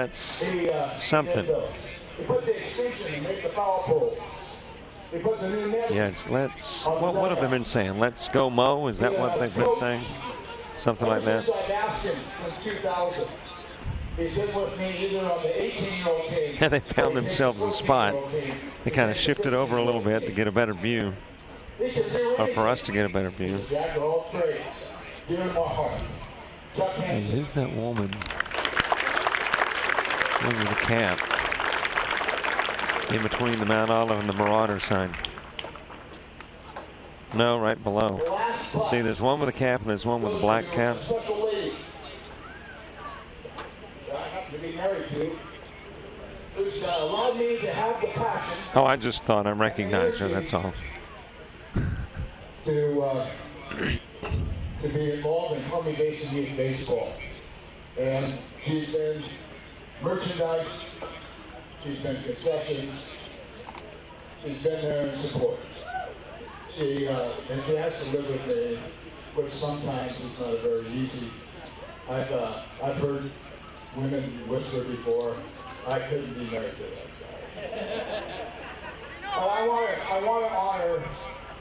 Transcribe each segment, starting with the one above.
let's something. Yes, let's. What have they been saying? Let's go Mo. Is that what they've been saying? Something like that. Yeah, they found themselves a spot. They kind of shifted over a little bit to get a better view, or for us to get a better view. And who's that woman? One with the cap in between the Mount Olive and the Marauder sign. No, right below. See, there's one with a cap and there's one with a black cap. Oh, I just thought I recognized her, that's all. To be involved in Columbia-based youth baseball. And she's been merchandise, she's been concessions, she's been there in support. And she has to live with me, which sometimes is not very easy. I've heard women whisper before, I couldn't be married to that guy. But I want to honor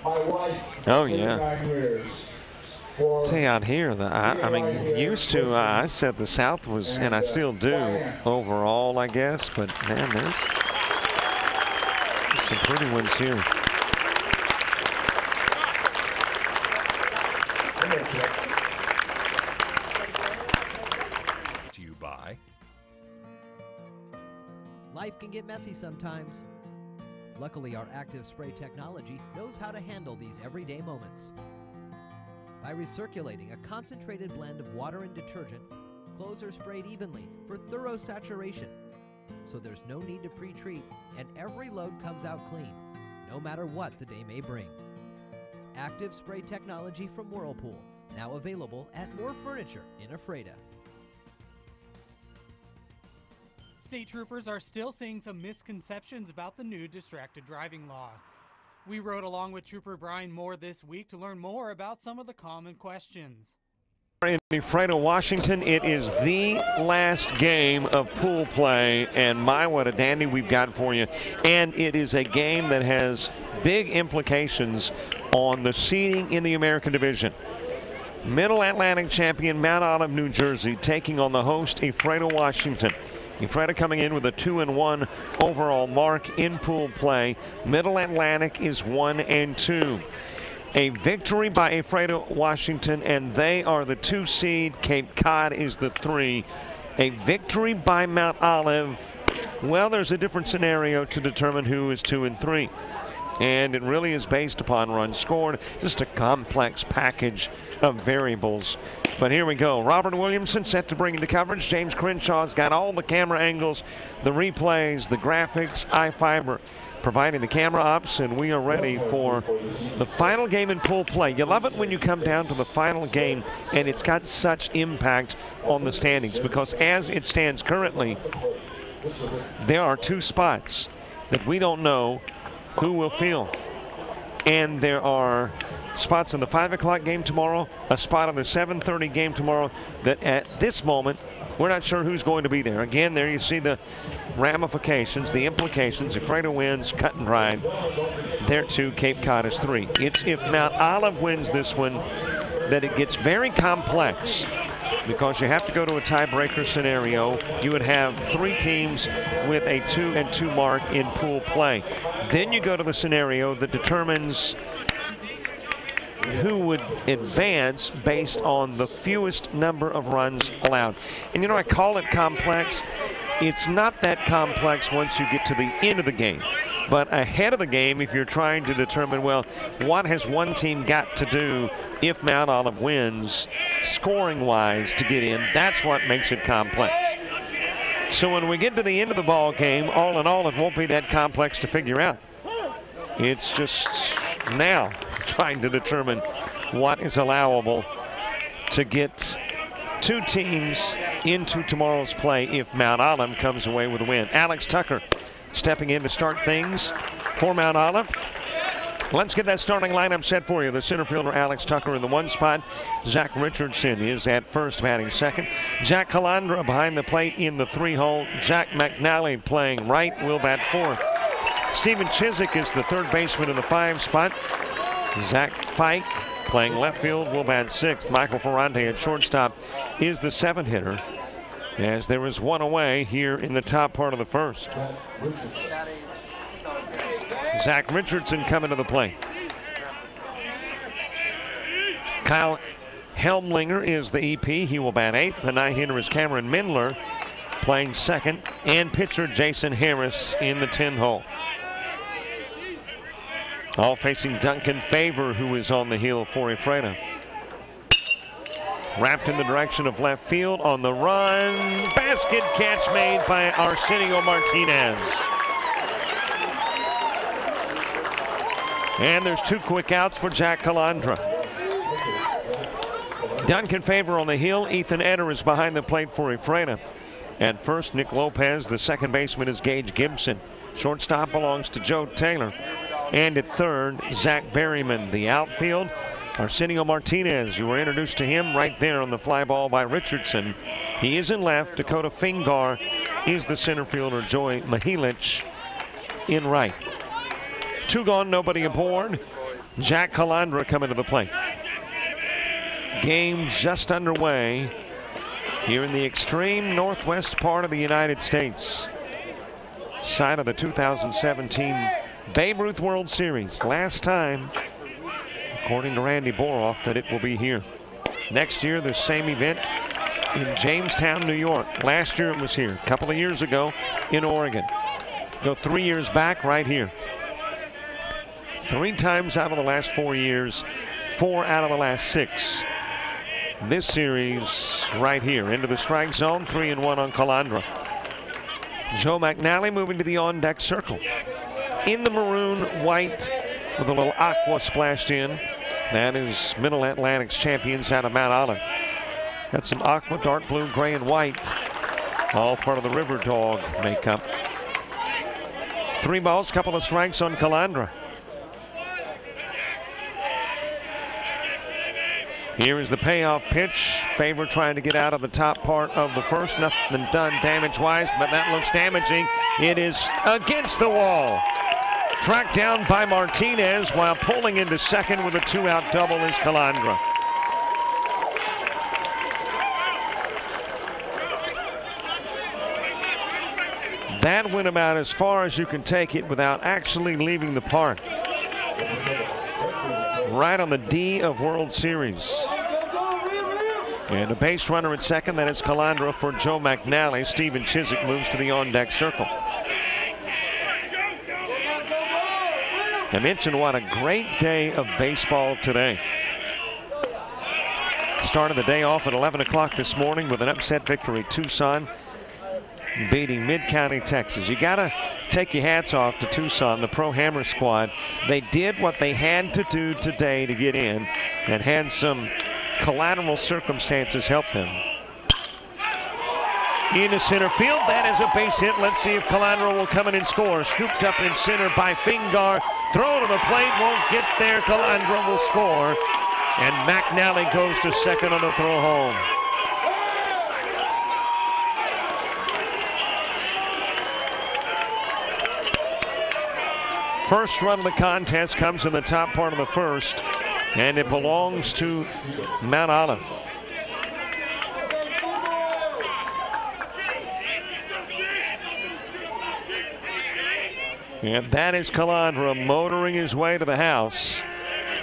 my wife. Oh, yeah. 39 years. See, out here, I mean, used to, I said the South was, and I still do, overall, I guess, but man, there's some pretty ones here. To you by. Life can get messy sometimes. Luckily, our active spray technology knows how to handle these everyday moments. By recirculating a concentrated blend of water and detergent, clothes are sprayed evenly for thorough saturation. So there's no need to pre-treat, and every load comes out clean, no matter what the day may bring. Active spray technology from Whirlpool, now available at more furniture in Ephrata. State troopers are still seeing some misconceptions about the new distracted driving law. We rode along with Trooper Brian Moore this week to learn more about some of the common questions. In Ephrata, Washington, it is the last game of pool play, and my, what a dandy we've got for you. And it is a game that has big implications on the seeding in the American Division. Middle Atlantic champion Mount Olive, New Jersey, taking on the host Ephrata, Washington. Ephrata coming in with a 2-1 overall mark in pool play. Middle Atlantic is 1-2. A victory by Ephrata, Washington, and they are the 2 seed. Cape Cod is the 3. A victory by Mount Olive. Well, there's a different scenario to determine who is 2 and 3. And it really is based upon runs scored, just a complex package of variables. But here we go. Robert Williamson set to bring into coverage. James Crenshaw's got all the camera angles, the replays, the graphics, iFiber providing the camera ops, and we are ready for the final game in pool play. You love it when you come down to the final game and it's got such impact on the standings, because as it stands currently, there are 2 spots that we don't know who will fill. And there are spots in the 5 o'clock game tomorrow, a spot on the 7:30 game tomorrow that at this moment, we're not sure who's going to be there. Again, there you see the ramifications, the implications. Ephrata wins, cut and dried. There 2, Cape Cod is 3. It's if Mount Olive wins this one that it gets very complex, because you have to go to a tiebreaker scenario. You would have 3 teams with a 2-2 mark in pool play. Then you go to the scenario that determines who would advance based on the fewest number of runs allowed. And you know, I call it complex. It's not that complex once you get to the end of the game. But ahead of the game, if you're trying to determine, well, what has one team got to do if Mount Olive wins, scoring-wise, to get in, that's what makes it complex. So when we get to the end of the ball game, all in all, it won't be that complex to figure out. It's just now trying to determine what is allowable to get 2 teams into tomorrow's play if Mount Olive comes away with a win. Alex Tucker stepping in to start things for Mount Olive. Let's get that starting lineup set for you. The center fielder, Alex Tucker, in the 1 spot. Zach Richardson is at first, batting second. Jack Calandra behind the plate in the 3 hole. Jack Mcnally playing right, will bat 4th. Stephen Chizik is the third baseman in the 5 spot. Zach Fike playing left field, will bat 6th. Michael Ferrante at shortstop is the 7th hitter, as there is 1 away here in the top part of the 1st. Zach Richardson coming to the plate. Kyle Helmlinger is the EP. He will bat 8th. The 9th hitter is Cameron Mindler playing 2nd. And pitcher Jason Harris in the 10 hole. All facing Duncan Favor, who is on the hill for Ephrata. Wrapped in the direction of left field on the run. Basket catch made by Arsenio Martinez. And there's 2 quick outs for Jack Calandra. Duncan Favor on the hill. Ethan Eder is behind the plate for Ephrata. At first, Nick Lopez. The second baseman is Gage Gibson. Shortstop belongs to Joe Taylor. And at third, Zach Berryman. The outfield, Arsenio Martinez. You were introduced to him right there on the fly ball by Richardson. He is in left. Dakota Fingar is the center fielder. Joey Maheen in right. 2 gone, nobody aboard. Jack Calandra coming to the plate. Game just underway here in the extreme northwest part of the United States. Side of the 2017 Babe Ruth World Series. Last time, according to Randy Boroff, that it will be here. Next year, the same event in Jamestown, New York. Last year it was here. A couple of years ago in Oregon. Go 3 years back right here. 3 times out of the last 4 years, 4 out of the last 6. This series right here into the strike zone, 3-1 on Calandra. Joe Mcnally moving to the on-deck circle. In the maroon white with a little aqua splashed in. That is Middle Atlantic's champions out of Mount Olive. Got some aqua, dark blue, gray, and white. All part of the River Dog makeup. 3 balls, couple of strikes on Calandra. Here is the payoff pitch. Favor trying to get out of the top part of the first. Nothing done damage-wise, but that looks damaging. It is against the wall. Tracked down by Martinez while pulling into second with a 2-out double is Calandra. That went about as far as you can take it without actually leaving the park. Right on the D of World Series. And a base runner at second. That is Calandra for Joe Mcnally. Stephen Chizik moves to the on-deck circle. I mentioned what a great day of baseball today. Started the day off at 11 o'clock this morning with an upset victory. Tucson beating Mid-County, Texas. You got to take your hats off to Tucson, the Pro Hammer squad. They did what they had to do today to get in, and had some collateral circumstances help them. Into center field. That is a base hit. Let's see if Calandra will come in and score. Scooped up in center by Fingar. Throw to the plate. Won't get there. Calandra will score. And Mcnally goes to second on the throw home. First run of the contest comes in the top part of the first, and it belongs to Mount Olive. And that is Calandra motoring his way to the house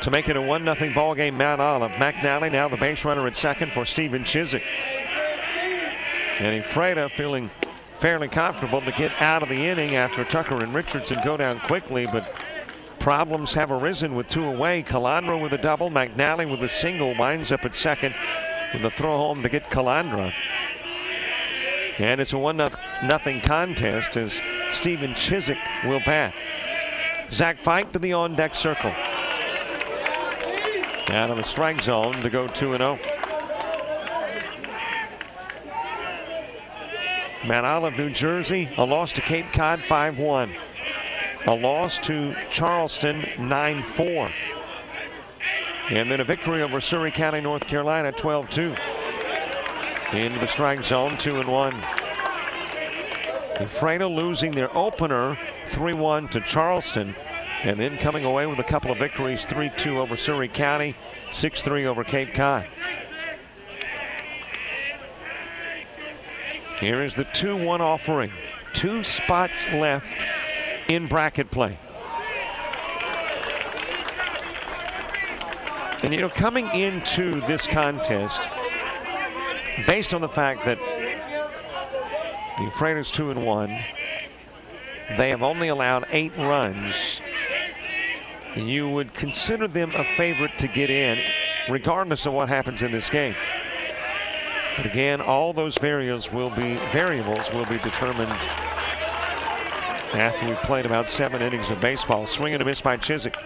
to make it a 1-0 ball game, Mount Olive. Mcnally now the base runner at second for Stephen Chizik. And Ephrata feeling fairly comfortable to get out of the inning after Tucker and Richardson go down quickly, but problems have arisen with 2 away. Calandra with a double, Mcnally with a single, winds up at second with a throw home to get Calandra. And it's a 1-0 contest as Stephen Chizik will bat. Zach Fike to the on-deck circle. Out of the strike zone to go 2-0. Mount Olive, New Jersey, a loss to Cape Cod 5-1. a loss to Charleston 9-4. And then a victory over Surry County, North Carolina 12-2. Into the strike zone, 2-1. Ephrata losing their opener 3-1 to Charleston, and then coming away with a couple of victories, 3-2 over Surry County, 6-3 over Cape Cod. Here is the 2-1 offering. 2 spots left in bracket play. And you know, coming into this contest, based on the fact that the Ephrata's 2-1, they have only allowed 8 runs, you would consider them a favorite to get in, regardless of what happens in this game. But again, all those variables will be determined after we've played about 7 innings of baseball. Swing and a miss by Chizik.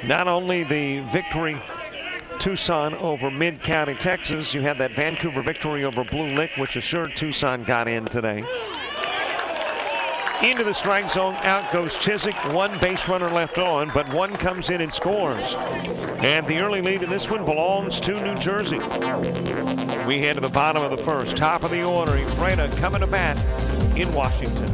Not only the victory Tucson over Mid-County, Texas, you had that Vancouver victory over Blue Lick, which assured Tucson got in today. Into the strike zone, out goes Chizik. 1 base runner left on, but 1 comes in and scores. And the early lead in this one belongs to New Jersey. We head to the bottom of the first. Top of the order, Ephrata coming to bat in Washington.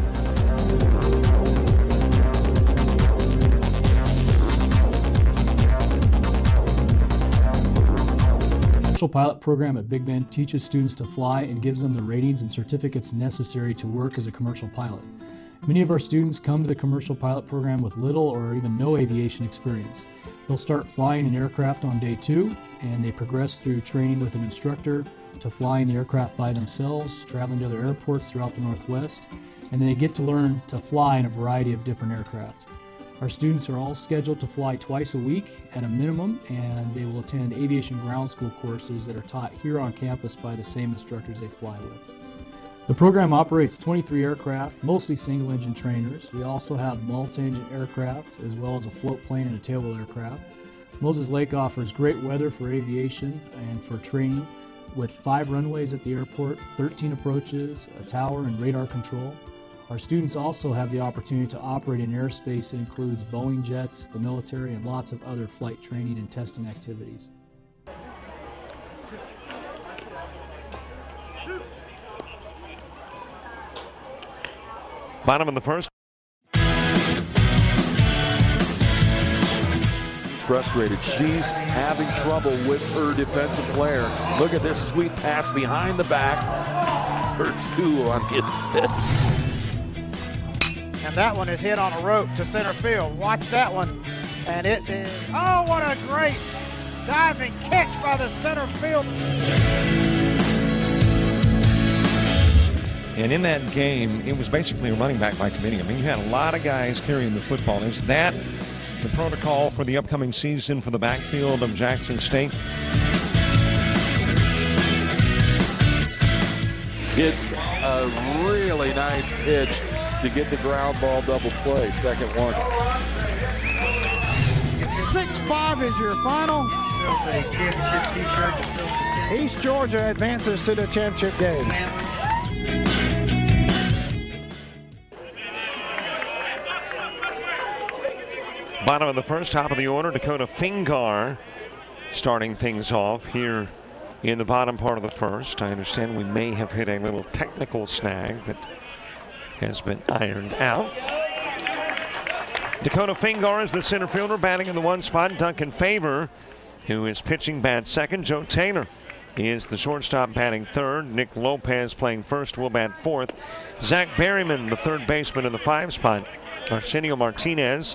The pilot program at Big Bend teaches students to fly and gives them the ratings and certificates necessary to work as a commercial pilot. Many of our students come to the commercial pilot program with little or even no aviation experience. They'll start flying an aircraft on day 2, and they progress through training with an instructor to flying the aircraft by themselves, traveling to other airports throughout the Northwest, and then they get to learn to fly in a variety of different aircraft. Our students are all scheduled to fly twice a week at a minimum, and they will attend aviation ground school courses that are taught here on campus by the same instructors they fly with. The program operates 23 aircraft, mostly single-engine trainers. We also have multi-engine aircraft, as well as a float plane and a tailwheel aircraft. Moses Lake offers great weather for aviation and for training, with 5 runways at the airport, 13 approaches, a tower, and radar control. Our students also have the opportunity to operate in airspace that includes Boeing jets, the military, and lots of other flight training and testing activities. Bottom of the first. Frustrated. She's having trouble with her defensive player. Look at this sweet pass behind the back for 2 on the assist. And that one is hit on a rope to center field. Watch that one. And it is, oh, what a great diving catch by the center field. And in that game, it was basically a running back by committee. I mean, you had a lot of guys carrying the football. Is that the protocol for the upcoming season for the backfield of Jackson State? It's a really nice pitch to get the ground ball double play. Second one. 6-5 is your final. East Georgia advances to the championship game. Bottom of the first, top of the order, Dakota Finge starting things off here in the bottom part of the first. I understand we may have hit a little technical snag that has been ironed out. Dakota Finge is the center fielder, batting in the 1 spot. Duncan Favor, who is pitching, bats second. Joe Taylor is the shortstop, batting third. Nick Lopez playing first, will bat fourth. Zach Berryman, the third baseman in the 5 spot. Arsenio Martinez,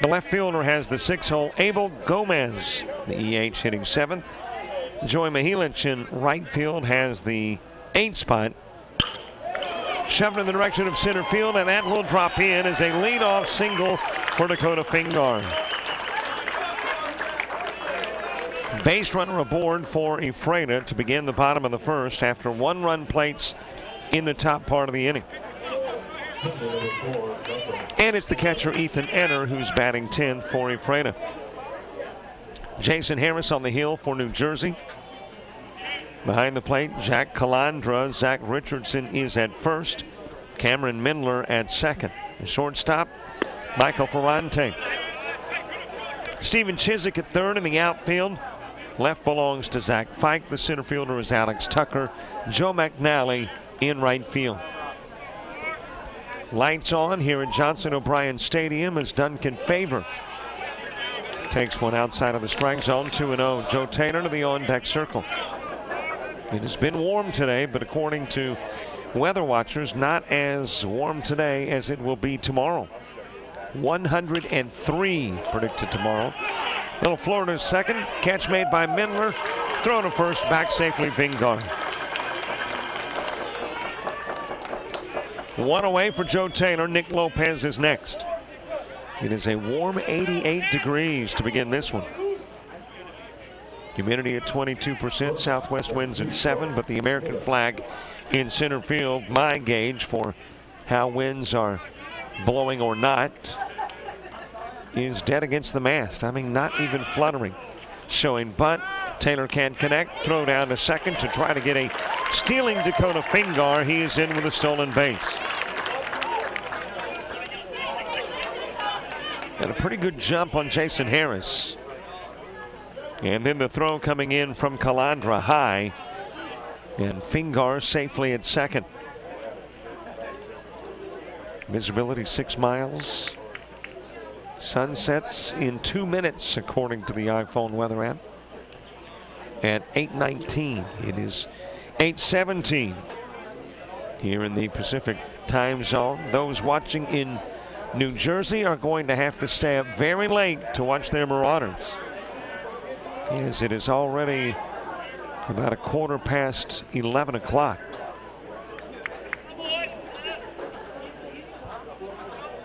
the left fielder, has the 6-hole. Abel Gomez, the EH, hitting 7th. Joey Maheen in right field has the 8 spot. Shoved in the direction of center field, and that will drop in as a leadoff single for Dakota Finge. Base runner aboard for Ephrata to begin the bottom of the first after 1-run plates in the top part of the inning. And it's the catcher Ethan Enner who's batting 10th for Ephrata. Jason Harris on the hill for New Jersey. Behind the plate, Jack Calandra. Zach Richardson is at first. Cameron Mindler at second. The shortstop, Michael Ferrante. Stephen Chizik at third in the outfield. Left belongs to Zach Fike. The center fielder is Alex Tucker. Joe Mcnally in right field. Lights on here at Johnson O'Brien Stadium as Duncan Favor takes one outside of the strike zone. 2-0. Joe Taylor to the on-deck circle. It has been warm today, but according to weather watchers, not as warm today as it will be tomorrow. 103 predicted tomorrow. Little Florida's second. Catch made by Mindler. Throw to first. Back safely, Finge. One away for Joe Taylor. Nick Lopez is next. It is a warm 88 degrees to begin this one. Humidity at 22%. Southwest winds at 7, but the American flag in center field, my gauge for how winds are blowing or not, is dead against the mast. I mean, not even fluttering. Showing bunt. Taylor can't connect. Throw down to second to try to get a stealing Dakota Finge. He is in with a stolen base. And a pretty good jump on Jason Harris. And then the throw coming in from Calandra high. And Finge safely at second. Visibility 6 miles. Sunsets in 2 minutes, according to the iPhone weather app. At 8:19. It is 8:17 here in the Pacific time zone. Those watching in New Jersey are going to have to stay up very late to watch their Marauders, as it is already about 11 o'clock.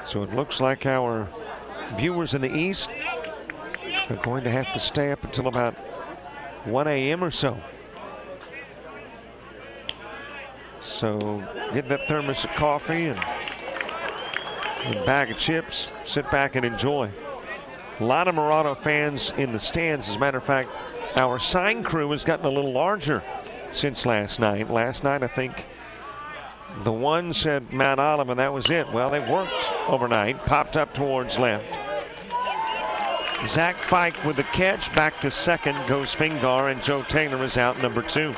So it looks like our viewers in the East are going to have to stay up until about 1 a.m. or so. So get that thermos of coffee and a bag of chips, sit back and enjoy. A lot of Marauder fans in the stands. As a matter of fact, our sign crew has gotten a little larger since last night. Last night, I think the one said Mount Olive, and that was it. Well, they worked overnight, popped up towards left. Zach Fike with the catch. Back to second goes Finge, and Joe Taylor is out number 2.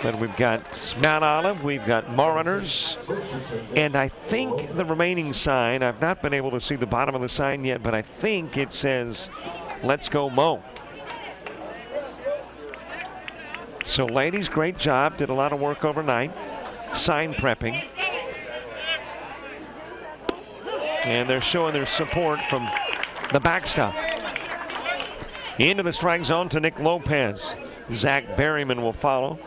Then we've got Mount Olive, we've got Mariners, and I think the remaining sign, I've not been able to see the bottom of the sign yet, but I think it says, "Let's go Mo." So ladies, great job, did a lot of work overnight, sign prepping. And they're showing their support from the backstop. Into the strike zone to Nick Lopez. Zach Berryman will follow.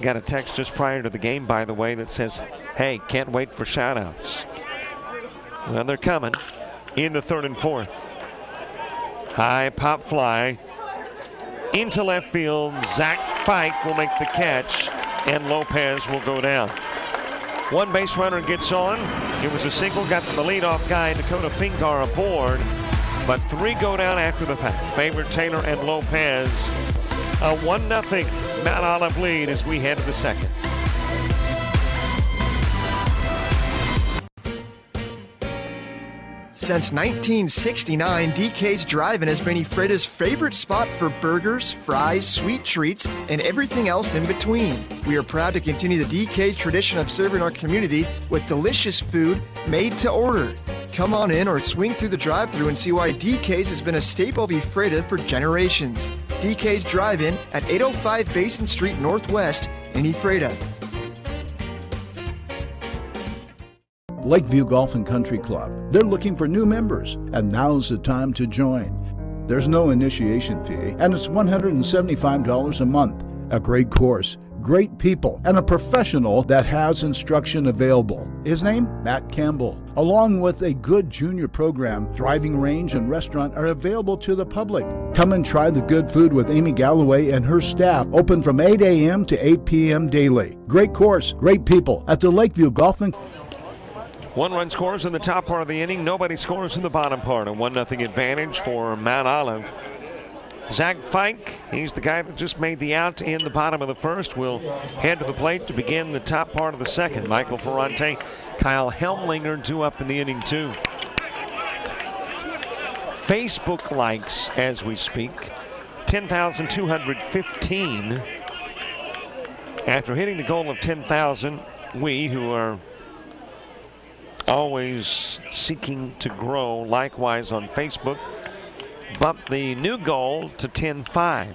Got a text just prior to the game, by the way, that says, "Hey, can't wait for shoutouts." Well, they're coming in the 3rd and 4th. High pop fly into left field. Zach Fike will make the catch, and Lopez will go down. One base runner gets on. It was a single, got the leadoff guy, Dakota Finge, aboard, but 3 go down after the fact. Favor, Taylor, and Lopez. A 1-0 Mount Olive lead as we head to the second. Since 1969, DK's Drive-In has been Ephrata's favorite spot for burgers, fries, sweet treats, and everything else in between. We are proud to continue the DK's tradition of serving our community with delicious food made to order. Come on in or swing through the drive-thru and see why DK's has been a staple of Ephrata for generations. DK's Drive-In at 805 Basin Street Northwest in Ephrata. Lakeview Golf and Country Club. They're looking for new members, and now's the time to join. There's no initiation fee, and it's $175 a month. A great course, great people, and a professional that has instruction available. His name? Matt Campbell. Along with a good junior program, driving range and restaurant are available to the public. Come and try the good food with Amy Galloway and her staff, open from 8 a.m. to 8 p.m. daily. Great course, great people at the Lakeview Golf and 1-run scores in the top part of the inning. Nobody scores in the bottom part. A 1-0 advantage for Mount Olive. Zach Fike He's the guy that just made the out in the bottom of the first. Will head to the plate to begin the top part of the second. Michael Ferrante, Kyle Helmlinger due up in the inning 2. Facebook likes as we speak, 10,215. After hitting the goal of 10,000, we, who are always seeking to grow, likewise on Facebook, bumped the new goal to 10.5.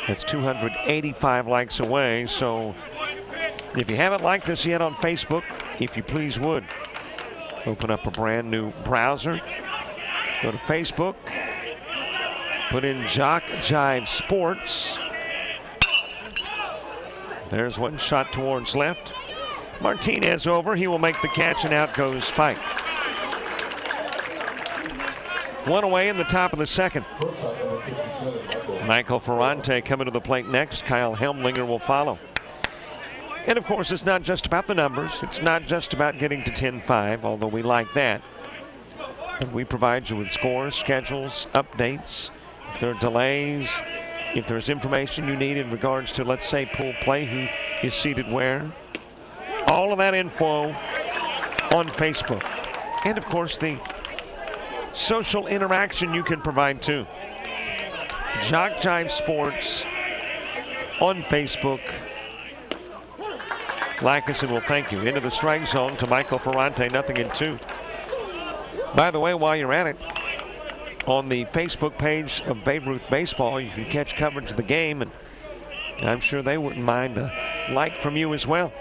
That's 285 likes away. So if you haven't liked us yet on Facebook, if you please would, open up a brand new browser, go to Facebook, put in Jock Jive Sports. There's one shot towards left. Martinez over. He will make the catch, and out goes Fike. One away in the top of the second. Michael Ferrante coming to the plate next. Kyle Helmlinger will follow. And of course, it's not just about the numbers. It's not just about getting to 10-5, although we like that. And we provide you with scores, schedules, updates. If there are delays, if there's information you need in regards to, let's say, pool play, who is seated where. All of that info on Facebook. And of course, the social interaction you can provide too. Jock Jive Sports on Facebook. Like us and we'll thank you. Into the strike zone to Michael Ferrante, 0-2. By the way, while you're at it, on the Facebook page of Babe Ruth Baseball, you can catch coverage of the game, and I'm sure they wouldn't mind a like from you as well.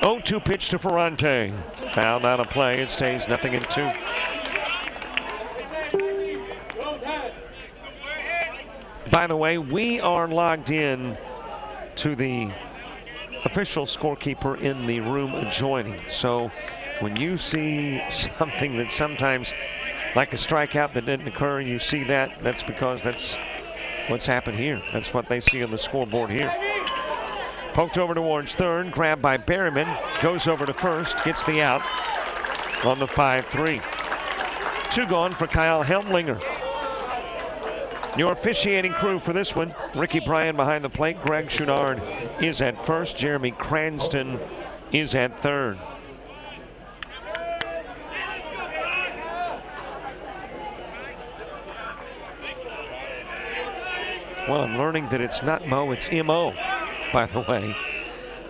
0-2 pitch to Ferrante. Fouled out of play. It stays 0-2. By the way, we are logged in to the official scorekeeper in the room adjoining. So when you see something that sometimes, like a strikeout that didn't occur, you see that, that's because that's what's happened here. That's what they see on the scoreboard here. Poked over towards third, grabbed by Berryman, goes over to first, gets the out on the 5-3. 2 gone for Kyle Helmlinger. Your officiating crew for this one: Ricky Bryan behind the plate, Greg Chouinard is at first, Jeremy Cranston is at third. Well, I'm learning that it's not Mo, it's M-O, by the way.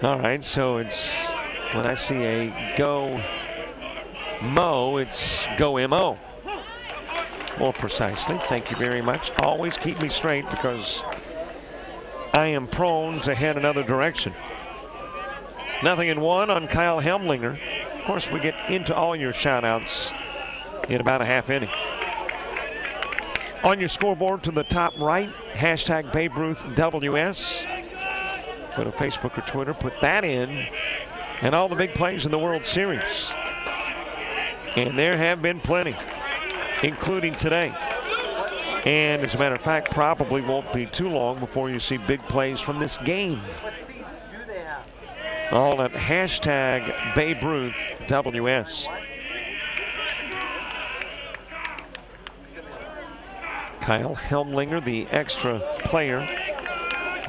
All right, so it's, when I see a go Mo, it's go M-O. More precisely. Thank you very much. Always keep me straight because I am prone to head another direction. 0-1 on Kyle Helmlinger. Of course, we get into all your shout-outs in about a half inning. On your scoreboard to the top right, hashtag Babe Ruth WS. Go to Facebook or Twitter, put that in, and all the big plays in the World Series. And there have been plenty, including today. And as a matter of fact, probably won't be too long before you see big plays from this game. What seeds do they have? All at hashtag Babe Ruth WS. Kyle Helmlinger, the extra player,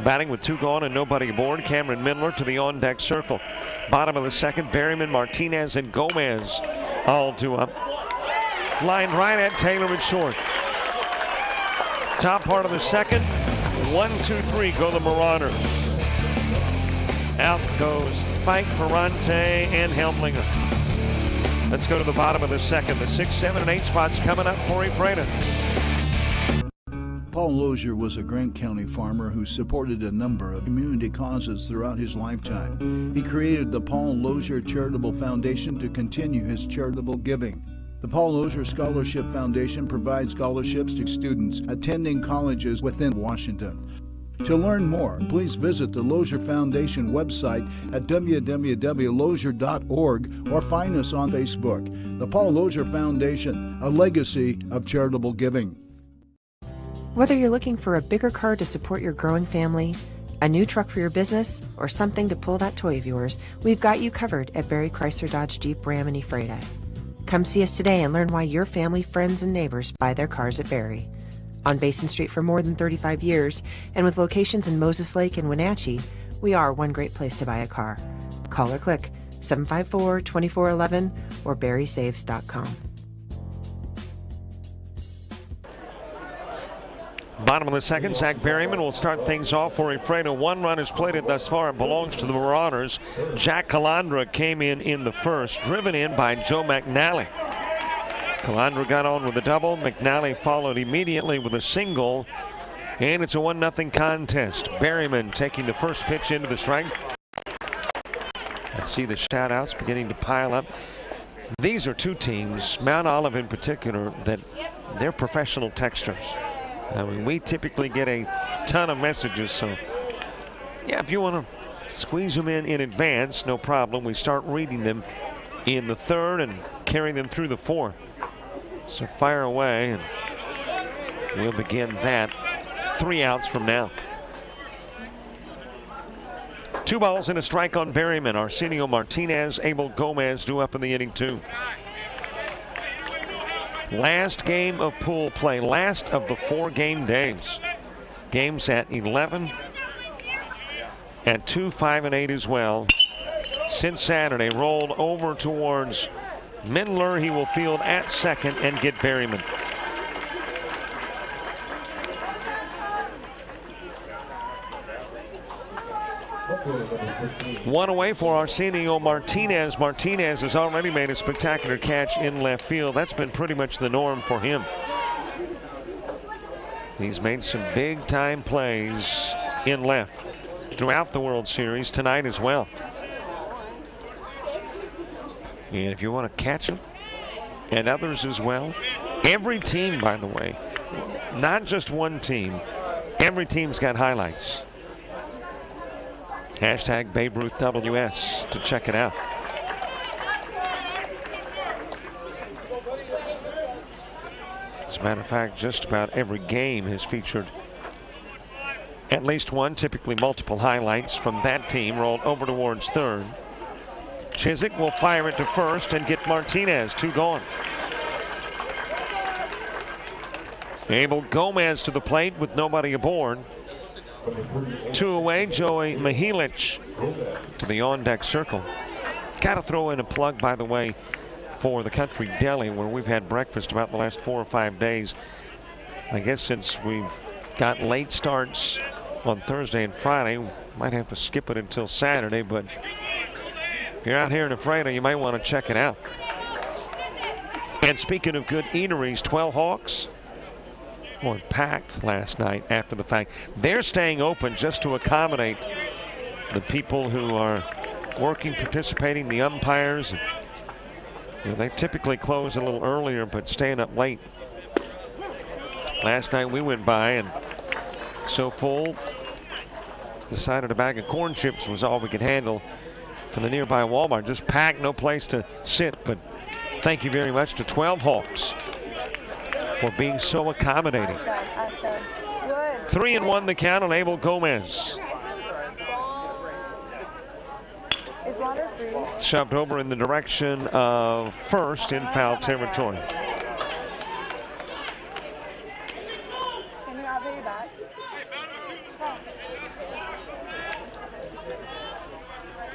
batting with 2 gone and nobody aboard. Cameron Mindler to the on-deck circle. Bottom of the second, Berryman, Martinez, and Gomez all 2 up. Line right at Taylor at short. Top part of the second, 1-2-3, go the Marauders. Out goes Fike, Ferrante, and Helmlinger. Let's go to the bottom of the second. The 6, 7, and 8 spots coming up for Ephrata. Paul Lozier was a Grant County farmer who supported a number of community causes throughout his lifetime. He created the Paul Lozier Charitable Foundation to continue his charitable giving. The Paul Lozier Scholarship Foundation provides scholarships to students attending colleges within Washington. To learn more, please visit the Lozier Foundation website at www.lozier.org or find us on Facebook. The Paul Lozier Foundation, a legacy of charitable giving. Whether you're looking for a bigger car to support your growing family, a new truck for your business, or something to pull that toy of yours, we've got you covered at Barry Chrysler Dodge Jeep Ram and Ephrata. Come see us today and learn why your family, friends, and neighbors buy their cars at Barry. On Basin Street for more than 35 years, and with locations in Moses Lake and Wenatchee, we are one great place to buy a car. Call or click 754-2411 or berrysaves.com. Bottom of the second, Zach Berryman will start things off for Ephrata. One run is plated thus far. It belongs to the Marauders. Jack Calandra came in the first, driven in by Joe Mcnally. Calandra got on with a double. Mcnally followed immediately with a single. And it's a 1-0 contest. Berryman taking the first pitch into the strike. I see the shout-outs beginning to pile up. These are two teams, Mount Olive in particular, that they're professional texters. I mean, we typically get a ton of messages, so yeah, if you want to squeeze them in advance, no problem. We start reading them in the third and carrying them through the fourth. So fire away, and we'll begin that 3 outs from now. 2 balls and a strike on Berryman. Arsenio Martinez, Abel Gomez due up in the inning 2. Last game of pool play, last of the 4 game days. Games at 11 and 2, 5, and 8 as well. Since Saturday, rolled over towards Mindler. He will field at second and get Berryman. One away for Arsenio Martinez. Martinez has already made a spectacular catch in left field. That's been pretty much the norm for him. He's made some big time plays in left throughout the World Series, tonight as well. And if you want to catch him, and others as well, every team, by the way, not just one team, every team's got highlights. Hashtag Babe Ruth WS to check it out. As a matter of fact, just about every game has featured at least one, typically multiple highlights from that team. Rolled over towards third. Chizik will fire it to first and get Martinez. 2 gone. Abel Gomez to the plate with nobody aboard. 2 away, Joey Maheen to the on-deck circle. Got to throw in a plug, by the way, for the Country Deli, where we've had breakfast about the last 4 or 5 days. I guess since we've got late starts on Thursday and Friday, we might have to skip it until Saturday, but if you're out here in Ephrata, you might want to check it out. And speaking of good eateries, 12 Hawks were packed last night after the fact. They're staying open just to accommodate the people who are working, participating, the umpires. You know, they typically close a little earlier, but staying up late. Last night we went by and so full, decided a bag of corn chips was all we could handle from the nearby Walmart. Just packed, no place to sit. But thank you very much to 12 Hawks for being so accommodating. 3-1 the count on Abel Gomez. Shoved over in the direction of first in foul territory.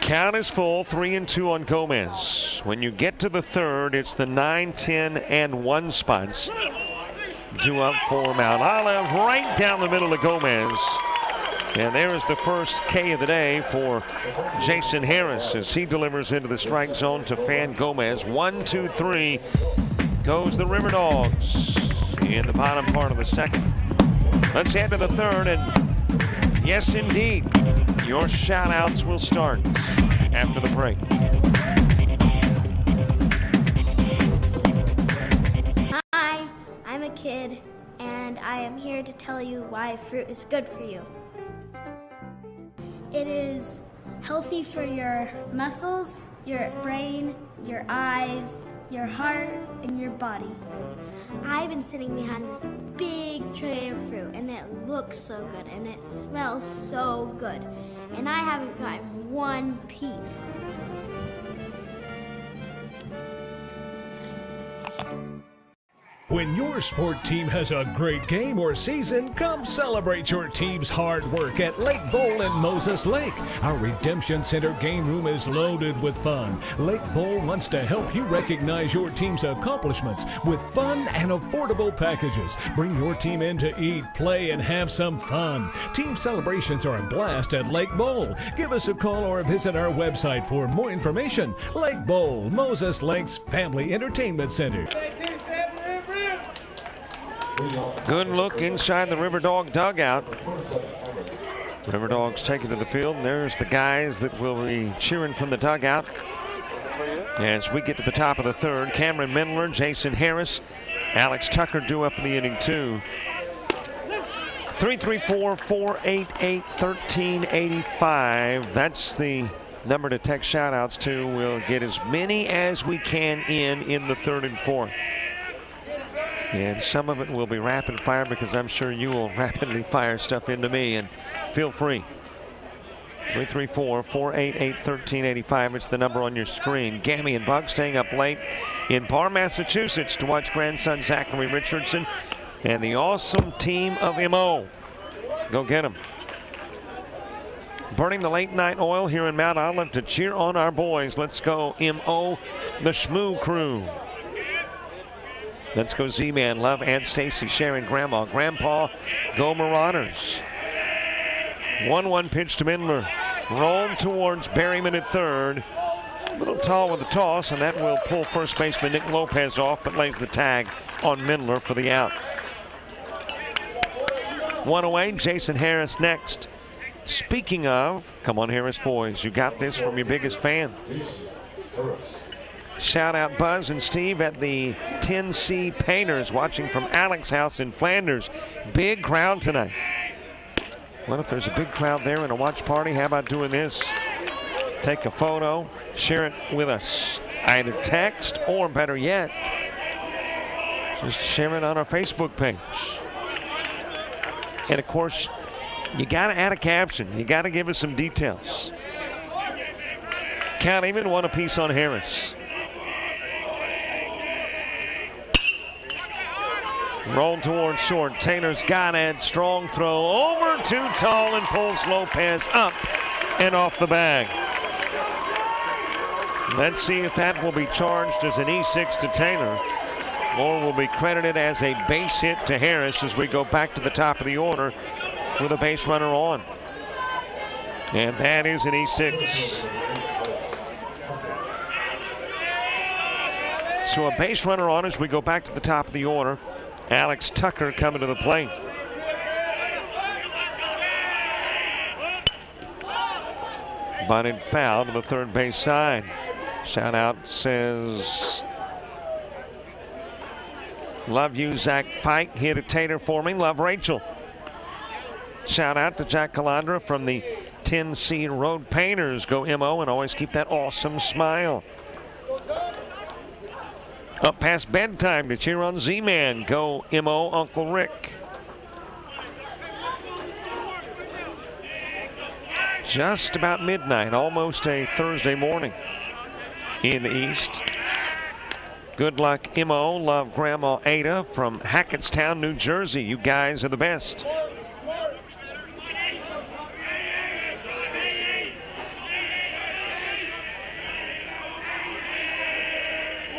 Count is full, 3-2 on Gomez. When you get to the third, it's the 9, 10, and 1 spots due up for Mount Olive, right down the middle of Gomez. And there is the first K of the day for Jason Harris as he delivers into the strike zone to Fan Gomez. 1, 2, 3 goes the River Dogs in the bottom part of the second. Let's head to the third, and yes, indeed, your shout-outs will start after the break. Hi, I'm a kid, and I am here to tell you why fruit is good for you. It is healthy for your muscles, your brain, your eyes, your heart, and your body. I've been sitting behind this big tray of fruit, and it looks so good, and it smells so good, and I haven't gotten one piece. When your sport team has a great game or season, come celebrate your team's hard work at Lake Bowl and Moses Lake. Our Redemption Center game room is loaded with fun. Lake Bowl wants to help you recognize your team's accomplishments with fun and affordable packages. Bring your team in to eat, play, and have some fun. Team celebrations are a blast at Lake Bowl. Give us a call or visit our website for more information. Lake Bowl, Moses Lake's Family Entertainment Center. Good look inside the River Dog dugout. River Dogs taking to the field. And there's the guys that will be cheering from the dugout. As we get to the top of the third, Cameron Mendler, Jason Harris, Alex Tucker due up in the inning too. 334-488-1385. That's the number to text shoutouts to. We'll get as many as we can in the third and fourth. And some of it will be rapid fire because I'm sure you will rapidly fire stuff into me, and feel free. 334-488-1385. It's the number on your screen. Gammy and Bug staying up late in Parr, Massachusetts to watch grandson Zachary Richardson and the awesome team of MO. Go get them. Burning the late night oil here in Mount Olive to cheer on our boys. Let's go MO, the Schmoo crew. Let's go Z-Man, Love, Aunt Stacy, Sharon, Grandma, Grandpa, go Marauders. 1-1 pitch to Mendler. Rolled towards Berryman at third. A little tall with the toss, and that will pull first baseman Nick Lopez off, but lays the tag on Mendler for the out. One away, Jason Harris next. Speaking of, come on Harris boys, you got this from your biggest fan. Shout out Buzz and Steve at the 10C Painters watching from Alex's house in Flanders. Big crowd tonight. Well, if there's a big crowd there and a watch party, how about doing this? Take a photo, share it with us. Either text or better yet, just share it on our Facebook page. And of course, you got to add a caption. You got to give us some details. Count even one apiece on Harris. Rolled towards short. Taylor's got it. Strong throw over too tall and pulls Lopez up and off the bag. Let's see if that will be charged as an E6 to Taylor or will be credited as a base hit to Harris as we go back to the top of the order with a base runner on. And that is an E6. So a base runner on as we go back to the top of the order. Alex Tucker coming to the plate. Bunted foul to the third base side. Shout out says, love you, Zach. Fight. Hit a Tater for me. Love Rachel. Shout out to Jack Calandra from the 10C Road Painters. Go MO and always keep that awesome smile. Up past bedtime to cheer on Z-Man. Go MO, Uncle Rick. Just about midnight, almost a Thursday morning in the East. Good luck, MO. Love Grandma Ada from Hackettstown, New Jersey. You guys are the best.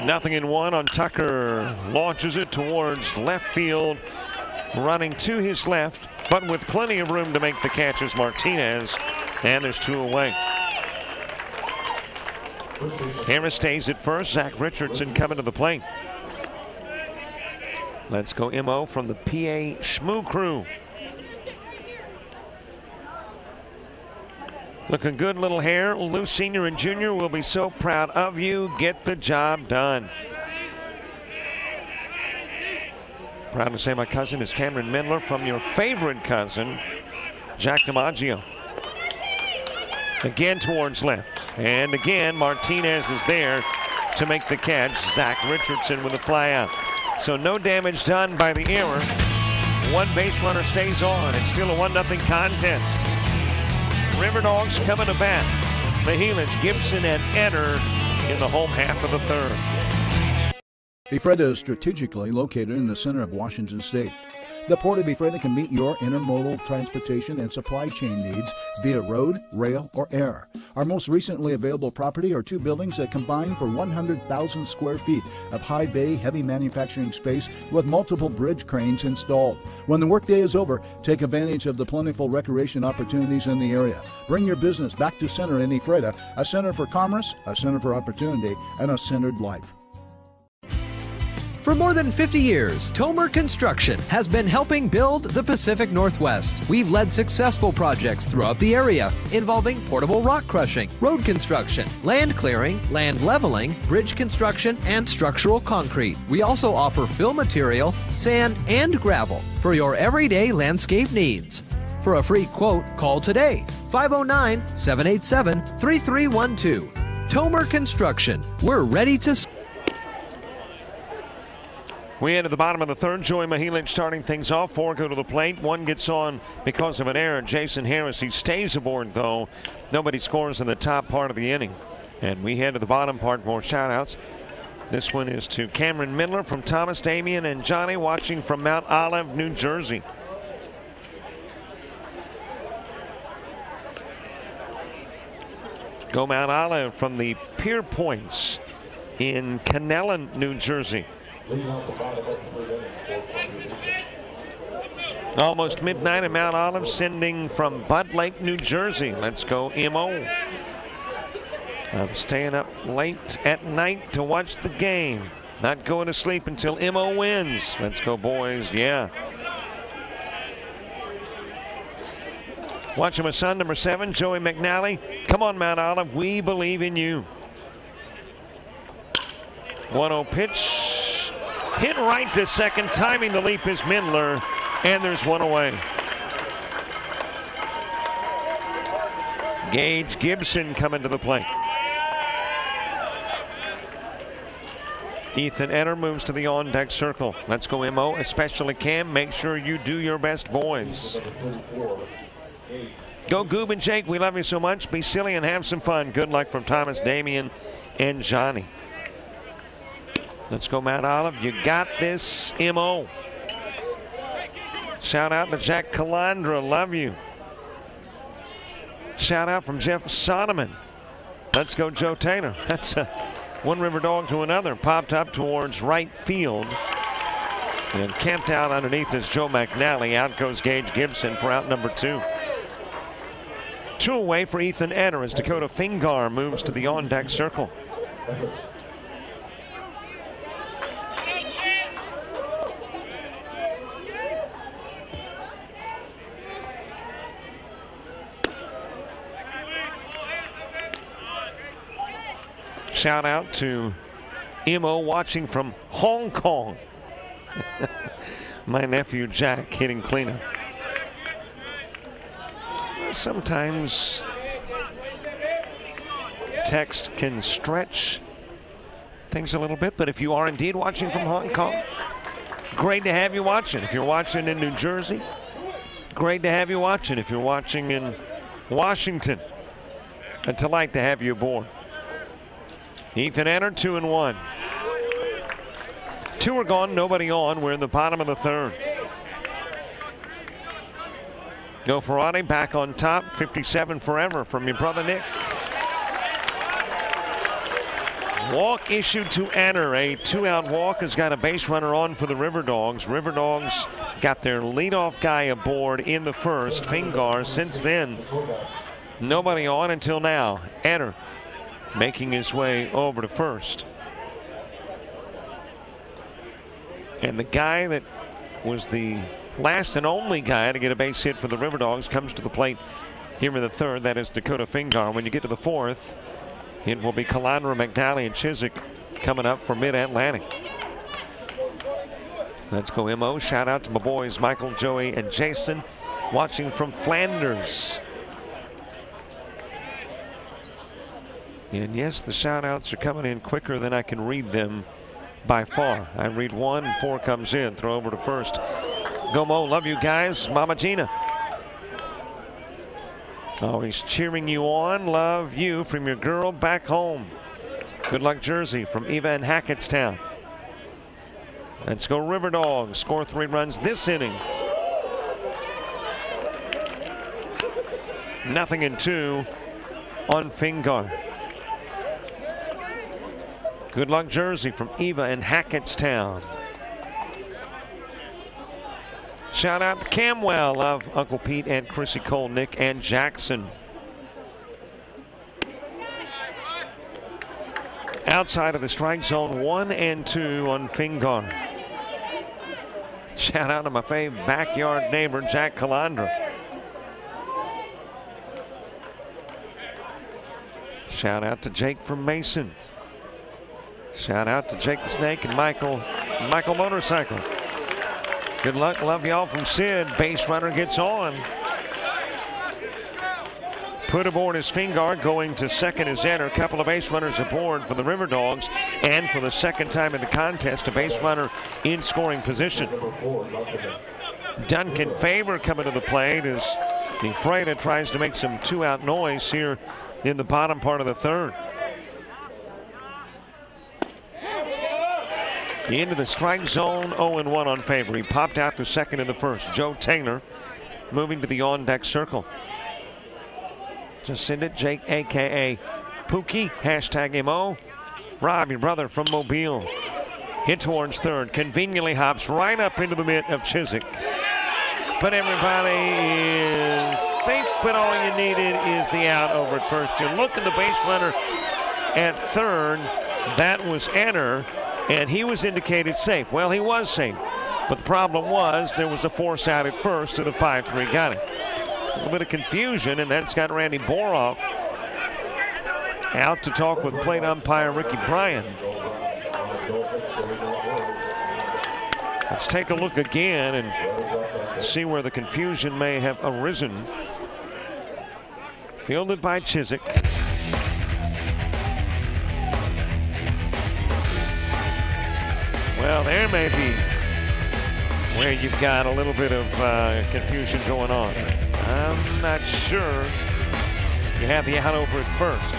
Nothing in one on Tucker. Launches it towards left field. Running to his left, but with plenty of room to make the catch is Martinez. And there's two away. Harris stays at first. Zach Richardson coming to the plate. Let's go MO from the PA Schmoo crew. Looking good, little hair. Lou Sr. and Jr. will be so proud of you. Get the job done. Proud to say my cousin is Cameron Mendler from your favorite cousin, Jack DiMaggio. Again towards left. And again, Martinez is there to make the catch. Zach Richardson with a fly out. So no damage done by the error. One base runner stays on. It's still a 1-0 contest. River Dogs coming to bat. Maheen, Gibson, and Eder in the home half of the third. Ephrata is strategically located in the center of Washington State. The Port of Ephrata can meet your intermodal transportation and supply chain needs via road, rail, or air. Our most recently available property are 2 buildings that combine for 100,000 square feet of high bay, heavy manufacturing space with multiple bridge cranes installed. When the workday is over, take advantage of the plentiful recreation opportunities in the area. Bring your business back to center in Ephrata, a center for commerce, a center for opportunity, and a centered life. For more than 50 years, Tomer Construction has been helping build the Pacific Northwest. We've led successful projects throughout the area involving portable rock crushing, road construction, land clearing, land leveling, bridge construction, and structural concrete. We also offer fill material, sand, and gravel for your everyday landscape needs. For a free quote, call today, 509-787-3312. Tomer Construction. We're ready to... We head to the bottom of the third. Joey Maheen starting things off. 4 go to the plate. 1 gets on because of an error. Jason Harris, he stays aboard, though. Nobody scores in the top part of the inning. And we head to the bottom part, more shout-outs. This one is to Cameron Midler from Thomas, Damian, and Johnny watching from Mount Olive, New Jersey. Go Mount Olive from the Pier points in Canal, New Jersey. Almost midnight in Mount Olive, sending from Bud Lake, New Jersey. Let's go MO. I'm staying up late at night to watch the game. Not going to sleep until MO wins. Let's go, boys. Yeah. Watching my son, number 7, Joey Mcnally. Come on, Mount Olive. We believe in you. 1-0 pitch. Hit right to second. Timing the leap is Midler. And there's 1 away. Gage Gibson coming to the plate. Ethan Etter moves to the on-deck circle. Let's go MO, especially Cam. Make sure you do your best, boys. Go Goob and Jake. We love you so much. Be silly and have some fun. Good luck from Thomas, Damian, and Johnny. Let's go Mount Olive. You got this, MO. Shout out to Jack Calandra. Love you. Shout out from Jeff Soneman. Let's go Joe Taylor. That's one river dog to another. Popped up towards right field. And camped out underneath is Joe Mcnally. Out goes Gage Gibson for out number 2. 2 away for Ethan Etter as Dakota Finge moves to the on-deck circle. Shout out to MO watching from Hong Kong. My nephew Jack hitting cleanup. Sometimes text can stretch things a little bit, but if you are indeed watching from Hong Kong, great to have you watching. If you're watching in New Jersey, great to have you watching. If you're watching in Washington, a delight to have you aboard. Ethan Etter, 2-1. 2 are gone, nobody on. We're in the bottom of the third. Go Ferrari back on top, 57 forever from your brother Nick. Walk issued to Etter. A 2-out walk has got a base runner on for the River Dogs. River Dogs got their leadoff guy aboard in the first, Finge. Since then, nobody on until now. Etter making his way over to first. And the guy that was the last and only guy to get a base hit for the River Dogs comes to the plate here in the third. That is Dakota Finge. When you get to the fourth, it will be Calandra, Mcnally, and Chizik coming up for Mid-Atlantic. Let's go MO. Shout out to my boys Michael, Joey, and Jason watching from Flanders. And yes, the shout-outs are coming in quicker than I can read them by far. I read 1 and 4 comes in. Throw over to first. Go Mo, love you guys. Mama Gina. Always cheering you on. Love you from your girl back home. Good luck, Jersey, from Eva in Hackettstown. Let's go River Dogs. Score 3 runs this inning. 0-2 on Finge. Good luck jersey from Eva in Hackettstown. Shout out to Camwell of Uncle Pete and Chrissy Cole, Nick and Jackson. Outside of the strike zone, 1-2 on Finge. Shout out to my favorite backyard neighbor, Jack Calandra. Shout out to Jake from Mason. Shout out to Jake the Snake and Michael Motorcycle. Good luck, love y'all from Sid. Base runner gets on. Put aboard is Finge, going to second is Enter. A couple of base runners aboard for the River Dogs, and for the second time in the contest, a base runner in scoring position. Duncan Faber coming to the plate as the Freda tries to make some 2-out noise here in the bottom part of the third. Into the strike zone, 0-1 on Faber. He popped out to second in the first. Joe Taylor moving to the on-deck circle. Just send it, Jake, a.k.a. Pookie, hashtag MO. Rob, your brother from Mobile. Hit towards third, conveniently hops right up into the mitt of Chizik. But everybody is safe, but all you needed is the out over at first. You look at the base runner at third. That was Enter, and he was indicated safe. Well, he was safe, but the problem was there was a force out at first to the 5-3 got it. A little bit of confusion, and that's got Randy Boroff out to talk with plate umpire Ricky Bryan. Let's take a look again and see where the confusion may have arisen. Fielded by Chizik. Well, there may be where you've got a little bit of confusion going on. I'm not sure. You have the out over at first.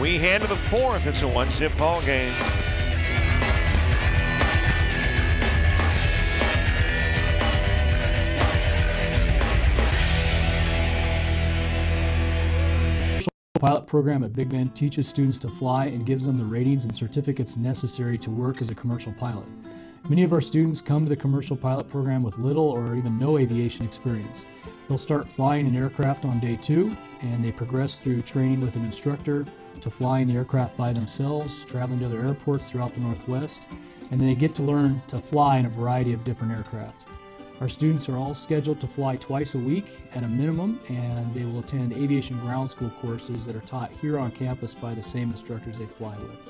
We head to the fourth. It's a 1-zip ball game. Pilot program at Big Bend teaches students to fly and gives them the ratings and certificates necessary to work as a commercial pilot. Many of our students come to the commercial pilot program with little or even no aviation experience. They'll start flying an aircraft on day 2, and they progress through training with an instructor to flying the aircraft by themselves, traveling to other airports throughout the Northwest, and then they get to learn to fly in a variety of different aircraft. Our students are all scheduled to fly twice a week at a minimum, and they will attend aviation ground school courses that are taught here on campus by the same instructors they fly with.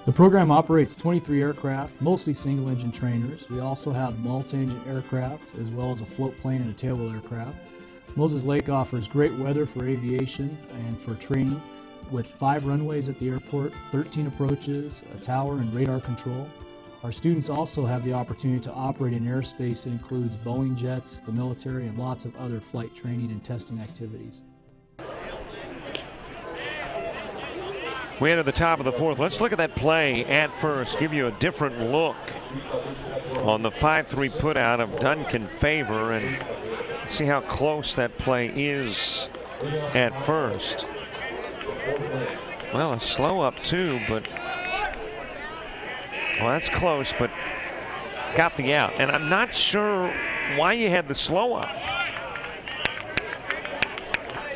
The program operates 23 aircraft, mostly single-engine trainers. We also have multi-engine aircraft, as well as a float plane and a tailwheel aircraft. Moses Lake offers great weather for aviation and for training, with 5 runways at the airport, 13 approaches, a tower, and radar control. Our students also have the opportunity to operate in airspace that includes Boeing jets, the military, and lots of other flight training and testing activities. We enter the top of the fourth. Let's look at that play at first, give you a different look on the 5-3 put out of Duncan Faber, and see how close that play is at first. Well, a slow up too, but well, that's close, but got the out. And I'm not sure why you had the slow up.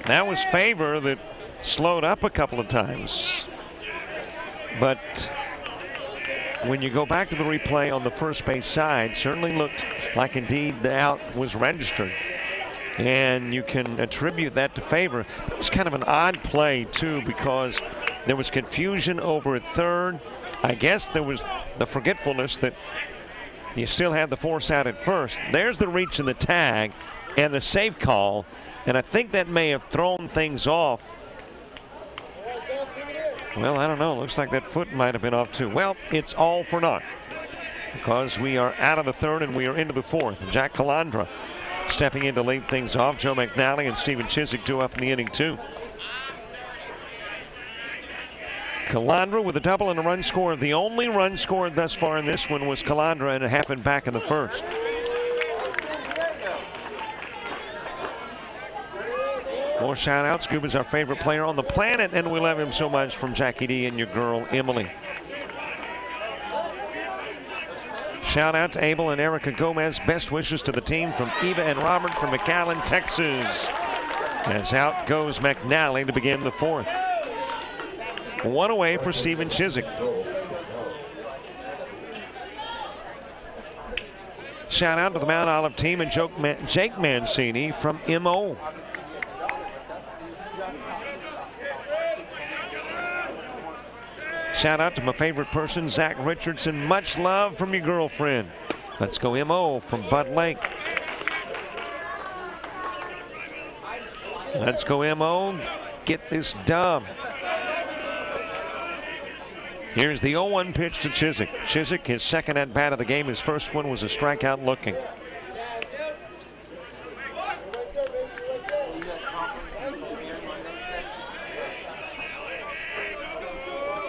That was Faber that slowed up a couple of times. But when you go back to the replay on the first base side, certainly looked like indeed the out was registered. And you can attribute that to Faber. It was kind of an odd play too, because there was confusion over at third. I guess there was the forgetfulness that you still had the force out at first. There's the reach and the tag and the safe call, and I think that may have thrown things off. Well, I don't know. Looks like that foot might have been off too. Well, it's all for naught, because we are out of the third and we are into the fourth. Jack Calandra stepping in to lead things off. Joe Mcnally and Stephen Chizik due up in the inning too. Calandra with a double and a run scored. The only run scored thus far in this one was Calandra, and it happened back in the first. More shout-outs. Scuba's our favorite player on the planet, and we love him so much, from Jackie D and your girl, Emily. Shout out to Abel and Erica Gomez. Best wishes to the team from Eva and Robert from McAllen, Texas. As out goes Mcnally to begin the fourth. One away for Stephen Chizik. Shout out to the Mount Olive team and Jake Mancini from MO. Shout out to my favorite person, Zach Richardson. Much love from your girlfriend. Let's go MO from Bud Lake. Let's go MO. Get this dub. Here's the 0-1 pitch to Chizik. Chizik, his second at bat of the game. His first one was a strikeout looking.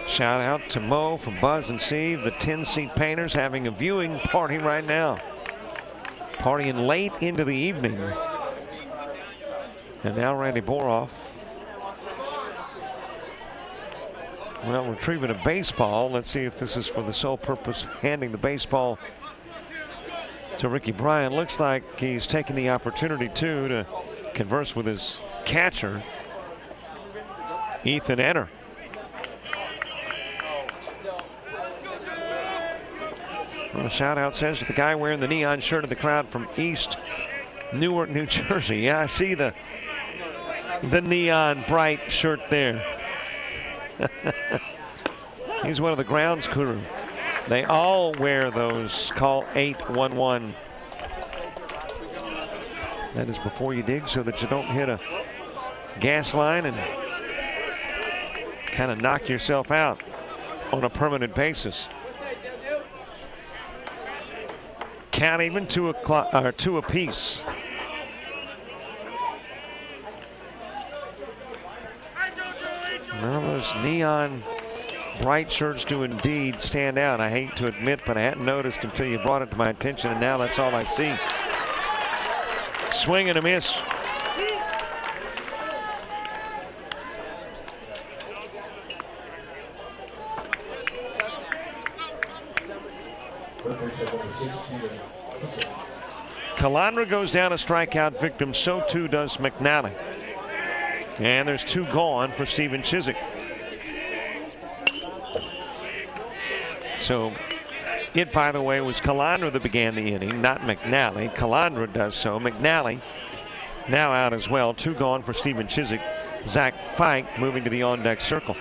Shout out to Mo from Buzz and Steve, the 10-seat painters, having a viewing party right now. Partying late into the evening. And now Randy Boroff, well, retrieving a baseball. Let's see if this is for the sole purpose handing the baseball to Ricky Bryan. Looks like he's taking the opportunity to converse with his catcher, Ethan Enner. Well, the shout out says to the guy wearing the neon shirt of the crowd from East Newark, New Jersey. Yeah, I see the neon bright shirt there. He's one of the grounds crew. They all wear those. Call 811. That is before you dig, so that you don't hit a gas line and kind of knock yourself out on a permanent basis. Count even two apiece. Well, those neon bright shirts do indeed stand out. I hate to admit, but I hadn't noticed until you brought it to my attention, and now that's all I see. Swing and a miss. Calandra goes down a strikeout victim. So too does Mcnally. And there's two gone for Stephen Chizik. So it, by the way, was Calandra that began the inning, not Mcnally. Calandra does so. Mcnally now out as well. Two gone for Stephen Chizik. Zach Fike moving to the on-deck circle.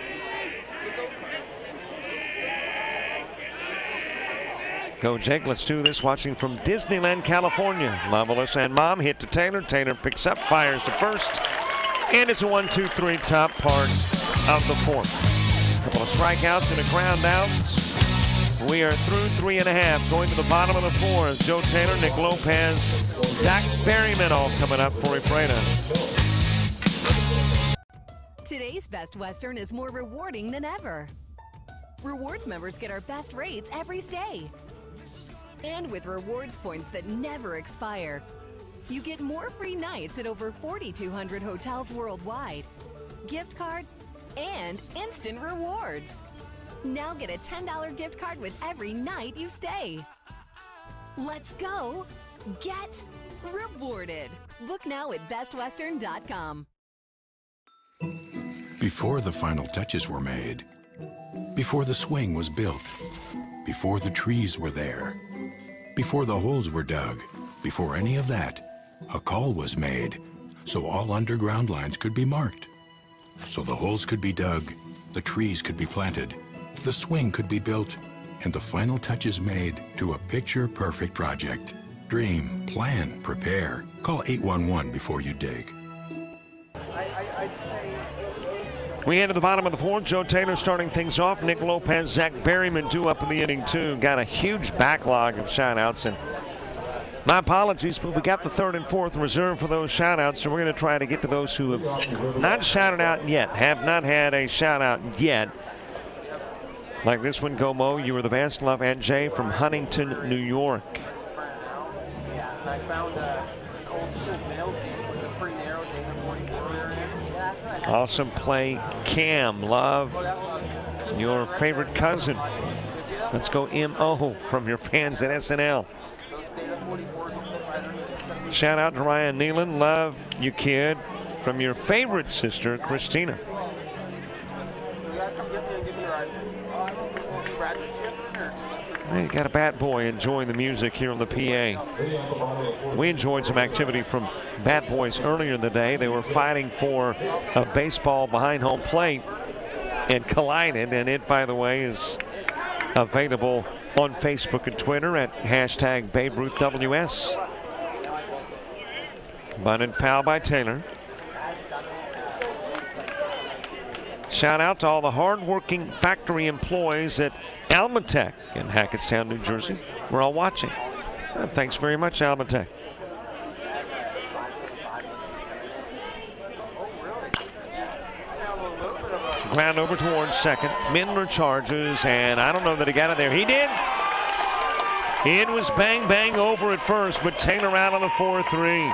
Go Jake, let's do this. Watching from Disneyland, California. Loveless and Mom hit to Taylor. Taylor picks up, fires to first. And it's a 1-2-3 top part of the fourth. A couple of strikeouts and a ground out. We are through 3.5. Going to the bottom of the fourth. Joe Taylor, Nick Lopez, Zach Berryman all coming up for Ephrata. Today's Best Western is more rewarding than ever. Rewards members get our best rates every stay. And with rewards points that never expire, you get more free nights at over 4,200 hotels worldwide, gift cards, and instant rewards. Now get a $10 gift card with every night you stay. Let's go get rewarded. Book now at bestwestern.com. Before the final touches were made, before the swing was built, before the trees were there, before the holes were dug, before any of that, a call was made so all underground lines could be marked. So the holes could be dug, the trees could be planted, the swing could be built, and the final touches made to a picture-perfect project. Dream, plan, prepare. Call 811 before you dig. We head to the bottom of the fourth. Joe Taylor starting things off. Nick Lopez, Zach Berryman due up in the inning too. Got a huge backlog of shoutouts, and my apologies, but we got the third and fourth reserved for those shoutouts, so we're going to try to get to those who have not shouted out yet, have not had a shout out yet. Like this one, Go Mo, you were the best. Love, Aunt Jay from Huntington, New York. I found an old school mail with a pretty narrow data 44. Awesome play, Cam. Love, your favorite cousin. Let's go M.O. from your fans at SNL. Shout out to Ryan Nealon. Love you, kid, from your favorite sister, Christina. You got a Bat Boy enjoying the music here on the PA. We enjoyed some activity from Bat Boys earlier in the day. They were fighting for a baseball behind home plate and collided. And it, by the way, is available on Facebook and Twitter at hashtag BabeRuthWS. Bunted foul by Taylor. Shout out to all the hardworking factory employees at Almatech in Hackettstown, New Jersey. We're all watching. Thanks very much, Almatech. Ground over towards second. Mindler charges, and I don't know that he got it there. He did. It was bang, bang over at first, but Taylor out on the 4-3.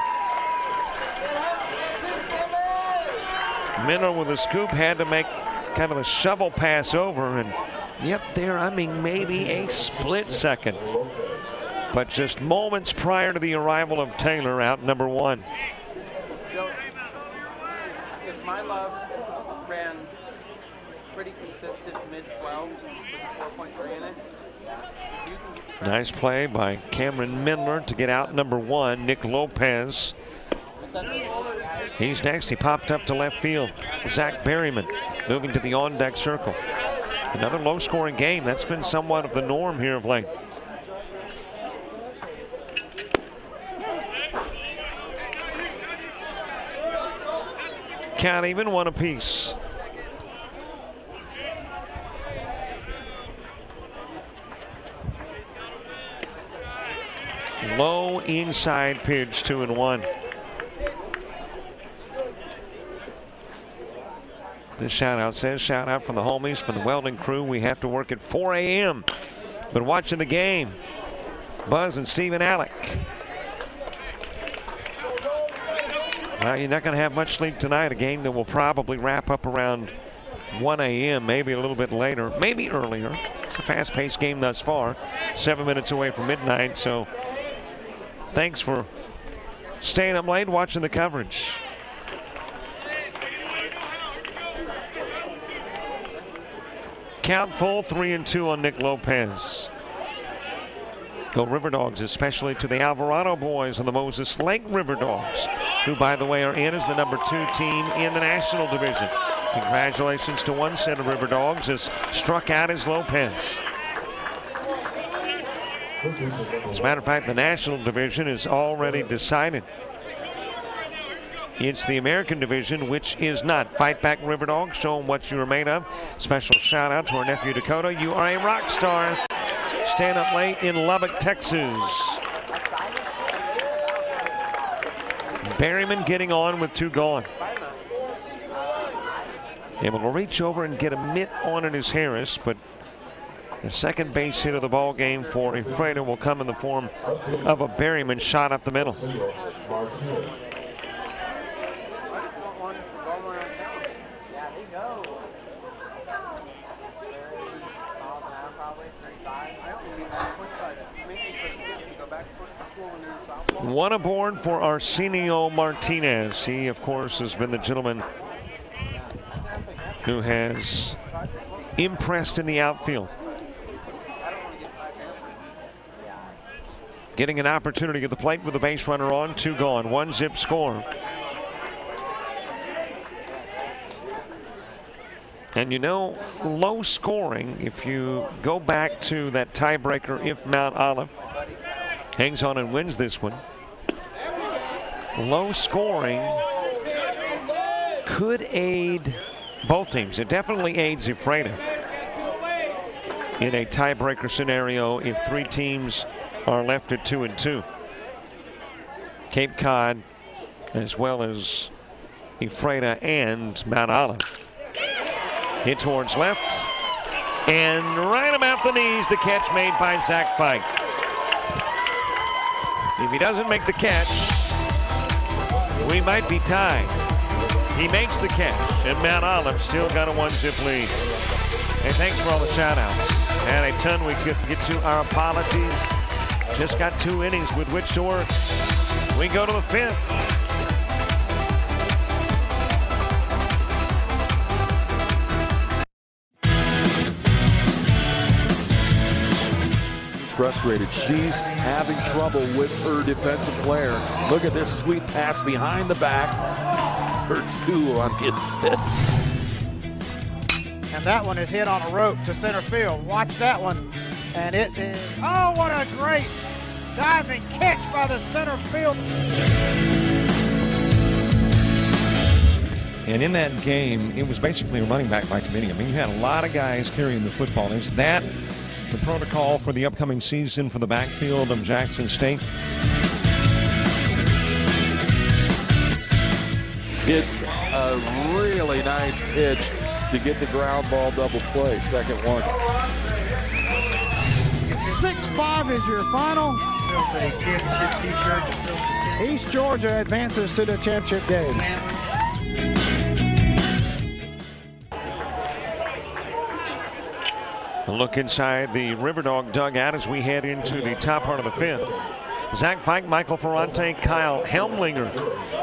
Mindler with a scoop had to make kind of a shovel pass over, and yep, there, I mean, maybe a split second. But just moments prior to the arrival of Taylor, out number one. If my love ran pretty consistent mid-12 with a 4.3 in it. Nice play by Cameron Mindler to get out number one. Nick Lopez. He's next. He popped up to left field. Zach Berryman moving to the on-deck circle. Another low-scoring game. That's been somewhat of the norm here of late. Count even, one apiece. Low inside pitch, 2-1. This shout out says, shout out from the homies, from the welding crew. We have to work at 4 a.m. But watching the game, Buzz and Stephen Alec. You're not going to have much sleep tonight. A game that will probably wrap up around 1 a.m., maybe a little bit later, maybe earlier. It's a fast-paced game thus far. 7 minutes away from midnight, so thanks for staying up late watching the coverage. Count full, 3-2 on Nick Lopez. Go River Dogs, especially to the Alvarado boys and the Moses Lake River Dogs, who, by the way, are in as the #2 team in the National Division. Congratulations to one set of River Dogs as struck out as Lopez. As a matter of fact, the National Division is already decided. It's the American Division, which is not. Fight back, River Dogs. Show them what you are made of. Special shout out to our nephew Dakota. You are a rock star. Stand up late in Lubbock, Texas. Berryman getting on with 2 gone. Able to reach over and get a mitt on it is Harris, but the second base hit of the ball game for Ephrata will come in the form of a Berryman shot up the middle. One aboard for Arsenio Martinez. He, of course, has been the gentleman who has impressed in the outfield. Getting an opportunity at the plate with the base runner on, 2 gone, 1-zip score. And you know, low scoring, if you go back to that tiebreaker, if Mount Olive hangs on and wins this one, low scoring could aid both teams. It definitely aids Ephrata in a tiebreaker scenario if 3 teams are left at 2-2. Cape Cod, as well as Ephrata and Mount Olive. Hit towards left. And right about the knees, the catch made by Zach Fike. If he doesn't make the catch, we might be tied. He makes the catch, and Mount Olive still got a 1-zip lead. Hey, thanks for all the shout-outs. And a ton we could get to. Our apologies. Just got 2 innings with which to work. We go to the 5th. Frustrated. She's having trouble with her defensive player. Look at this sweet pass behind the back for 2 on the assist. And that one is hit on a rope to center field. Watch that one. And it is, oh, what a great diving catch by the center field. And in that game, it was basically a running back by committee. I mean, you had a lot of guys carrying the football. Is that the protocol for the upcoming season for the backfield of Jackson State? It's a really nice pitch to get the ground ball double play. Second one. 6-5 is your final. East Georgia advances to the championship game. A look inside the Riverdog dugout as we head into the top part of the 5th. Zach Fike, Michael Ferrante, Kyle Helmlinger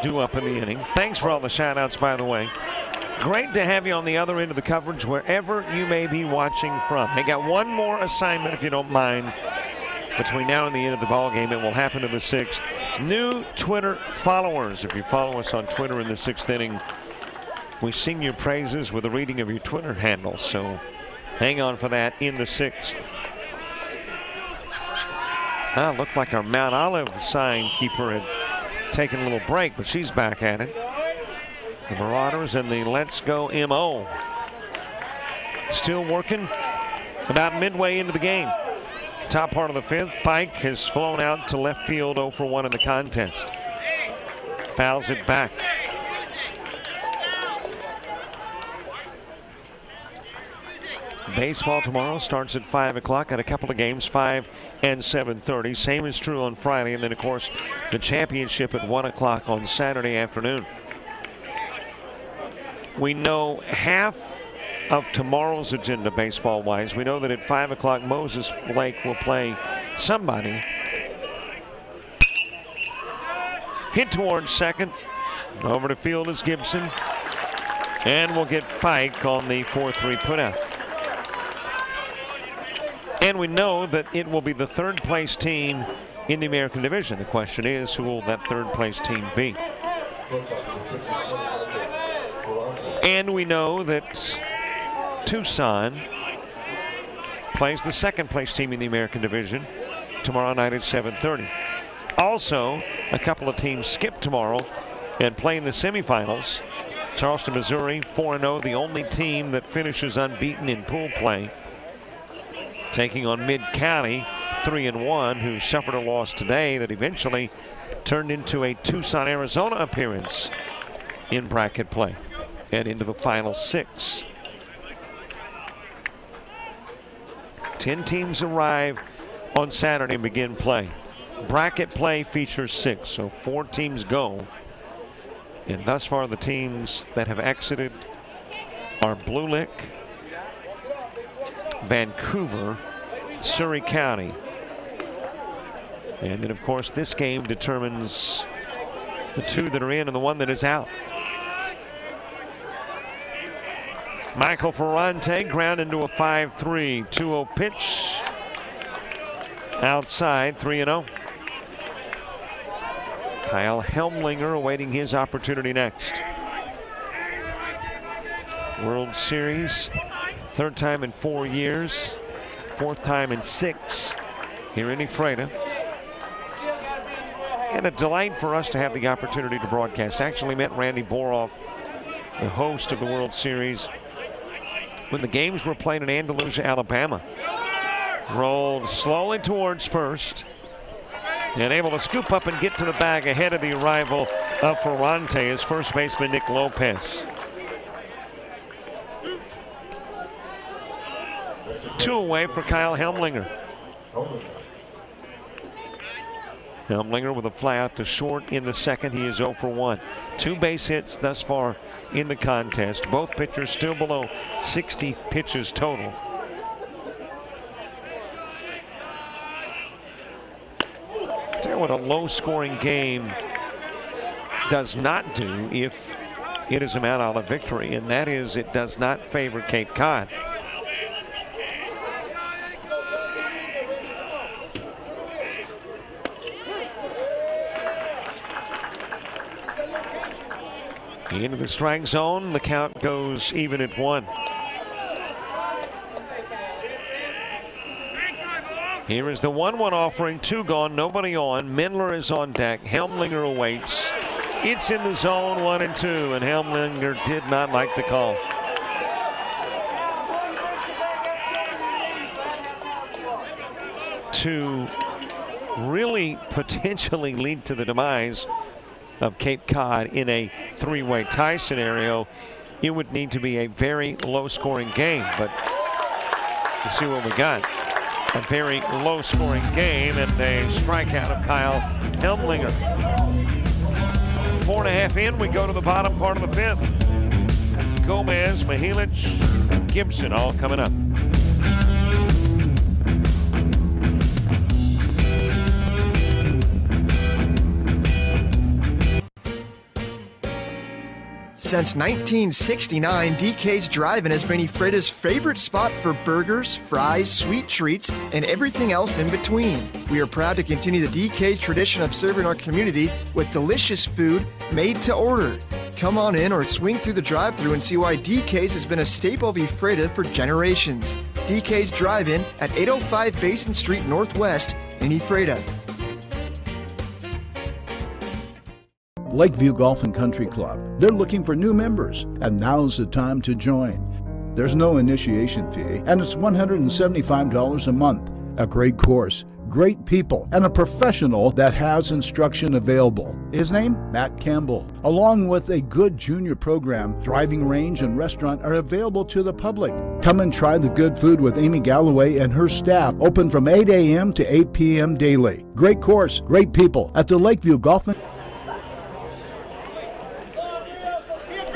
due up in the inning. Thanks for all the shout-outs, by the way. Great to have you on the other end of the coverage wherever you may be watching from. They got one more assignment, if you don't mind, between now and the end of the ball game. It will happen in the 6th. New Twitter followers. If you follow us on Twitter in the 6th inning, we sing your praises with a reading of your Twitter handle. So hang on for that in the 6th. Looked like our Mount Olive sign keeper had taken a little break, but she's back at it. The Marauders and the Let's Go MO still working about midway into the game. Top part of the 5th, Fike has flown out to left field 0 for 1 in the contest. Fouls it back. Baseball tomorrow starts at 5 o'clock. Got a couple of games, 5 and 7:30. Same is true on Friday. And then, of course, the championship at 1 o'clock on Saturday afternoon. We know half of tomorrow's agenda baseball-wise. We know that at 5 o'clock, Moses Lake will play somebody. Hit towards second. Over to field is Gibson. And we'll get Fike on the 4-3 putout. And we know that it will be the 3rd place team in the American Division. The question is, who will that 3rd place team be? And we know that Tucson plays the 2nd place team in the American Division tomorrow night at 7:30. Also, a couple of teams skip tomorrow and play in the semifinals. Charleston, Missouri, 4-0, the only team that finishes unbeaten in pool play, taking on Mid-County, 3-1, who suffered a loss today that eventually turned into a Tucson, Arizona appearance in bracket play and into the final 6. 10 teams arrive on Saturday and begin play. Bracket play features 6, so 4 teams go. And thus far, the teams that have exited are Blue Lick, Vancouver, Surrey County. And then, of course, this game determines the 2 that are in and the 1 that is out. Michael Ferrante ground into a 5-3, 2-0 pitch. Outside, 3-0. Kyle Helmlinger awaiting his opportunity next. World Series, 3rd time in 4 years, 4th time in 6 here in Ephrata. And a delight for us to have the opportunity to broadcast. Actually met Randy Boroff, the host of the World Series, when the games were played in Andalusia, Alabama. Rolled slowly towards first and able to scoop up and get to the bag ahead of the arrival of Ferrante as first baseman Nick Lopez. 2 away for Kyle Helmlinger. Helmlinger with a fly out to short in the second. He is 0 for 1. 2 base hits thus far in the contest. Both pitchers still below 60 pitches total. Tell you what a low-scoring game does not do if it is a Mount Olive victory, and that is it does not favor Cape Cod. Into the strike zone, the count goes even at 1. Here is the 1-1 offering, 2 gone, nobody on. Mendler is on deck. Helmlinger awaits. It's in the zone, 1-2, and Helmlinger did not like the call. To really potentially lead to the demise of Cape Cod in a 3-way tie scenario, it would need to be a very low-scoring game. But you see what we got. A very low-scoring game and a strikeout of Kyle Helmlinger. 4.5 in, we go to the bottom part of the 5th. Gomez, Maheen, Gibson all coming up. Since 1969, DK's Drive-In has been Ephrata's favorite spot for burgers, fries, sweet treats, and everything else in between. We are proud to continue the DK's tradition of serving our community with delicious food made to order. Come on in or swing through the drive-thru and see why DK's has been a staple of Ephrata for generations. DK's Drive-In at 805 Basin Street Northwest in Ephrata. Lakeview Golf and Country Club. They're looking for new members, and now's the time to join. There's no initiation fee, and it's $175 a month. A great course, great people, and a professional that has instruction available. His name? Matt Campbell. Along with a good junior program, driving range and restaurant are available to the public. Come and try the good food with Amy Galloway and her staff, open from 8 a.m. to 8 p.m. daily. Great course, great people at the Lakeview Golf and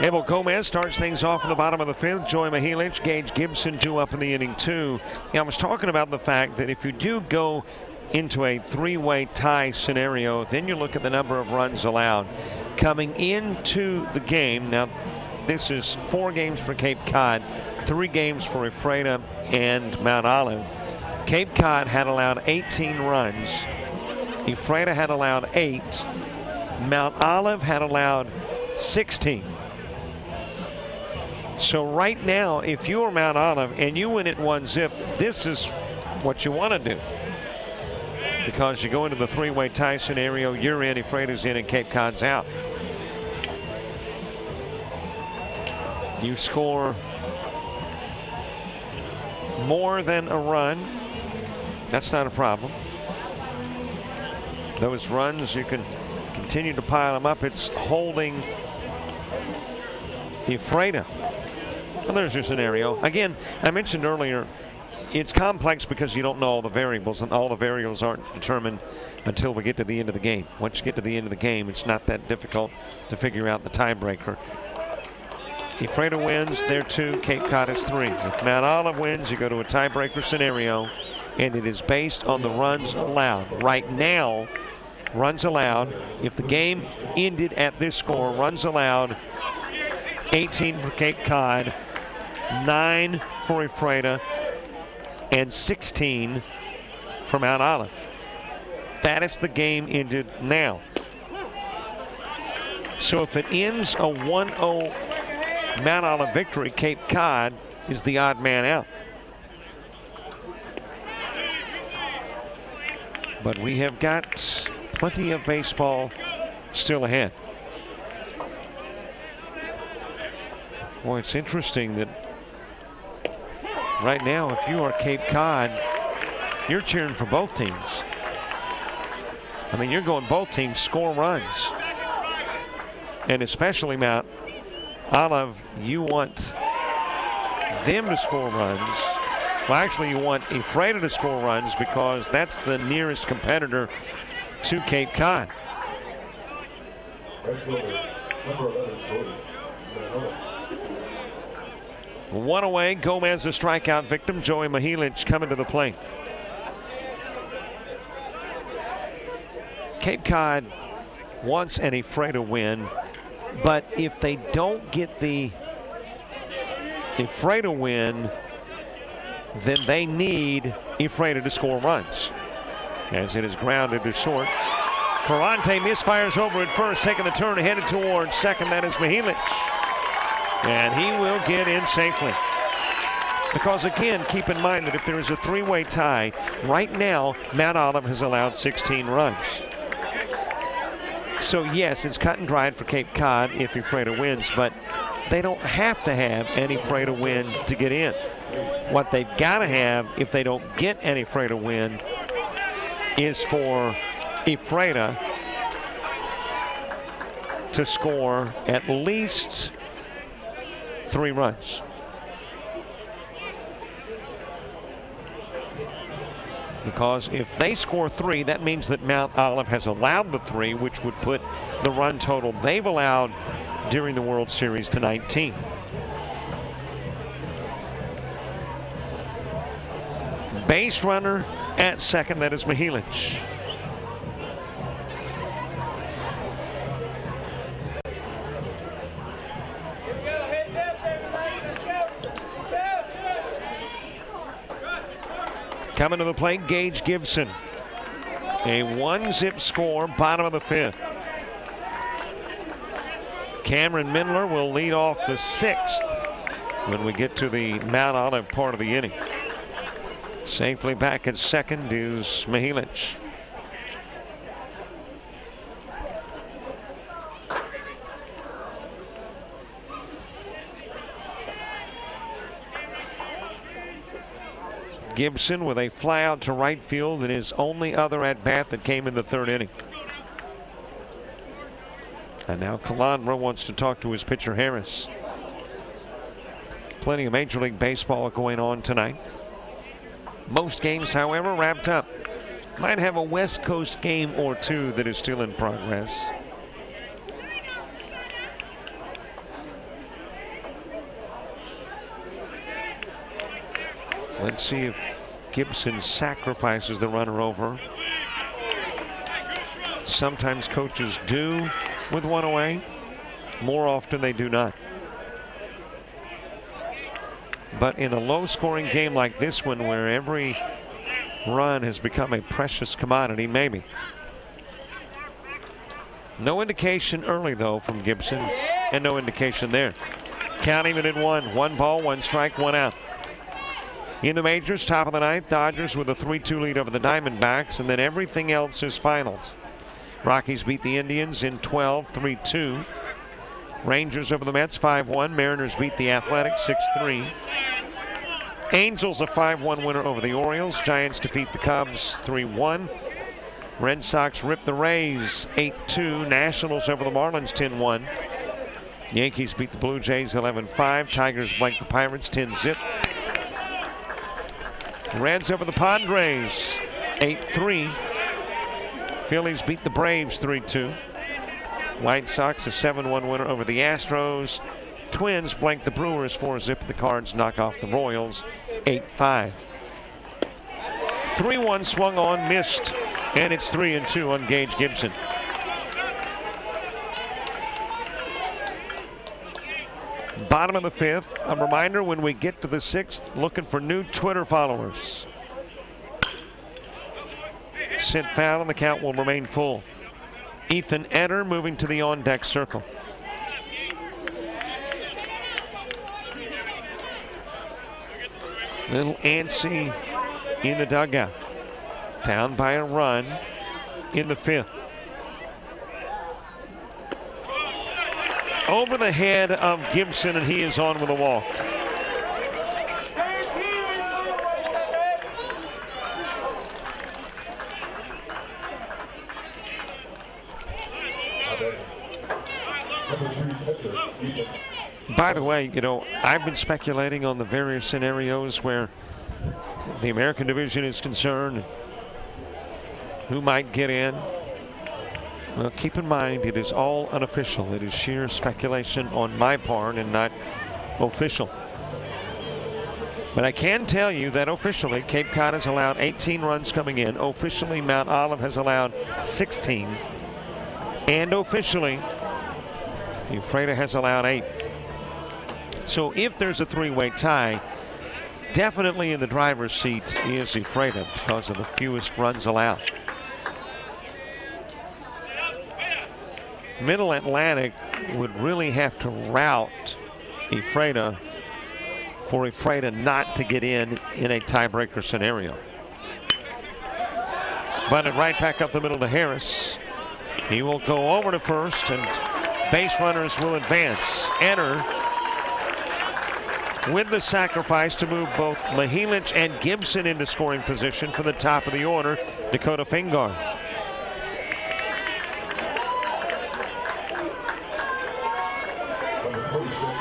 Abel Gomez starts things off in the bottom of the 5th. Joy Maheen, Gage Gibson due up in the inning 2. I was talking about the fact that if you do go into a 3-way tie scenario, then you look at the number of runs allowed. Coming into the game, now this is 4 games for Cape Cod, 3 games for Ephrata and Mount Olive. Cape Cod had allowed 18 runs. Ephrata had allowed 8. Mount Olive had allowed 16. So right now, if you are Mount Olive and you win it 1-0, this is what you want to do. Because you go into the 3-way tie scenario, you're in, Ephrata's in, and Cape Cod's out. You score more than a run, that's not a problem. Those runs, you can continue to pile them up. It's holding Ephrata. Well, there's your scenario. Again, I mentioned earlier, it's complex because you don't know all the variables, and all the variables aren't determined until we get to the end of the game. Once you get to the end of the game, it's not that difficult to figure out the tiebreaker. Ephrata wins, they're 2, Cape Cod is 3. If Mount Olive wins, you go to a tiebreaker scenario, and it is based on the runs allowed. Right now, runs allowed, if the game ended at this score, runs allowed, 18 for Cape Cod, 9 for Ephrata, and 16 for Mount Olive. That is the game ended now. So if it ends a 1-0 Mount Olive victory, Cape Cod is the odd man out. But we have got plenty of baseball still ahead. Boy, it's interesting that right now, if you are Cape Cod, you're cheering for both teams. I mean, you're going both teams score runs. And especially Mount Olive, you want them to score runs. Well, actually, you want Ephrata to score runs because that's the nearest competitor to Cape Cod. One away, Gomez a strikeout victim. Joey Maheen coming to the plate. Cape Cod wants an Ephrata win, but if they don't get the Ephrata win, then they need Ephrata to score runs. As it is grounded to short. Ferrante misfires over at first, taking the turn headed towards second. That is Maheen. And he will get in safely. Because again, keep in mind that if there is a three-way tie, right now, Mount Olive has allowed 16 runs. So yes, it's cut and dried for Cape Cod if Ephrata wins, but they don't have to have an Ephrata win to get in. What they've got to have, if they don't get an Ephrata win, is for Ephrata to score at least 3 runs. Because if they score 3, that means that Mount Olive has allowed the 3, which would put the run total they've allowed during the World Series to 19. Base runner at second, that is Maheen. Coming to the plate, Gage Gibson. A 1-zip score, bottom of the 5th. Cameron Mindler will lead off the 6th when we get to the Mount Olive part of the inning. Safely back at second is Maheen. Gibson with a fly out to right field in his only other at-bat that came in the 3rd inning. And now Calandra wants to talk to his pitcher Harris. Plenty of Major League Baseball going on tonight. Most games, however, wrapped up. Might have a West Coast game or 2 that is still in progress. Let's see if Gibson sacrifices the runner over. Sometimes coaches do with 1 away. More often they do not. But in a low-scoring game like this one, where every run has become a precious commodity, maybe. No indication early, though, from Gibson, and no indication there. Count even at 1. 1 ball, 1 strike, 1 out. In the majors, top of the 9th, Dodgers with a 3-2 lead over the Diamondbacks, and then everything else is finals. Rockies beat the Indians in 12, 3-2. Rangers over the Mets 5-1. Mariners beat the Athletics 6-3. Angels a 5-1 winner over the Orioles. Giants defeat the Cubs 3-1. Red Sox rip the Rays 8-2. Nationals over the Marlins 10-1. Yankees beat the Blue Jays 11-5. Tigers blank the Pirates 10-zip. Reds over the Padres 8-3. Phillies beat the Braves 3-2. White Sox a 7-1 winner over the Astros. Twins blank the Brewers 4-zip. The Cards knock off the Royals 8-5. 3-1 swung on, missed, and it's 3-2 on Gage Gibson. Bottom of the 5th. A reminder, when we get to the 6th, looking for new Twitter followers. Sent foul and the count will remain full. Ethan Eder moving to the on-deck circle. Little antsy in the dugout. Down by a run in the 5th. Over the head of Gibson, and he is on with a walk. By the way, you know, I've been speculating on the various scenarios where the American division is concerned, who might get in. Well, keep in mind, it is all unofficial. It is sheer speculation on my part and not official. But I can tell you that officially, Cape Cod has allowed 18 runs coming in. Officially, Mount Olive has allowed 16. And officially, Ephrata has allowed 8. So if there's a three-way tie, definitely in the driver's seat is Ephrata because of the fewest runs allowed. Middle Atlantic would really have to rout Ephrata for Ephrata not to get in a tiebreaker scenario. Bunted right back up the middle to Harris. He will go over to first, and base runners will advance. Enter with the sacrifice to move both Maheen and Gibson into scoring position for the top of the order, Dakota Finge.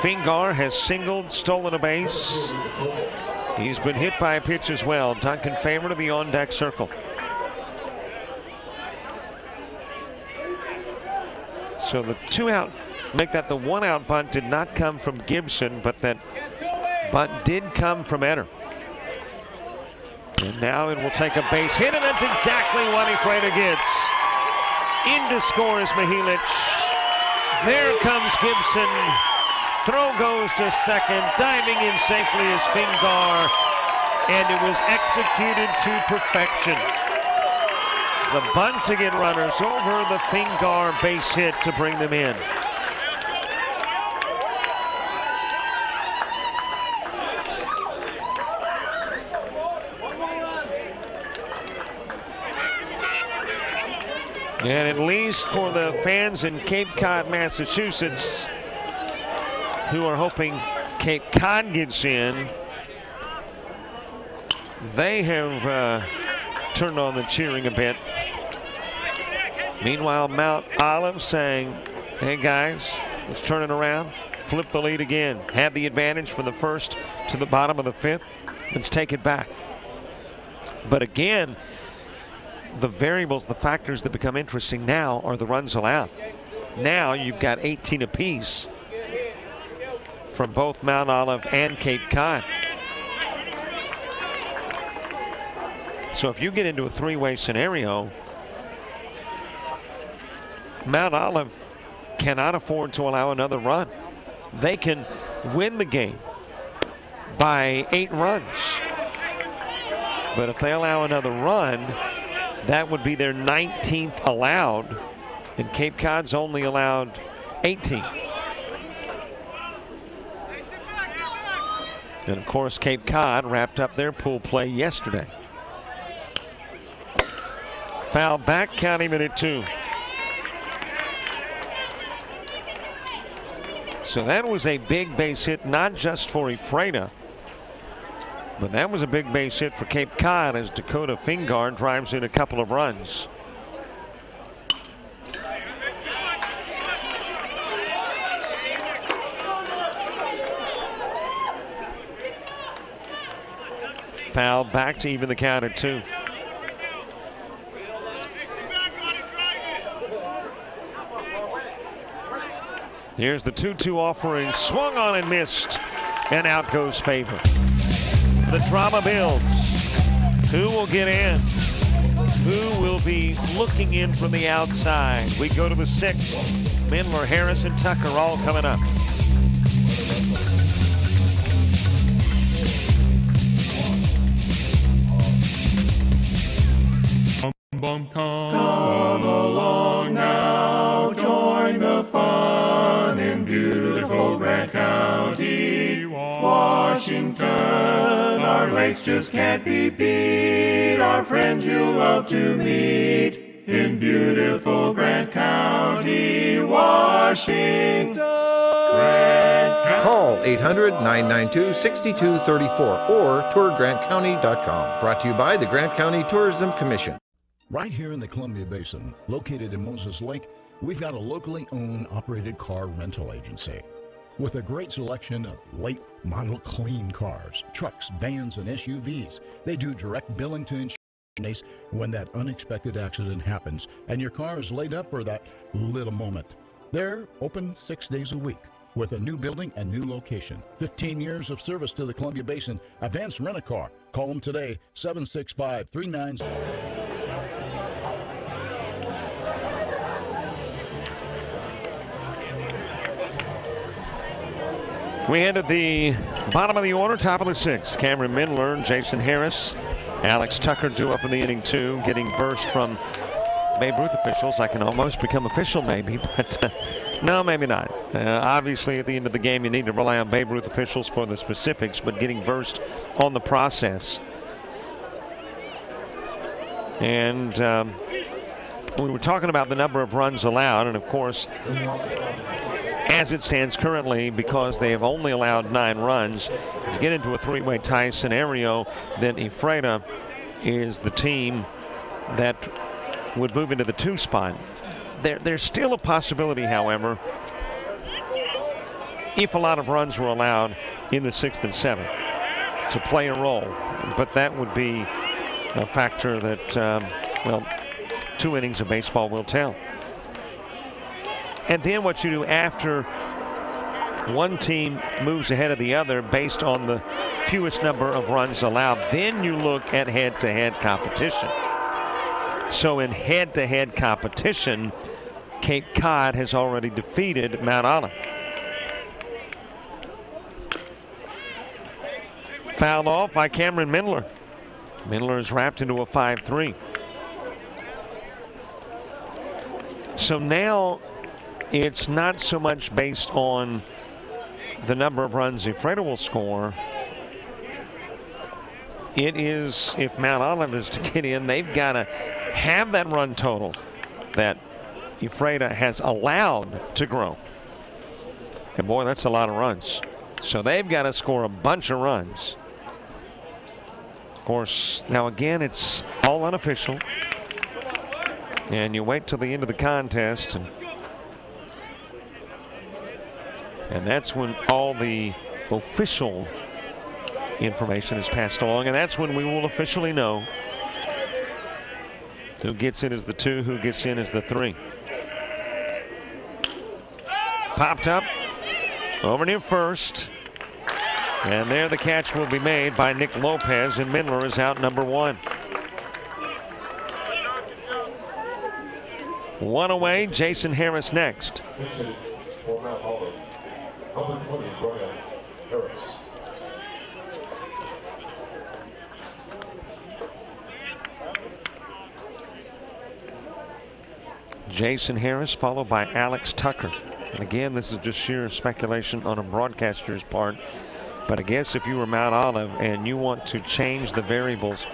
Finge has singled, stolen a base. He's been hit by a pitch as well. Duncan Famer to the on-deck circle. So the 2-out, make that the 1-out bunt did not come from Gibson, but that bunt did come from Enter. And now it will take a base hit, and that's exactly what Ephrata gets. In to score is Maheen. There comes Gibson. Throw goes to second, diving in safely is Finge, and it was executed to perfection. The bunt to get runners over, the Finge base hit to bring them in. And at least for the fans in Cape Cod, Massachusetts, who are hoping Cape Cod gets in, they have turned on the cheering a bit. Meanwhile, Mount Olive saying, hey guys, let's turn it around, flip the lead again. Had the advantage from the first to the bottom of the fifth. Let's take it back. But again, the variables, the factors that become interesting now are the runs allowed. Now you've got 18 apiece from both Mount Olive and Cape Cod. So if you get into a three-way scenario, Mount Olive cannot afford to allow another run. They can win the game by 8 runs. But if they allow another run, that would be their 19th allowed, and Cape Cod's only allowed 18. And of course, Cape Cod wrapped up their pool play yesterday. Foul back, count him in at 2. So that was a big base hit, not just for Ephrata, but that was a big base hit for Cape Cod as Dakota Finge drives in a couple of runs. Foul back to even the count at 2. Here's the 2-2 offering, swung on and missed, and out goes Favor. The drama builds. Who will get in? Who will be looking in from the outside? We go to the 6th. Mindler, Harris, and Tucker all coming up. Come along now, join the fun in beautiful Grant County, Washington. Our lakes just can't be beat, our friends you'll love to meet in beautiful Grant County, Washington. Call 800-992-6234 or tourgrantcounty.com. Brought to you by the Grant County Tourism Commission. Right here in the Columbia Basin, located in Moses Lake, we've got a locally owned, operated car rental agency. with a great selection of late model clean cars, trucks, vans, and SUVs. They do direct billing to insurance when that unexpected accident happens and your car is laid up for that little moment. They're open 6 days a week with a new building and new location. 15 years of service to the Columbia Basin. Advance Rent-A-Car. Call them today, 765-39. We head at the bottom of the order, top of the sixth. Cameron Mindler, Jason Harris, Alex Tucker due up in the inning two, getting burst from Babe Ruth officials. I can almost become official maybe, but no, maybe not. Obviously, at the end of the game, you need to rely on Babe Ruth officials for the specifics, but getting versed on the process. And we were talking about the number of runs allowed, and of course, as it stands currently, because they have only allowed 9 runs, if you get into a three-way tie scenario, then Ephrata is the team that would move into the 2 spot. There's still a possibility, however, if a lot of runs were allowed in the 6th and 7th, to play a role. But that would be a factor that, well, 2 innings of baseball will tell. And then what you do after one team moves ahead of the other based on the fewest number of runs allowed, then you look at head-to-head competition. So in head-to-head competition, Cape Cod has already defeated Mount Olive. Fouled off by Cameron Mindler. Mindler is wrapped into a 5-3. So now it's not so much based on the number of runs Ephrata will score. It is, if Mount Olive is to get in, they've got to have that run total that Ephrata has allowed to grow. And boy, that's a lot of runs. So they've got to score a bunch of runs. Of course, now again, it's all unofficial. And you wait till the end of the contest, and that's when all the official information is passed along, and that's when we will officially know who gets in as the 2, who gets in as the 3. Popped up over near first, and there the catch will be made by Nick Lopez, and Mindler is out number 1. 1 away, Jason Harris next. Number 20, Brian Harris. Jason Harris followed by Alex Tucker. And again, this is just sheer speculation on a broadcaster's part. But I guess if you were Mount Olive and you want to change the variables,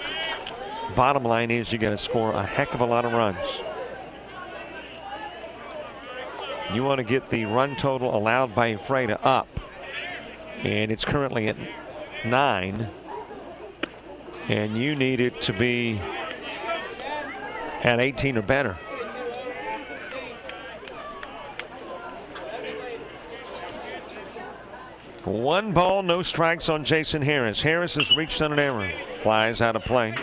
bottom line is you got to score a heck of a lot of runs. You want to get the run total allowed by Ephrata up, and it's currently at 9, and you need it to be at 18 or better. One ball, no strikes on Jason Harris. Harris has reached on an error, flies out of play.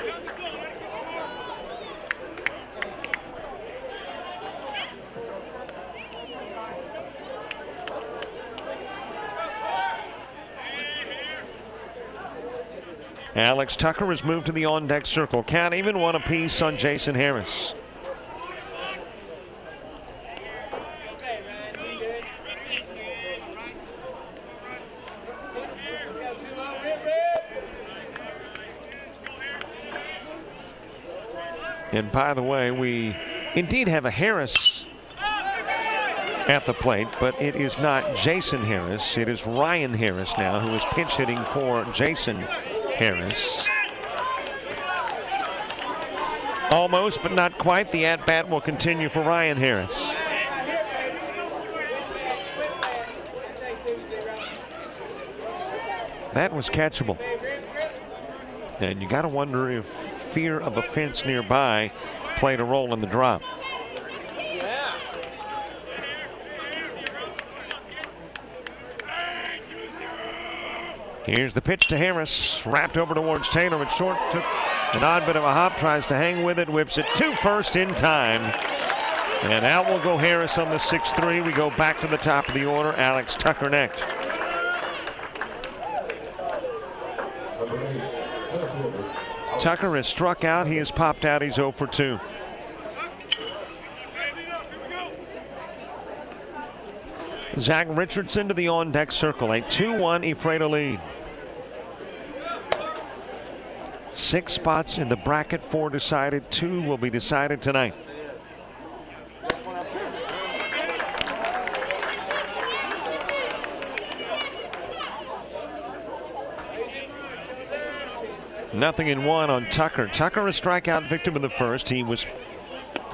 Alex Tucker has moved to the on-deck circle. Count even, 1 apiece on Jason Harris. And by the way, we indeed have a Harris at the plate, but it is not Jason Harris. It is Ryan Harris now, who is pinch hitting for Jason Harris. Almost, but not quite. The at-bat will continue for Ryan Harris. That was catchable. And you got to wonder if fear of a fence nearby played a role in the drop. Here's the pitch to Harris. Wrapped over towards Taylor at short. Took an odd bit of a hop. Tries to hang with it. Whips it to first in time. And out will go Harris on the 6-3. We go back to the top of the order. Alex Tucker next. Tucker has struck out. He has popped out. He's 0 for 2. Zach Richardson to the on-deck circle. A 2-1 Ephrata lead. 6 spots in the bracket. 4 decided. 2 will be decided tonight. Nothing in 1 on Tucker. Tucker a strikeout victim in the first. He was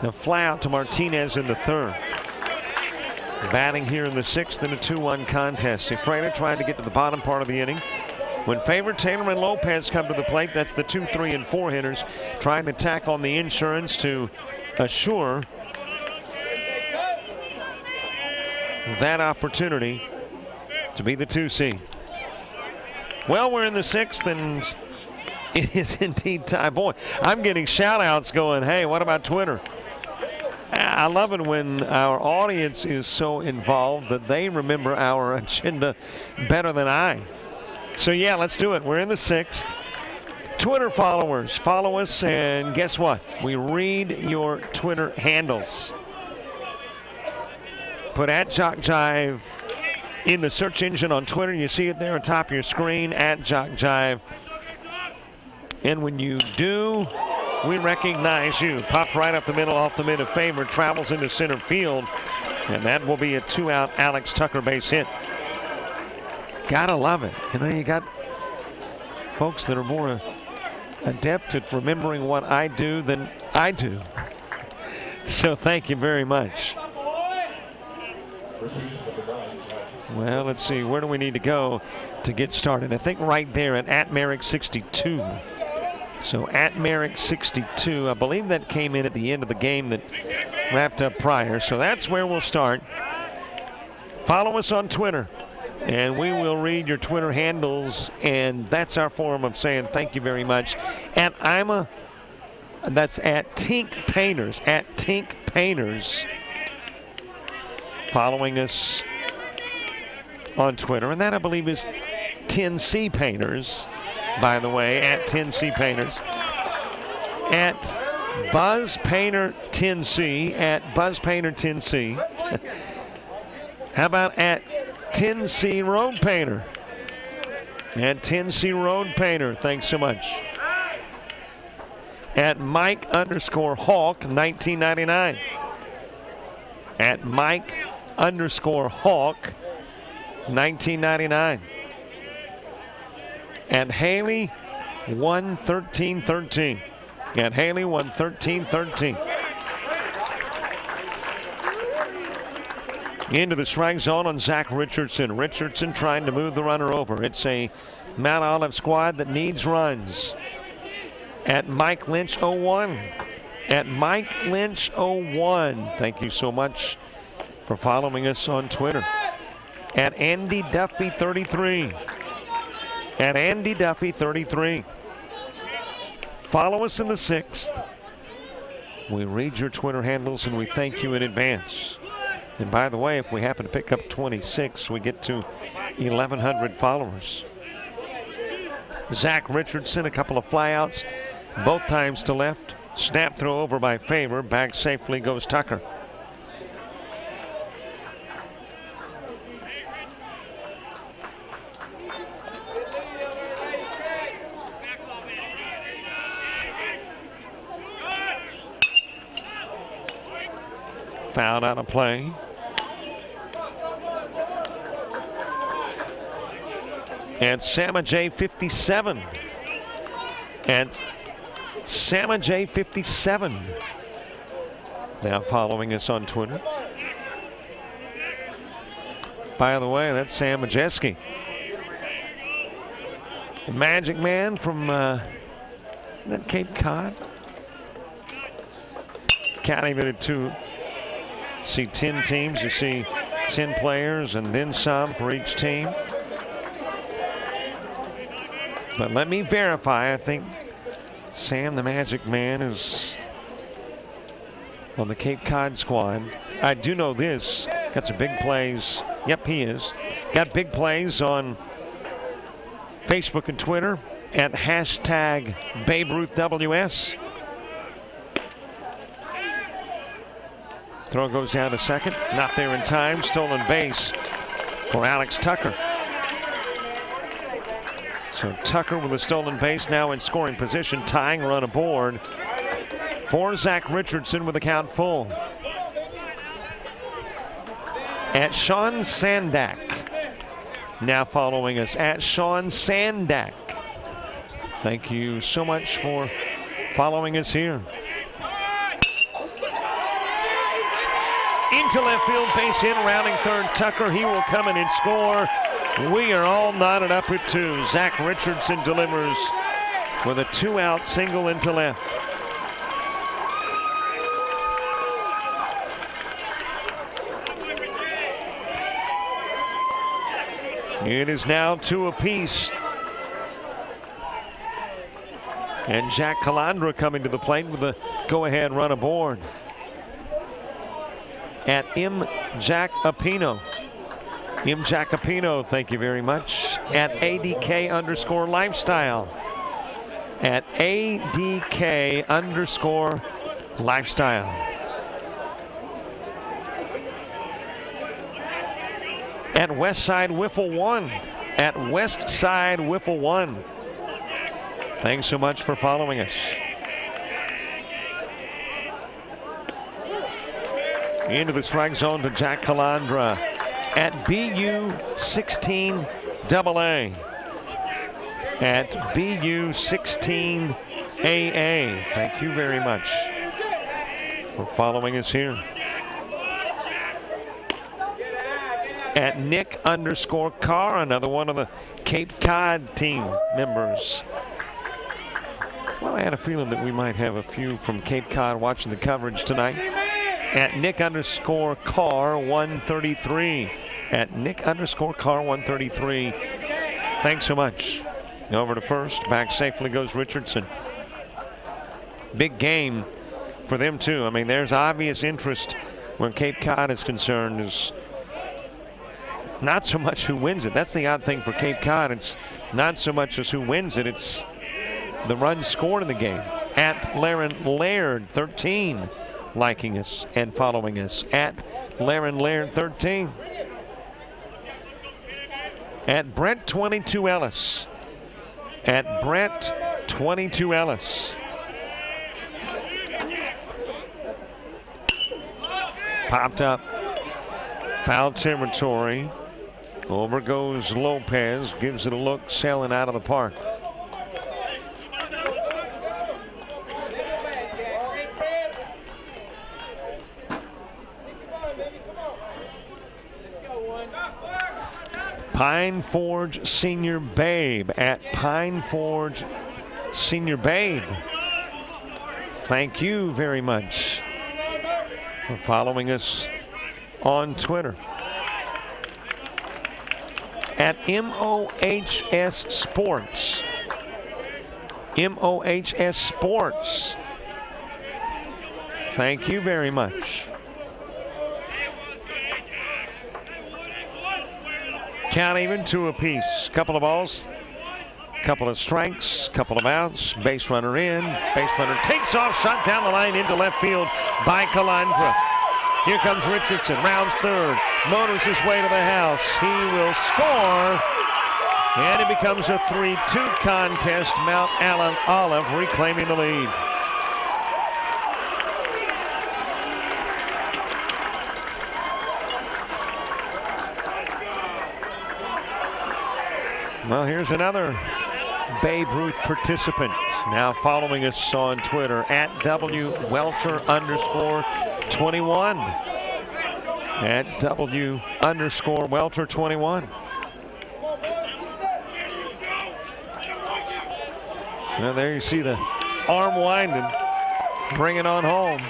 a fly out to Martinez in the third. Batting here in the 6th in a 2-1 contest. Ephrata trying to get to the bottom part of the inning. When favored, Taylor and Lopez come to the plate. That's the 2, 3, and 4 hitters trying to tack on the insurance to assure that opportunity to be the 2 seed. Well, we're in the 6th, and it is indeed time. Boy, I'm getting shout-outs going, hey, what about Twitter? I love it when our audience is so involved that they remember our agenda better than I. So, yeah, let's do it. We're in the 6th. Twitter followers, follow us, and guess what? We read your Twitter handles. Put @JockJive in the search engine on Twitter. You see it there on top of your screen, @JockJive. And when you do, we recognize you. Pop right up the middle, off the mid of favor, travels into center field, and that will be a 2-out Alex Tucker base hit. Gotta love it. You know, you got folks that are more adept at remembering what I do than I do. So thank you very much. Well, let's see. Where do we need to go to get started? I think right there at Merrick62. So @Merrick62, I believe that came in at the end of the game that wrapped up prior. So that's where we'll start. Follow us on Twitter, and we will read your Twitter handles, and that's our form of saying thank you very much. And that's @Tink Painters, @Tink Painters, following us on Twitter. And that, I believe, is 10C Painters. By the way, @10C Painters, @BuzzPainter10C, @BuzzPainter10C. How about @10C Road Painter? @10C Road Painter. Thanks so much. @Mike_Hawk 1999. @Mike_Hawk 1999. And Haley 11313. And Haley 11313. Into the strike zone on Zach Richardson. Richardson trying to move the runner over. It's a Mount Olive squad that needs runs. @Mike Lynch 01. @Mike Lynch 01. Thank you so much for following us on Twitter. @Andy Duffy 33. @Andy Duffy 33. Follow us in the 6th. We read your Twitter handles and we thank you in advance. And by the way, if we happen to pick up 26, we get to 1,100 followers. Zach Richardson, a couple of flyouts, both times to left. Snap throw over by favor. Back safely goes Tucker. Fouled out of play. And Sama J 57. And Sama J 57 now following us on Twitter. By the way, that's Sam Majeski. The Magic Man from Cape Cod. Counting it to see 10 teams. You see 10 players and then some for each team. But let me verify. I think Sam the Magic Man is on the Cape Cod squad. I do know this. Got some big plays. Yep, he is. Got big plays on Facebook and Twitter at hashtag Babe Ruth WS. Throw goes down to second. Not there in time. Stolen base for Alex Tucker. So Tucker with a stolen base, now in scoring position. Tying run aboard for Zach Richardson with the count full. At Sean Sandak. Now following us at Sean Sandak. Thank you so much for following us here. Into left field, base hit, rounding third, Tucker. He will come in and score. We are all knotted up at 2. Zach Richardson delivers with a 2-out single into left. It is now 2 apiece. And Jack Calandra coming to the plate with a go-ahead run aboard. At M. Jack Apino. M. Jack Apino, thank you very much. At ADK_lifestyle. At ADK_lifestyle. At Westside Wiffle 1. At Westside Wiffle 1. Thanks so much for following us. Into the strike zone to Jack Calandra at BU16AA. At BU16AA. Thank you very much for following us here. At Nick_Carr, another one of the Cape Cod team members. Well, I had a feeling that we might have a few from Cape Cod watching the coverage tonight. At Nick_Carr 133. At Nick_Carr 133. Thanks so much. Over to first. Back safely goes Richardson. Big game for them too. I mean, there's obvious interest where Cape Cod is concerned. Is not so much who wins it. That's the odd thing for Cape Cod. It's not so much as who wins it. It's the runs scored in the game. At Laren Laird 13. Liking us and following us at Laren Laird 13. At Brett 22 Ellis. At Brett 22 Ellis. Popped up. Foul territory. Over goes Lopez. Gives it a look, sailing out of the park. Pine Forge Senior Babe at Pine Forge Senior Babe. Thank you very much for following us on Twitter. At MOHS Sports. MOHS Sports. Thank you very much. Count even 2 apiece. Couple of balls, couple of strikes, couple of outs. Base runner in. Base runner takes off, shot down the line into left field by Calandra. Here comes Richardson, rounds third, motors his way to the house. He will score, and it becomes a 3-2 contest. Mount Allen Olive reclaiming the lead. Well, here's another Babe Ruth participant now following us on Twitter at W_Welter_21. At W_Welter21. Well, there you see the arm winding, bringing on home,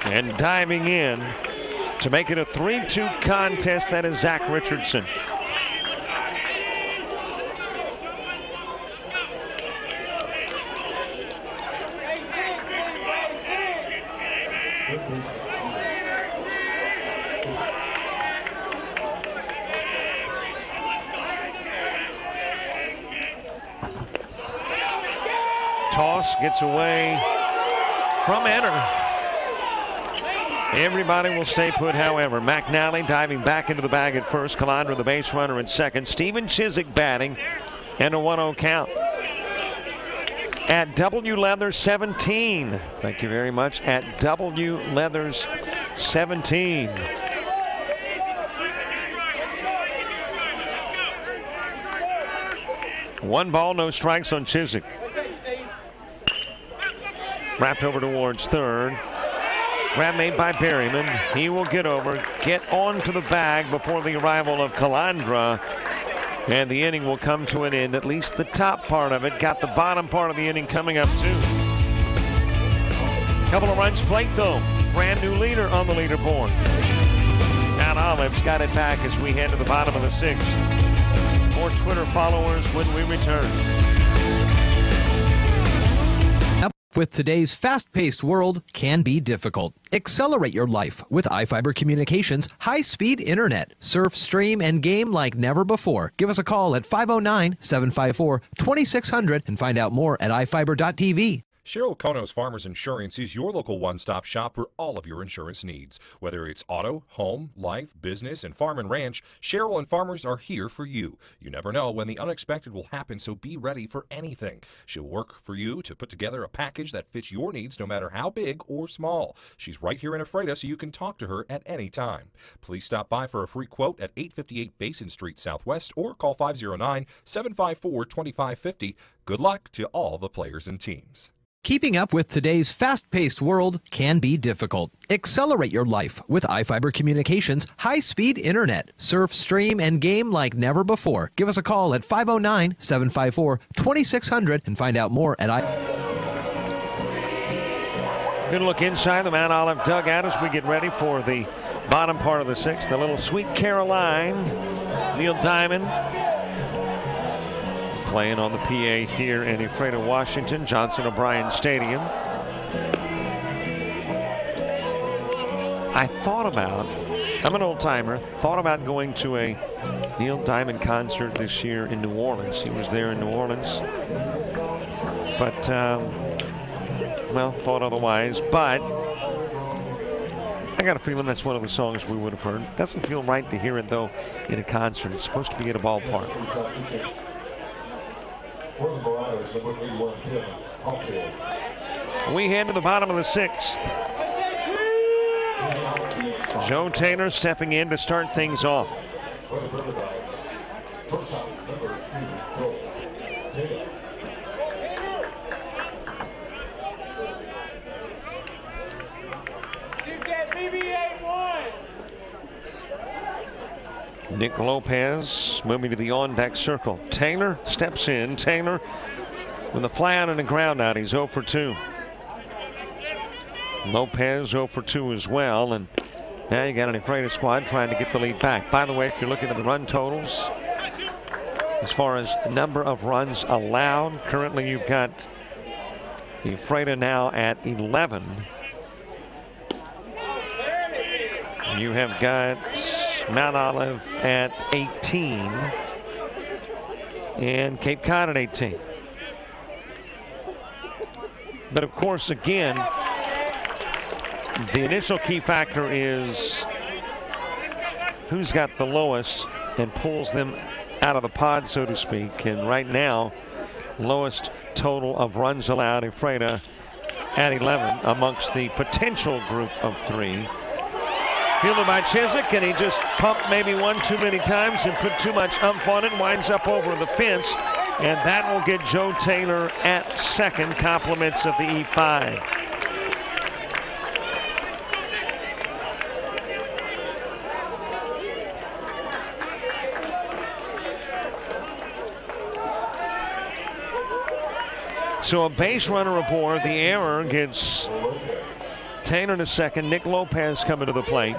and diving in to make it a 3-2 contest. That is Zach Richardson. Toss gets away from Enter. Everybody will stay put, however. Mcnally diving back into the bag at first. Calandra, the base runner, at second. Steven Chizik batting, and a 1-0 count. At W Leathers 17. Thank you very much. At W Leathers 17. One ball, no strikes on Chizik. Wrapped over towards third. Grab made by Berryman. He will get over, get onto the bag before the arrival of Calandra. And the inning will come to an end, at least the top part of it. Got the bottom part of the inning coming up too. Couple of runs plate though. Brand new leader on the leaderboard. Mount Olive's got it back as we head to the bottom of the sixth. More Twitter followers when we return. With today's fast-paced world can be difficult. Accelerate your life with iFiber Communications high-speed internet. Surf, stream, and game like never before. Give us a call at 509-754-2600 and find out more at iFiber.tv. Cheryl Konos Farmers Insurance is your local one-stop shop for all of your insurance needs. Whether it's auto, home, life, business, and farm and ranch, Cheryl and Farmers are here for you. You never know when the unexpected will happen, so be ready for anything. She'll work for you to put together a package that fits your needs no matter how big or small. She's right here in Ephrata, so you can talk to her at any time. Please stop by for a free quote at 858 Basin Street Southwest or call 509-754-2550. Good luck to all the players and teams. Keeping up with today's fast-paced world can be difficult. Accelerate your life with iFiber Communications high-speed internet. Surf, stream, and game like never before. Give us a call at 509-754-2600 and find out more at Good look inside the Mount Olive dugout as we get ready for the bottom part of the sixth. The little Sweet Caroline. Neil Diamond playing on the PA here in Ephrata, Washington, Johnson O'Brien Stadium. I thought about, I'm an old timer, thought about going to a Neil Diamond concert this year in New Orleans. He was there in New Orleans. But, well, thought otherwise. But I got a feeling that's one of the songs we would have heard. Doesn't feel right to hear it, though, in a concert. It's supposed to be at a ballpark. We head to the bottom of the sixth. Joe Taylor stepping in to start things off. Nick Lopez moving to the on-deck circle. Taylor steps in. Taylor with a fly out and a ground out. He's 0 for 2. Lopez 0 for 2 as well. And now you got an Ephrata squad trying to get the lead back. By the way, if you're looking at the run totals, as far as number of runs allowed, currently you've got Ephrata now at 11. You have got Mount Olive at 18 and Cape Cod at 18. But of course, again, the initial key factor is who's got the lowest and pulls them out of the pod, so to speak. And right now, lowest total of runs allowed, Ephrata at 11 amongst the potential group of 3. Fielded by Chizik, and he just pumped maybe one too many times and put too much umph on it, winds up over the fence, and that will get Joe Taylor at second. Compliments of the E5. So a base runner aboard. The error gets Taylor to second. Nick Lopez coming to the plate.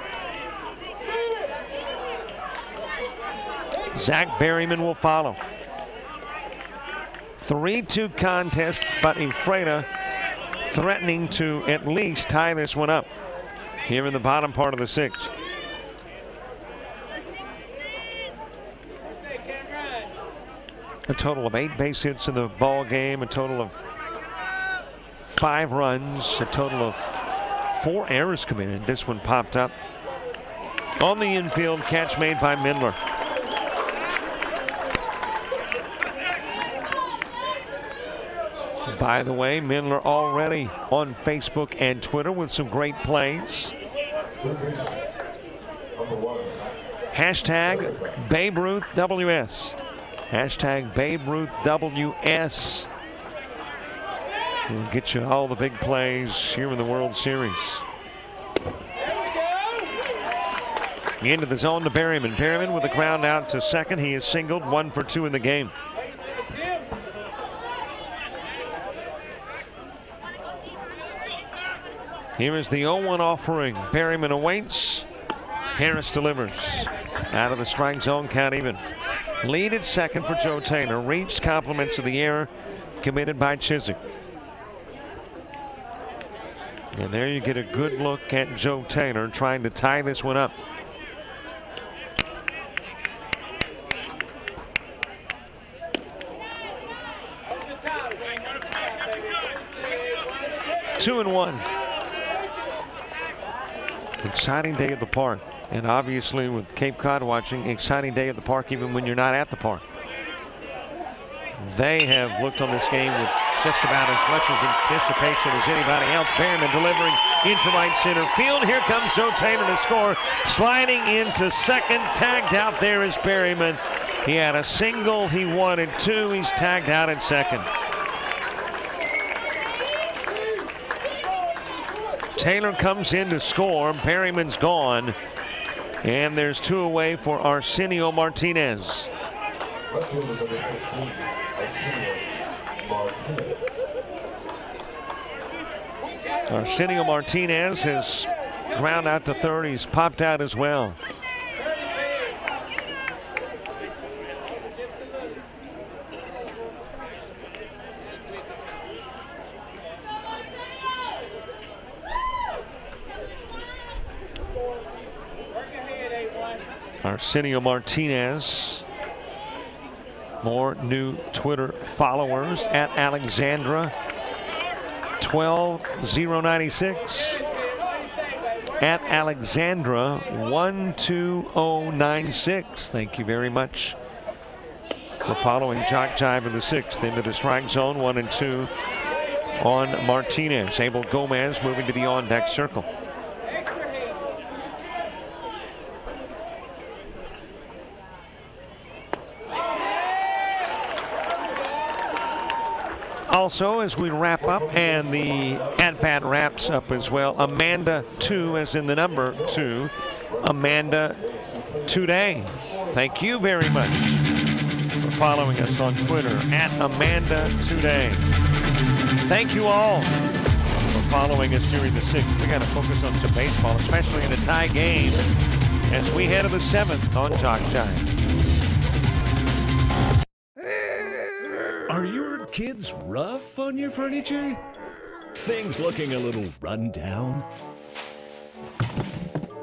Zach Berryman will follow. 3-2 contest, but Ephrata threatening to at least tie this one up. here in the bottom part of the 6th. A total of 8 base hits in the ball game, a total of 5 runs, a total of 4 errors committed. This one popped up on the infield, catch made by Mindler. By the way, Mindler already on Facebook and Twitter with some great plays. Hashtag Babe Ruth WS. Hashtag Babe Ruth WS. We'll get you all the big plays here in the World Series. Into the zone to Berryman. Berryman with a ground out to second. He is singled, 1 for 2 in the game. Here is the 0-1 offering. Berryman awaits. Harris delivers. Out of the strike zone, count even. Lead at second for Joe Taylor. Reached, compliments of the error committed by Chizik. And there you get a good look at Joe Taylor trying to tie this one up. Two and 1. Exciting day at the park. And obviously with Cape Cod watching, exciting day at the park even when you're not at the park. They have looked on this game with just about as much as anticipation as anybody else. Berryman delivering into right center field. Here comes Joe Taylor to score. Sliding into second. Tagged out there is Berryman. He had a single. He wanted 2. He's tagged out at second. Taylor comes in to score. Berryman's gone. And there's 2 away for Arsenio Martinez. Arsenio Martinez has ground out to third. He's popped out as well. Arsenio Martinez. More new Twitter followers at Alexandra 12096. At Alexandra 12096. Thank you very much for following Jock Jive in the 6th. Into the strike zone, 1 and 2 on Martinez. Abel Gomez moving to the on-deck circle. Also, as we wrap up, and the at-bat wraps up as well, Amanda 2, as in the number 2, Amanda Today. Thank you very much for following us on Twitter, at Amanda Today. Thank you all for following us during the 6th. We got to focus on some baseball, especially in a tie game, as we head to the 7th on Jock Jive. Are your kids rough on your furniture? Things looking a little run down?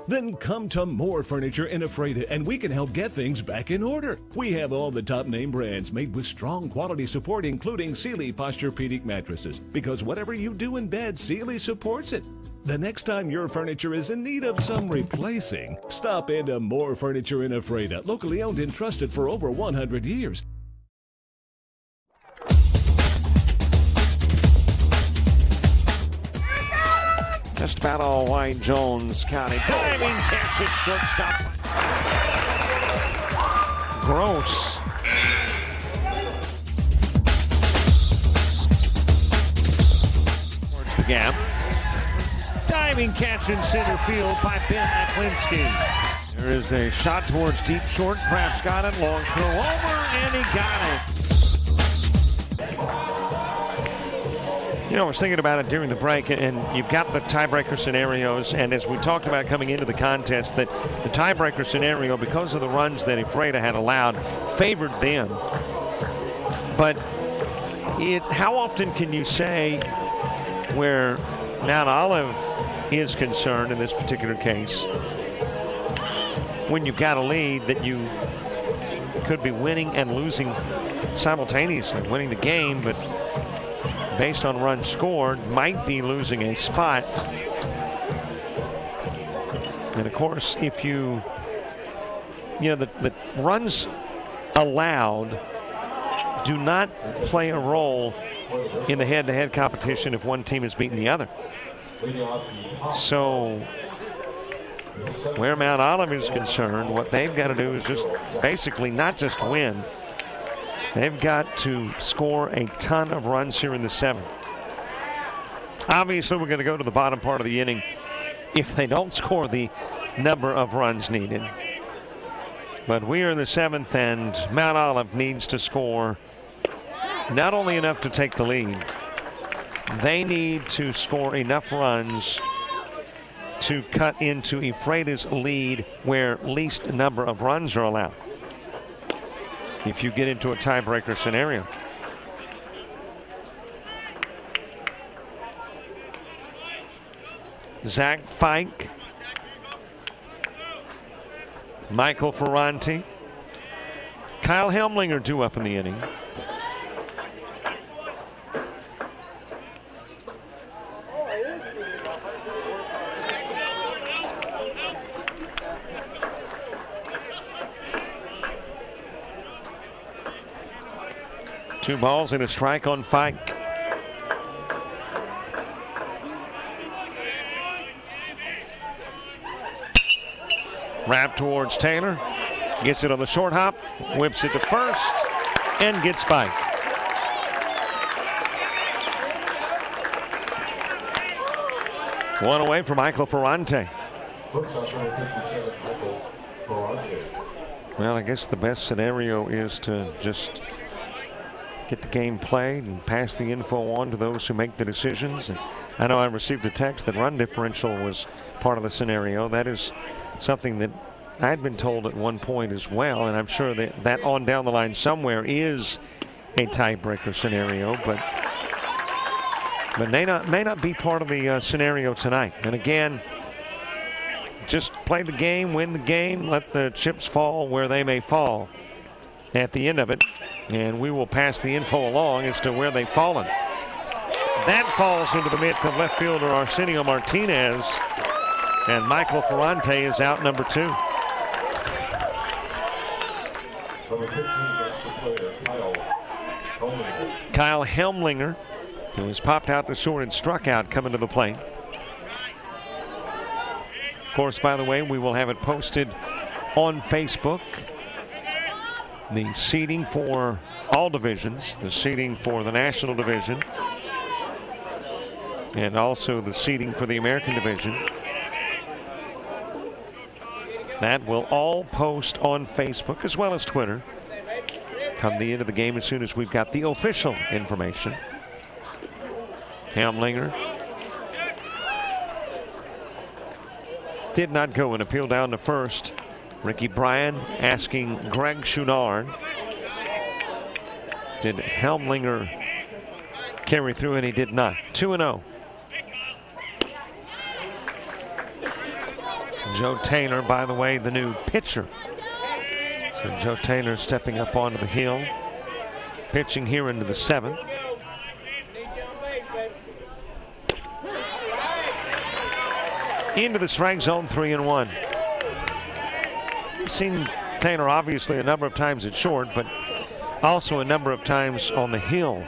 Then come to More Furniture in Ephrata and we can help get things back in order. We have all the top name brands made with strong quality support, including Sealy Posturepedic mattresses, because whatever you do in bed, Sealy supports it. The next time your furniture is in need of some replacing, stop into More Furniture in Ephrata, locally owned and trusted for over 100 years. Just about all white, Jones County. Diving catch at shortstop. Gross. Towards the gap. Diving catch in center field by Ben Aklinski. There is a shot towards deep short. Kraft's got it. Long throw over, and he got it. You know, I was thinking about it during the break, and you've got the tiebreaker scenarios, and as we talked about coming into the contest, that the tiebreaker scenario, because of the runs that Ephrata had allowed, favored them. But how often can you say where Mount Olive is concerned in this particular case. When you've got a lead that you could be winning and losing simultaneously, winning the game, but based on runs scored, might be losing a spot. And of course, if the runs allowed do not play a role in the head-to-head competition if one team is beating the other. So where Mount Olive is concerned, what they've got to do is just basically not just win. They've got to score a ton of runs here in the 7th. Obviously, we're going to go to the bottom part of the inning if they don't score the number of runs needed. But we are in the 7th, and Mount Olive needs to score not only enough to take the lead, they need to score enough runs to cut into Ephrata's lead where least number of runs are allowed if you get into a tiebreaker scenario. Zach Fike, Michael Ferranti, Kyle Helmlinger due up in the inning. Two balls and a strike on Fike. Wrap towards Taylor. Gets it on the short hop. Whips it to first and gets Fike. One away for Michael Ferrante. Well, I guess the best scenario is to just get the game played and pass the info on to those who make the decisions. And I know I received a text that run differential was part of the scenario. That is something that I'd been told at one point as well, and I'm sure that on down the line somewhere is a tiebreaker scenario, but may not be part of the scenario tonight. And again, just play the game, win the game, let the chips fall where they may fall at the end of it, and we will pass the info along as to where they've fallen. That falls into the mitt of left fielder Arsenio Martinez, and Michael Ferrante is out, number 2. Kyle Helmlinger, who has popped out to short and struck out, coming to the plate. Of course, by the way, we will have it posted on Facebook. The seeding for all divisions, the seeding for the National Division, and also the seeding for the American Division. That will all post on Facebook as well as Twitter come the end of the game as soon as we've got the official information. Helmlinger did not go and appeal down to first. Ricky Bryan asking Greg Chouinard, did Helmlinger carry through, and he did not. 2-0. Joe Taylor, by the way, the new pitcher. So Joe Taylor stepping up onto the hill, pitching here into the 7th. Into the strike zone, 3-1. Seen Taylor obviously a number of times at short, but also a number of times on the hill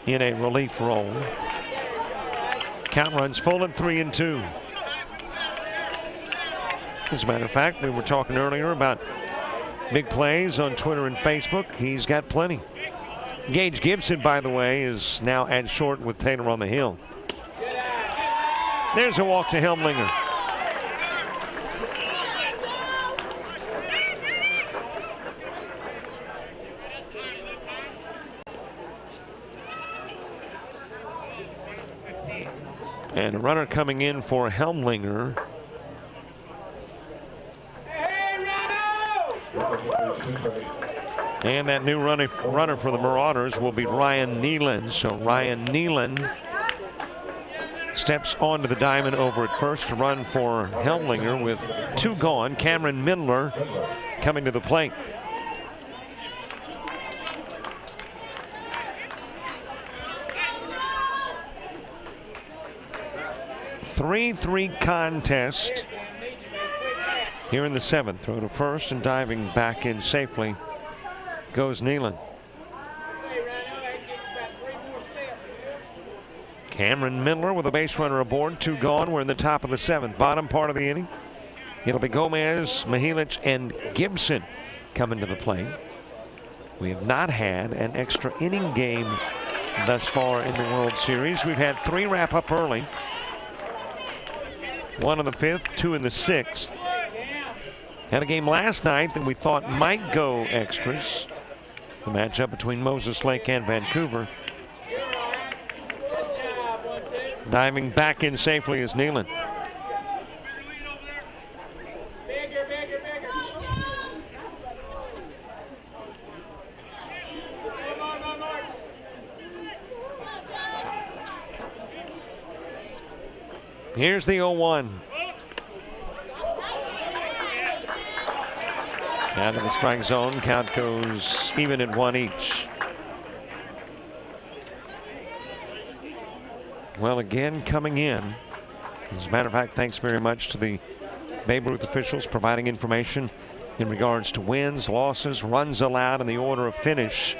in a relief role. Count runs full at 3-2. As a matter of fact, we were talking earlier about big plays on Twitter and Facebook. He's got plenty. Gage Gibson, by the way, is now at short with Taylor on the hill. There's a walk to Helmlinger. And a runner coming in for Helmlinger. And that new runner for the Marauders will be Ryan Nealon. So Ryan Nealon steps onto the diamond over at first to run for Helmlinger with 2 gone. Cameron Mindler coming to the plate. Three contest here in the 7th. Throw to first and diving back in safely goes Nealon. Cameron Mindler with a base runner aboard, 2 gone. We're in the top of the 7th. Bottom part of the inning. It'll be Gomez, Maheen, and Gibson coming to the plate. We have not had an extra inning game thus far in the World Series. We've had 3 wrap up early. 1 in the 5th, 2 in the 6th. Had a game last night that we thought might go extras. The matchup between Moses Lake and Vancouver. Diving back in safely is Nealon. Here's the 0-1. Out of the strike zone, count goes even at 1 each. Well, again, coming in. As a matter of fact, thanks very much to the Babe Ruth officials providing information in regards to wins, losses, runs allowed, and the order of finish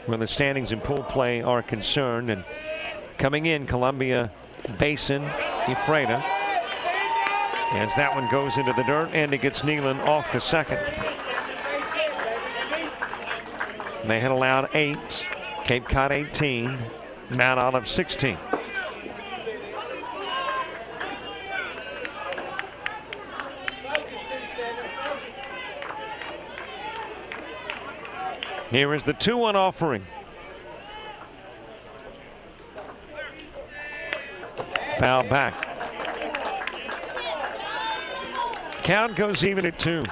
where the standings in pool play are concerned. And coming in, Columbia Basin, Ephrata. As that one goes into the dirt, and it gets Nealon off to second. They had allowed 8, Cape Cod 18, Mount Olive 16. Here is the 2-1 offering. Foul back. Count goes even at 2.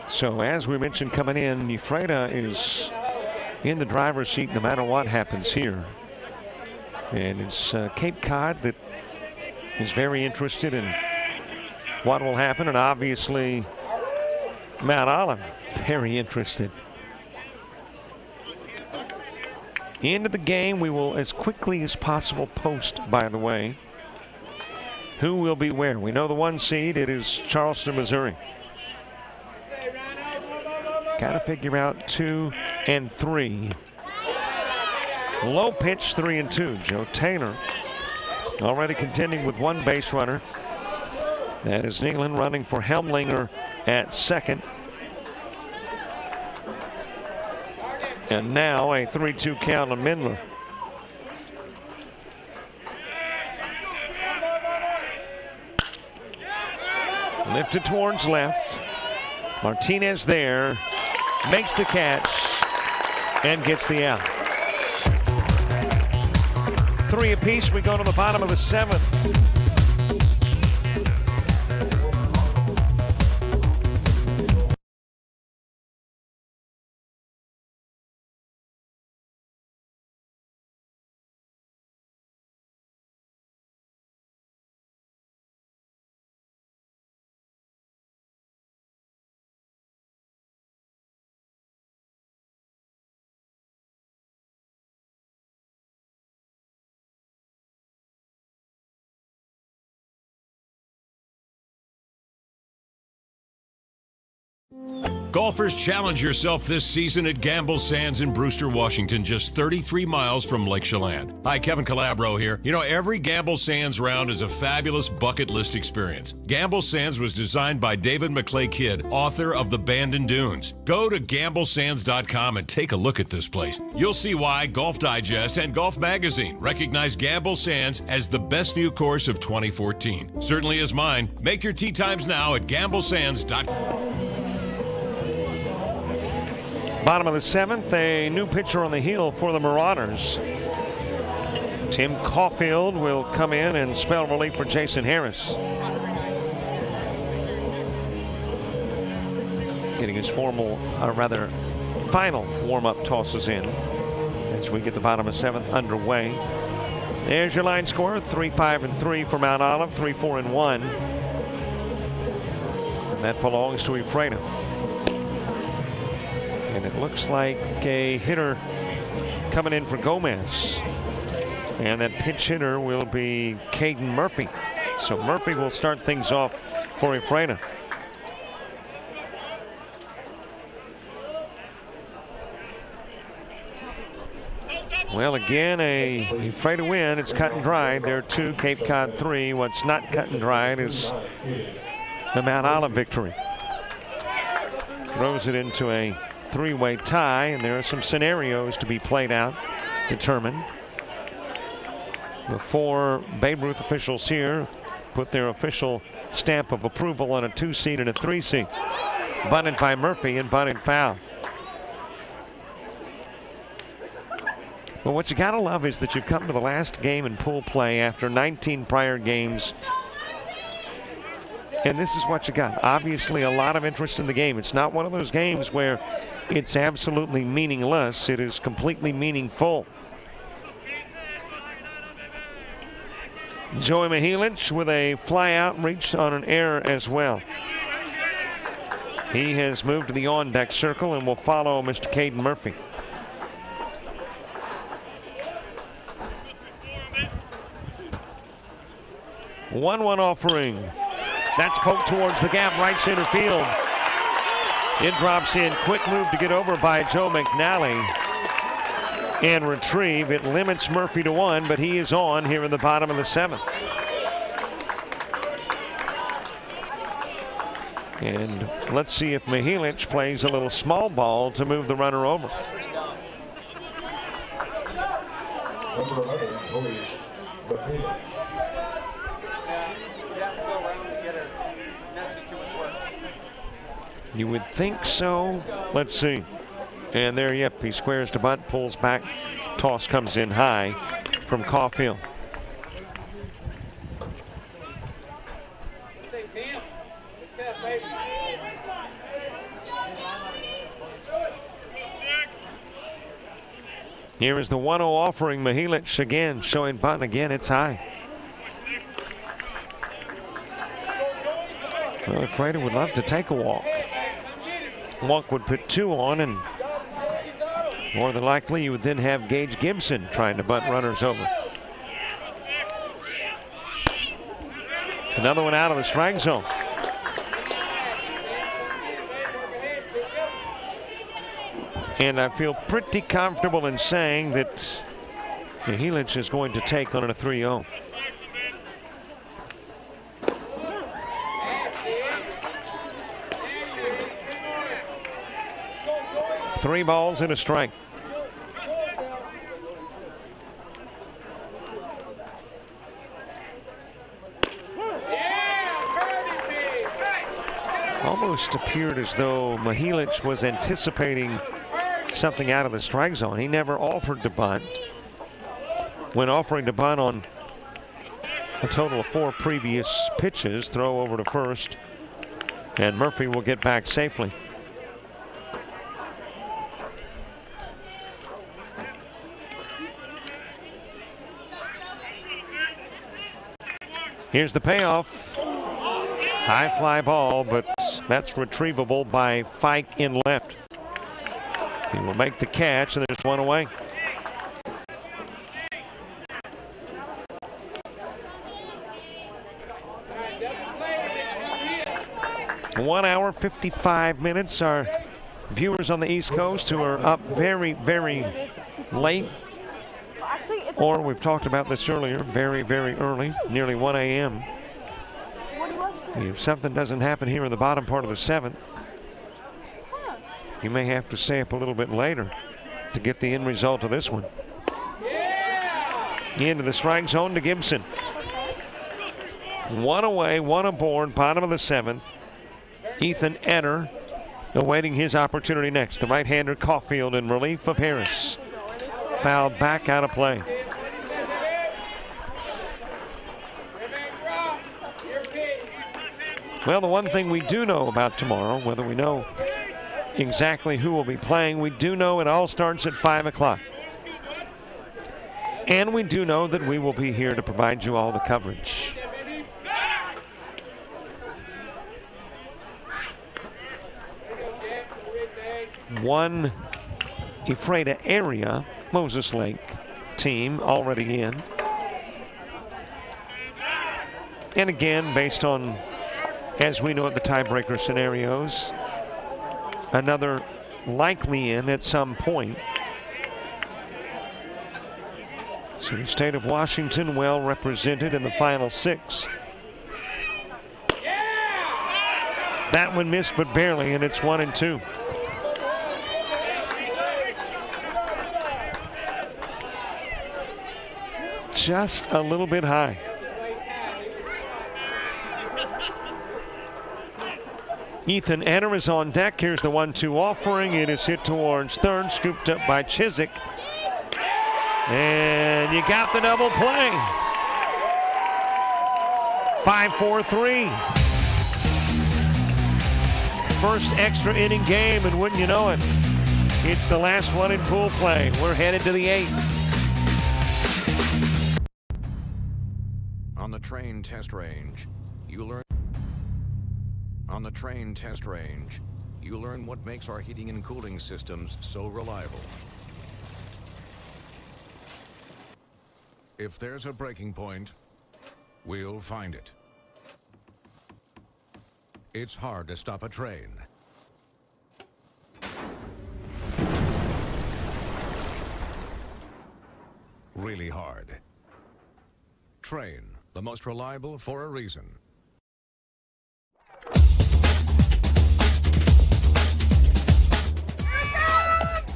So as we mentioned coming in, Ephrata is in the driver's seat no matter what happens here. And it's Cape Cod that is very interested in what will happen, and obviously Mount Olive very interested. Into the game, we will as quickly as possible post, by the way, who will be where. We know the 1 seed, it is Charleston, Missouri. Got to figure out 2 and 3. Low pitch 3 and 2. Joe Taylor already contending with 1 base runner. That is Nealon running for Helmlinger at second. And now a 3-2 count on Mindler. Lifted towards left. Martinez there, makes the catch, and gets the out. 3 apiece, we go to the bottom of the 7th. Golfers, challenge yourself this season at Gamble Sands in Brewster, Washington, just 33 miles from Lake Chelan. Hi, Kevin Calabro here. You know, every Gamble Sands round is a fabulous bucket list experience. Gamble Sands was designed by David McClay Kidd, author of The Bandon Dunes. Go to gamblesands.com and take a look at this place. You'll see why Golf Digest and Golf Magazine recognize Gamble Sands as the best new course of 2014. Certainly is mine. Make your tee times now at gamblesands.com. Bottom of the 7th, a new pitcher on the hill for the Marauders. Tim Caulfield will come in and spell relief for Jason Harris. Getting his final warm-up tosses in as we get the bottom of 7th underway. There's your line score, 3-5-3 for Mount Olive, 3-4-1. And that belongs to Ephrata. And it looks like a hitter coming in for Gomez. And that pinch hitter will be Caden Murphy. So Murphy will start things off for Ephrata. Well, again, a Ephrata win. It's cut and dried. There are 2, Cape Cod 3. What's not cut and dried is the Mount Olive victory. Throws it into a 3-way tie, and there are some scenarios to be played out, determined. The 4 Babe Ruth officials here put their official stamp of approval on a 2 seed and a 3 seed. Bunted by Murphy and bunted foul. Well, what you got to love is that you've come to the last game in pool play after 19 prior games. And this is what you got. Obviously, a lot of interest in the game. It's not one of those games where it's absolutely meaningless. It is completely meaningful. Joey Maheen with a fly out, reached on an error as well. He has moved to the on-deck circle and will follow Mr. Caden Murphy. One offering. That's poked towards the gap, right center field. It drops in. Quick move to get over by Joe Mcnally and retrieve. It limits Murphy to 1, but he is on here in the bottom of the 7th. And let's see if Maheen plays a little small ball to move the runner over. Number 11, Joey Maheen. You would think so. Let's see. And there, yep, he squares to bunt, pulls back. Toss comes in high from Caulfield. Here is the 1-0 offering. Maheen again showing bunt. Again, it's high. Well, Ephrata would love to take a walk. Walk would put 2 on, and more than likely you would then have Gage Gibson trying to bunt runners over. Another one out of the strike zone. And I feel pretty comfortable in saying that Maheen is going to take on a 3-0. Three balls and a strike. Almost appeared as though Maheen was anticipating something out of the strike zone. He never offered to bunt. When offering to bunt on a total of 4 previous pitches, throw over to first, and Murphy will get back safely. Here's the payoff. High fly ball, but that's retrievable by Fike in left. He will make the catch, and there's 1 away. One hour, 55 minutes. Our viewers on the East Coast who are up very, very late, or we've talked about this earlier, very, very early, nearly 1 a.m. If something doesn't happen here in the bottom part of the 7th, you may have to stay up a little bit later to get the end result of this one. Into the strike zone to Gibson. 1 away, 1 aboard, bottom of the 7th. Ethan Etter awaiting his opportunity next. The right-hander Caulfield in relief of Harris. Fouled back, out of play. Well, the one thing we do know about tomorrow, whether we know exactly who will be playing. We do know it all starts at 5 o'clock. And we do know that we will be here to provide you all the coverage. One Ephrata area Moses Lake team already in. And again, based on, as we know at the tiebreaker scenarios, another likely in at some point. So the state of Washington well represented in the final 6. That one missed, but barely, and it's 1-2. Just a little bit high. Ethan Enner is on deck. Here's the 1-2 offering. It is hit towards third, scooped up by Chizik. And you got the double play. 5-4-3. First extra inning game, and wouldn't you know it, it's the last one in pool play. We're headed to the 8th. On the train test range, you learn. On the train test range, you learn what makes our heating and cooling systems so reliable. If there's a breaking point, we'll find it. It's hard to stop a train. Really hard. Train, the most reliable for a reason.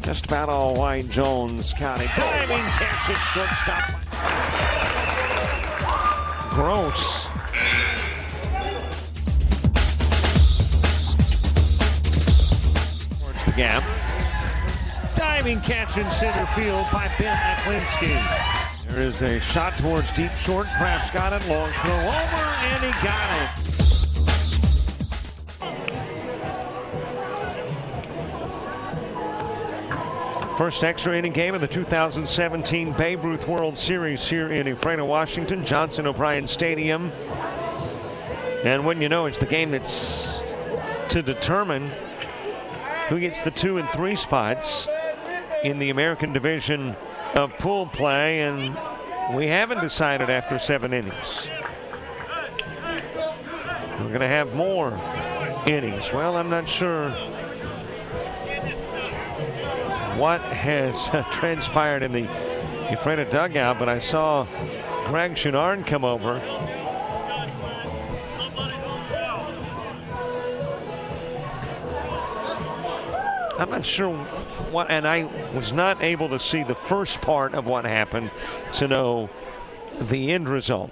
Just about all White Jones County. Diving catch it, shortstop. Gross. Towards the gap. Diving catch in center field by Ben Aklinski. There is a shot towards deep short. Kraft's got it. Long throw over, and he got it. First extra inning game of the 2017 Babe Ruth World Series here in Ephrata, Washington, Johnson O'Brien Stadium. And wouldn't you know, it's the game that's to determine who gets the 2 and 3 spots in the American division of pool play, and we haven't decided after 7 innings. We're going to have more innings. Well, I'm not sure what has transpired in the Ephrata dugout, but I saw Greg Chenard come over. I'm not sure what, and I was not able to see the first part of what happened to know the end result.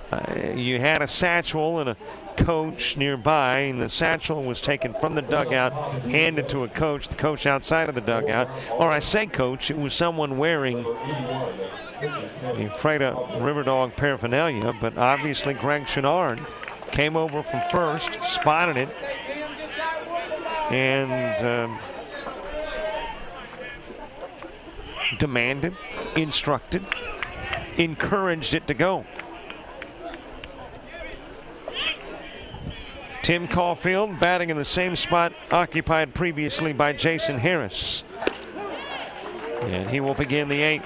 You had a satchel and a coach nearby, and the satchel was taken from the dugout, handed to a coach, the coach outside of the dugout. Or I say coach, it was someone wearing the Ephrata River Dog paraphernalia, but obviously Greg Chenard came over from first, spotted it, and demanded, instructed, encouraged it to go. Tim Caulfield batting in the same spot occupied previously by Jason Harris. And he will begin the 8th.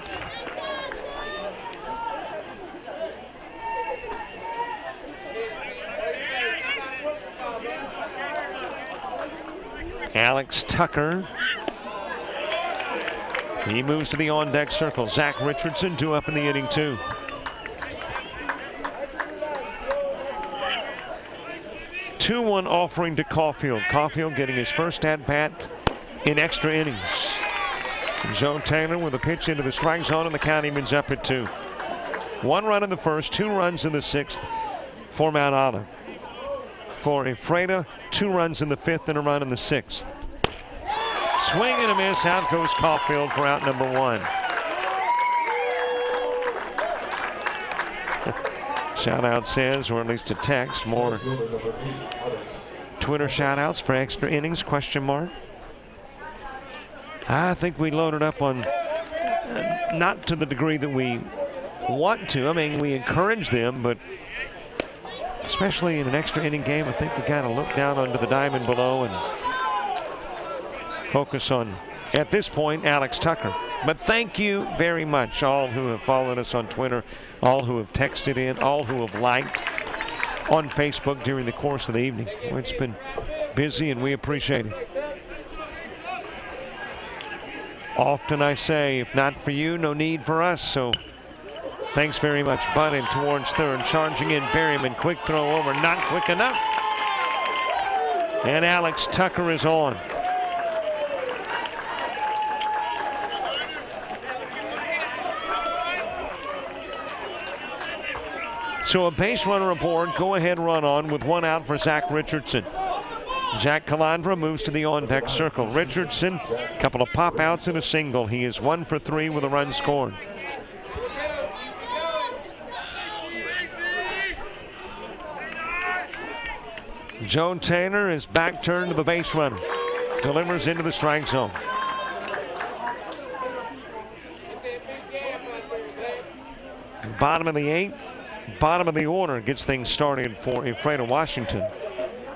Alex Tucker. He moves to the on-deck circle. Zach Richardson due up in the inning, too. Two-one offering to Caulfield. Caulfield getting his first at-bat in extra innings. Joe Taylor with a pitch into the strike zone, and the Countyman's up at 2. 1 run in the first, 2 runs in the 6th for Mount Olive. For Ephrata, 2 runs in the 5th and a run in the 6th. Swing and a miss. Out goes Caulfield for out number 1. Shout out says, or at least a text, more Twitter shout outs for extra innings, question mark. I think we loaded up on, not to the degree that we want to. I mean, we encourage them, but especially in an extra inning game, I think we got to look down under the diamond below and focus on, at this point, Alex Tucker. But thank you very much, all who have followed us on Twitter, all who have texted in, all who have liked on Facebook during the course of the evening. Well, it's been busy, and we appreciate it. Often I say, if not for you, no need for us. So thanks very much. Bunting towards third, charging in Berryman. Quick throw over, not quick enough. And Alex Tucker is on. So a base runner aboard, go-ahead run on with one out for Zach Richardson. Jack Calandra moves to the on-deck circle. Richardson, a couple of pop-outs and a single. He is 1 for 3 with a run scored. Joe Taylor is back turned to the base runner. Delivers into the strike zone. Bottom of the 8th, bottom of the order gets things started for Alfredo Washington.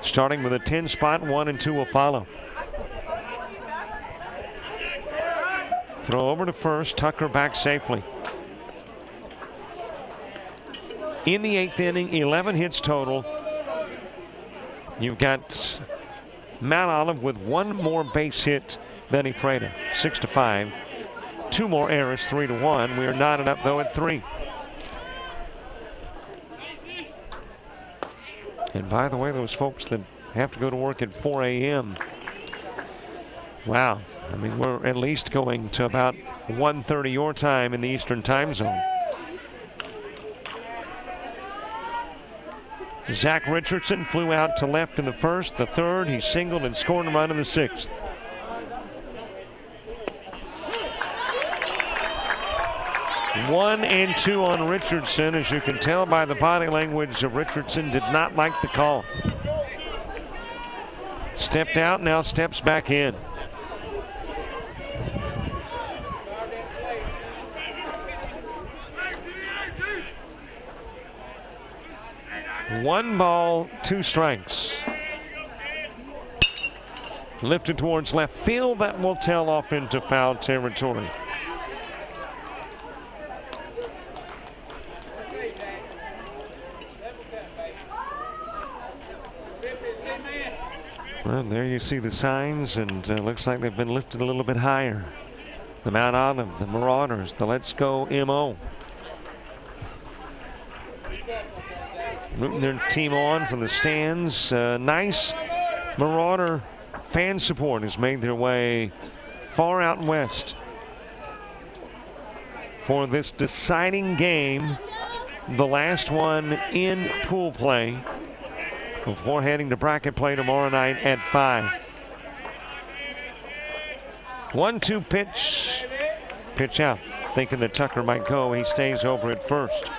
Starting with a 10 spot, 1 and 2 will follow. Throw over to first, Tucker back safely. In the 8th inning, 11 hits total. You've got Mount Olive with one more base hit than Alfredo, 6-5. 2 more errors, 3-1. We are knotted up though at 3. And by the way, those folks that have to go to work at 4 a.m. Wow. I mean, we're at least going to about 1:30 your time in the Eastern time zone. Zach Richardson flew out to left in the first, the third. He singled and scored a run in the 6th. One and 2 on Richardson. As you can tell by the body language of Richardson, did not like the call. Stepped out, now steps back in. One ball, 2 strikes. Lifted towards left field. That will tail off into foul territory. Well, there you see the signs, and looks like they've been lifted a little bit higher. The Mount Olive, the Marauders, the Let's Go MO. Rooting their team on from the stands. Nice Marauder fan support has made their way far out west for this deciding game, the last one in pool play, before heading to bracket play tomorrow night at 5. 1-2 pitch. Pitch out. Thinking that Tucker might go. He stays over at first.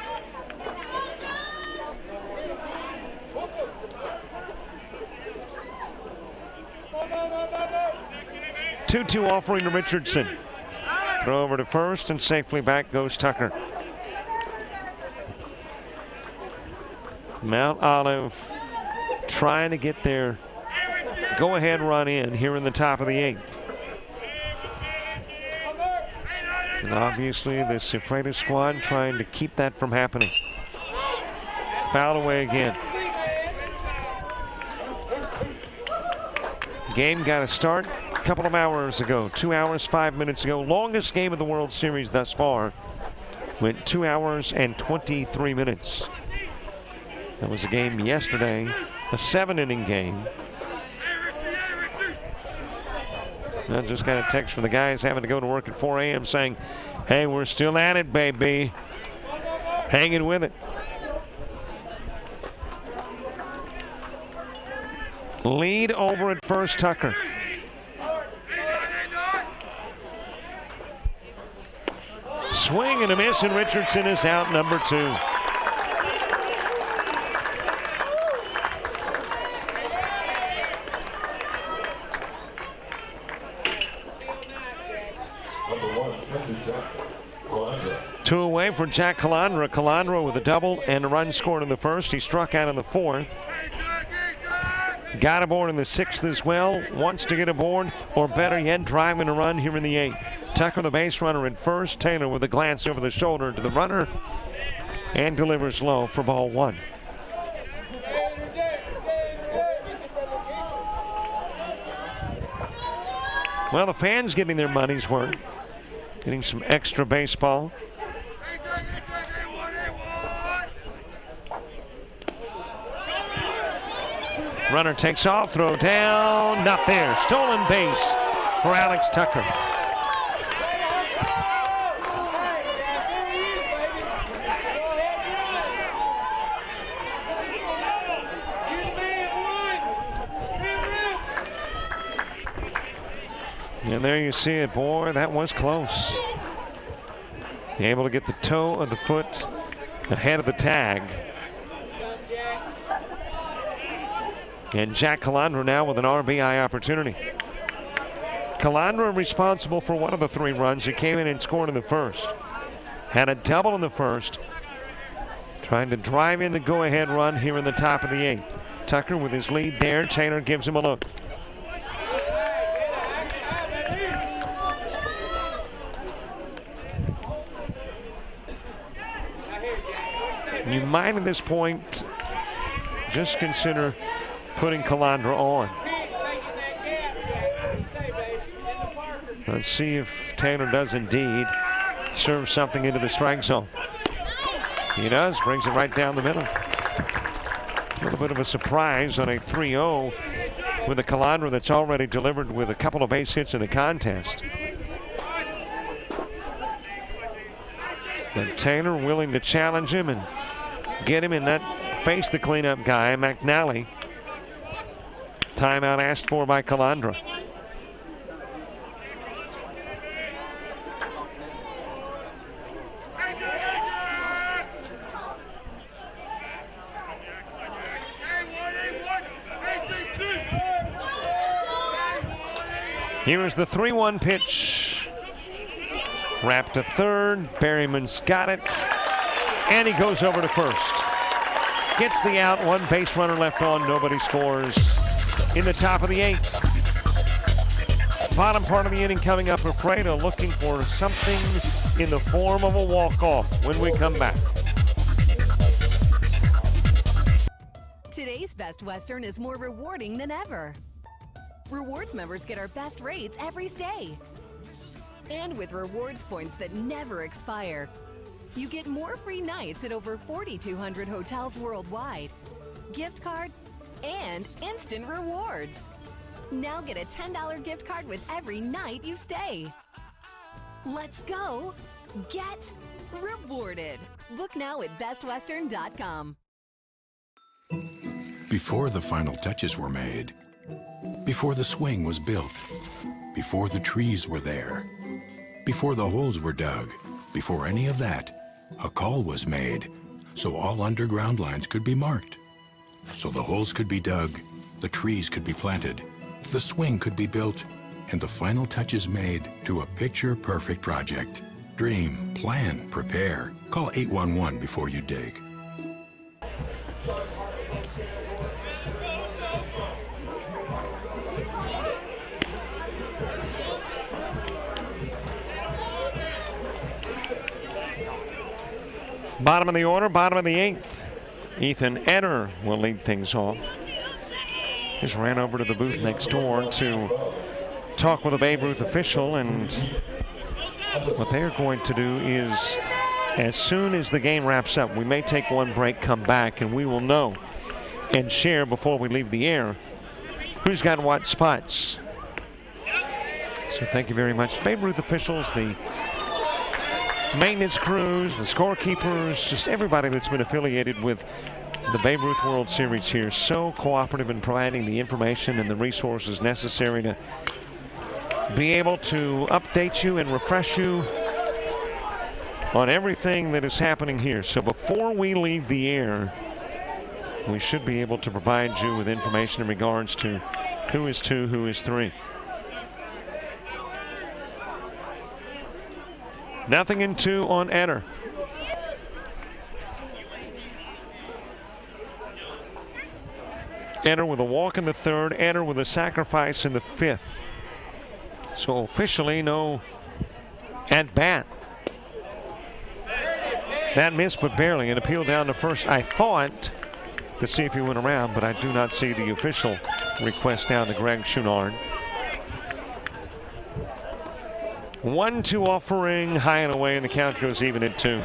Two offering to Richardson. Throw over to first, and safely back goes Tucker. Mount Olive trying to get their go-ahead run in here in the top of the 8th. And obviously the Alfredo squad trying to keep that from happening. Foul away again. Game got a start a couple of hours ago, 2 hours, 5 minutes ago. Longest game of the World Series thus far. Went 2 hours and 23 minutes. That was a game yesterday, a 7-inning game. I just got a text from the guys having to go to work at 4 a.m. saying, hey, we're still at it, baby. Hanging with it. Lead over at first, Tucker. Swing and a miss, and Richardson is out, number 2. Two away for Jack Calandra. Calandra with a double and a run scored in the first. He struck out in the fourth. Got aboard in the sixth as well. Wants to get aboard, or better yet, driving a run here in the eighth. Tucker, the base runner, at first. Taylor with a glance over the shoulder to the runner and delivers low for ball one. Well, the fans getting their money's worth, getting some extra baseball. Runner takes off, throw down, not there. Stolen base for Alex Tucker. And there you see it, boy, that was close. Able to get the toe of the foot ahead of the tag. And Jack Calandra now with an RBI opportunity. Calandra responsible for one of the three runs. He came in and scored in the first. Had a double in the first. Trying to drive in the go-ahead run here in the top of the eighth. Tucker with his lead there. Taylor gives him a look. You might at this point just consider putting Calandra on. Let's see if Taylor does indeed serve something into the strike zone. He does, brings it right down the middle. A little bit of a surprise on a 3-0 with a Calandra that's already delivered with a couple of base hits in the contest. But Taylor willing to challenge him and get him in that face the cleanup guy, Mcnally. Timeout asked for by Calandra. Here is the 3-1 pitch. Wrapped to third. Berryman's got it. And he goes over to first. Gets the out. One base runner left on. Nobody scores in the top of the eighth. Bottom part of the inning coming up for Fredo, looking for something in the form of a walk-off when we come back. Today's Best Western is more rewarding than ever. Rewards members get our best rates every stay. And with rewards points that never expire, you get more free nights at over 4,200 hotels worldwide, gift cards, and instant rewards. Now get a $10 gift card with every night you stay. Let's go get rewarded. Book now at bestwestern.com. Before the final touches were made, before the swing was built, before the trees were there, before the holes were dug, before any of that, a call was made so all underground lines could be marked, so the holes could be dug, the trees could be planted, the swing could be built, and the final touches made to a picture-perfect project. Dream, plan, prepare. Call 811 before you dig. Bottom of the order, bottom of the eighth. Ethan Etter will lead things off. Just ran over to the booth next door to talk with a Babe Ruth official, and what they're going to do is, as soon as the game wraps up, we may take one break, come back, and we will know and share before we leave the air who's got what spots. So thank you very much. Babe Ruth officials, the maintenance crews, the scorekeepers, just everybody that's been affiliated with the Babe Ruth World Series here, so cooperative in providing the information and the resources necessary to be able to update you and refresh you on everything that is happening here. So before we leave the air, we should be able to provide you with information in regards to who is 2, who is 3. 0-2 on Eder. Eder with a walk in the third, Eder with a sacrifice in the fifth. So officially no at bat. That missed, but barely. An appeal down to first, I thought, to see if he went around, but I do not see the official request down to Greg Chouinard. 1-2 offering, high and away, and the count goes even at 2.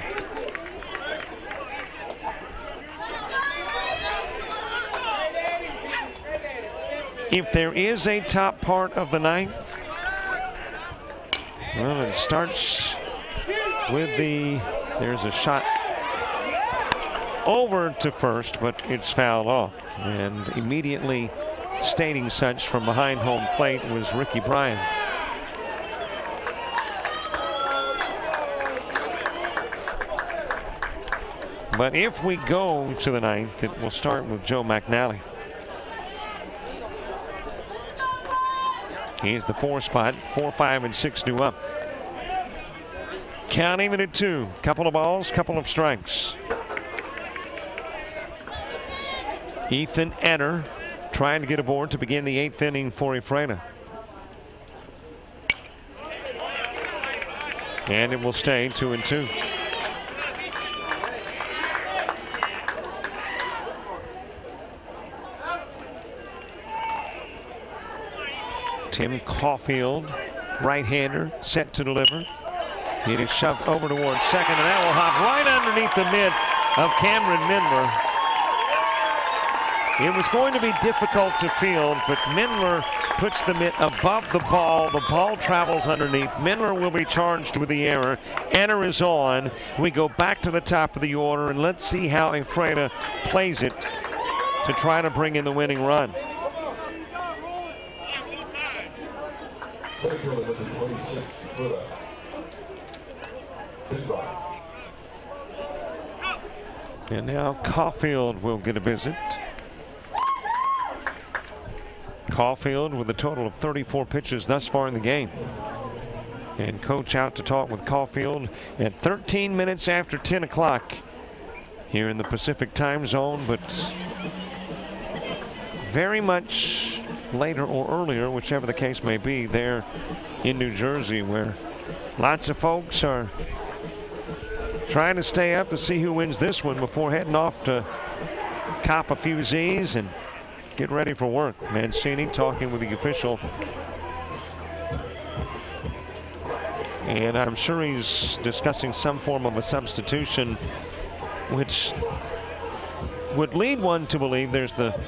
If there is a top part of the ninth, well, it starts with there's a shot over to first, but it's fouled off. And immediately stating such from behind home plate was Ricky Bryan. But if we go to the ninth, it will start with Joe Mcnally. He's the 4 spot, 4, 5, and 6 due up. Count even at 2. Couple of balls, couple of strikes. Ethan Eder trying to get aboard to begin the 8th inning for Ephrata. And it will stay 2-2. Tim Caulfield, right-hander, set to deliver. It is shoved over towards second, and that will hop right underneath the mitt of Cameron Mindler. It was going to be difficult to field, but Mindler puts the mitt above the ball. The ball travels underneath. Mindler will be charged with the error. Eder is on. We go back to the top of the order, and let's see how Ephrata plays it to try to bring in the winning run. And now Caulfield will get a visit. Caulfield with a total of 34 pitches thus far in the game. And coach out to talk with Caulfield at 13 minutes after 10 o'clock here in the Pacific time zone, but very much later or earlier, whichever the case may be, there in New Jersey, where lots of folks are trying to stay up to see who wins this one before heading off to cop a few Z's and get ready for work. Mancini talking with the official, and I'm sure he's discussing some form of a substitution, which would lead one to believe there's the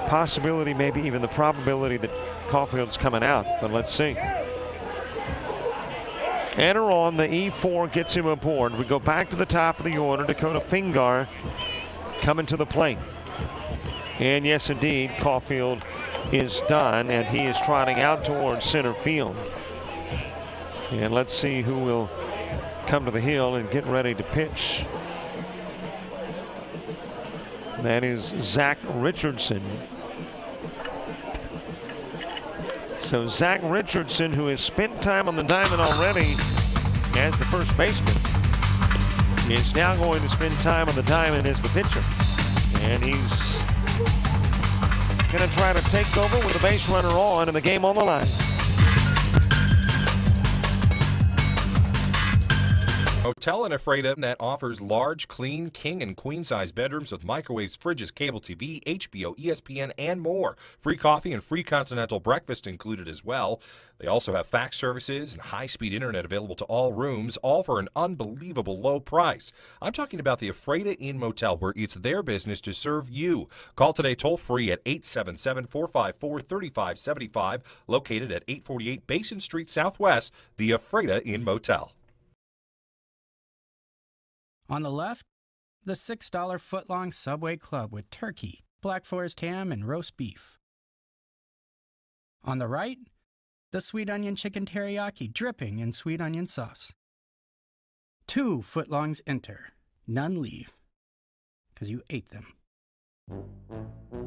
possibility, maybe even the probability, that Caulfield's coming out, but let's see. Eder on the E4 gets him aboard. We go back to the top of the order. Dakota Finge coming to the plate. And yes, indeed, Caulfield is done, and he is trotting out towards center field. And let's see who will come to the hill and get ready to pitch. That is Zach Richardson. So Zach Richardson, who has spent time on the diamond already as the first baseman, is now going to spend time on the diamond as the pitcher. And he's going to try to take over with a base runner on and the game on the line. Hotel in Ephrata that offers large, clean, king and queen size bedrooms with microwaves, fridges, cable TV, HBO, ESPN, and more. Free coffee and free continental breakfast included as well. They also have fax services and high-speed internet available to all rooms, all for an unbelievable low price. I'm talking about the Ephrata Inn Motel, where it's their business to serve you. Call today toll-free at 877-454-3575, located at 848 Basin Street Southwest, the Ephrata Inn Motel. On the left, the $6 foot-long Subway Club with turkey, Black Forest ham, and roast beef. On the right, the sweet onion chicken teriyaki dripping in sweet onion sauce. 2 footlongs enter, none leave, because you ate them.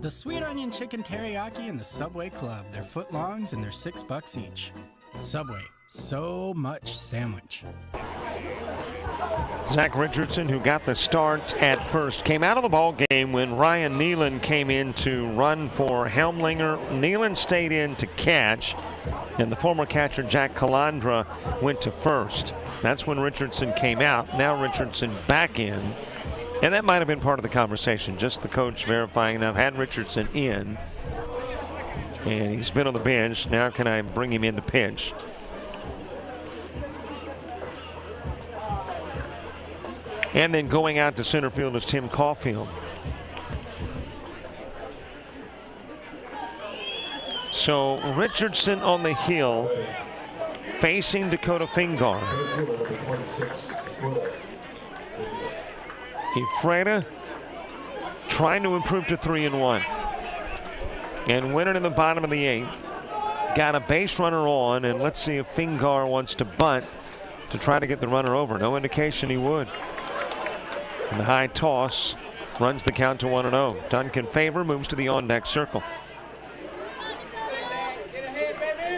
The sweet onion chicken teriyaki and the Subway Club, they're footlongs and they're $6 each. Subway, so much sandwich. Zach Richardson, who got the start at first, came out of the ball game when Ryan Nealon came in to run for Helmlinger. Nealon stayed in to catch, and the former catcher Jack Calandra went to first. That's when Richardson came out. Now Richardson back in, and that might have been part of the conversation, just the coach verifying I've had Richardson in, and he's been on the bench. Now can I bring him in to pitch? And then going out to center field is Tim Caulfield. So Richardson on the hill, facing Dakota Fingar. Ephrata trying to improve to 3-1. And winning in the bottom of the 8th. Got a base runner on, and let's see if Fingar wants to bunt to try to get the runner over. No indication he would. And the high toss runs the count to 1-0. Duncan Favor moves to the on-deck circle.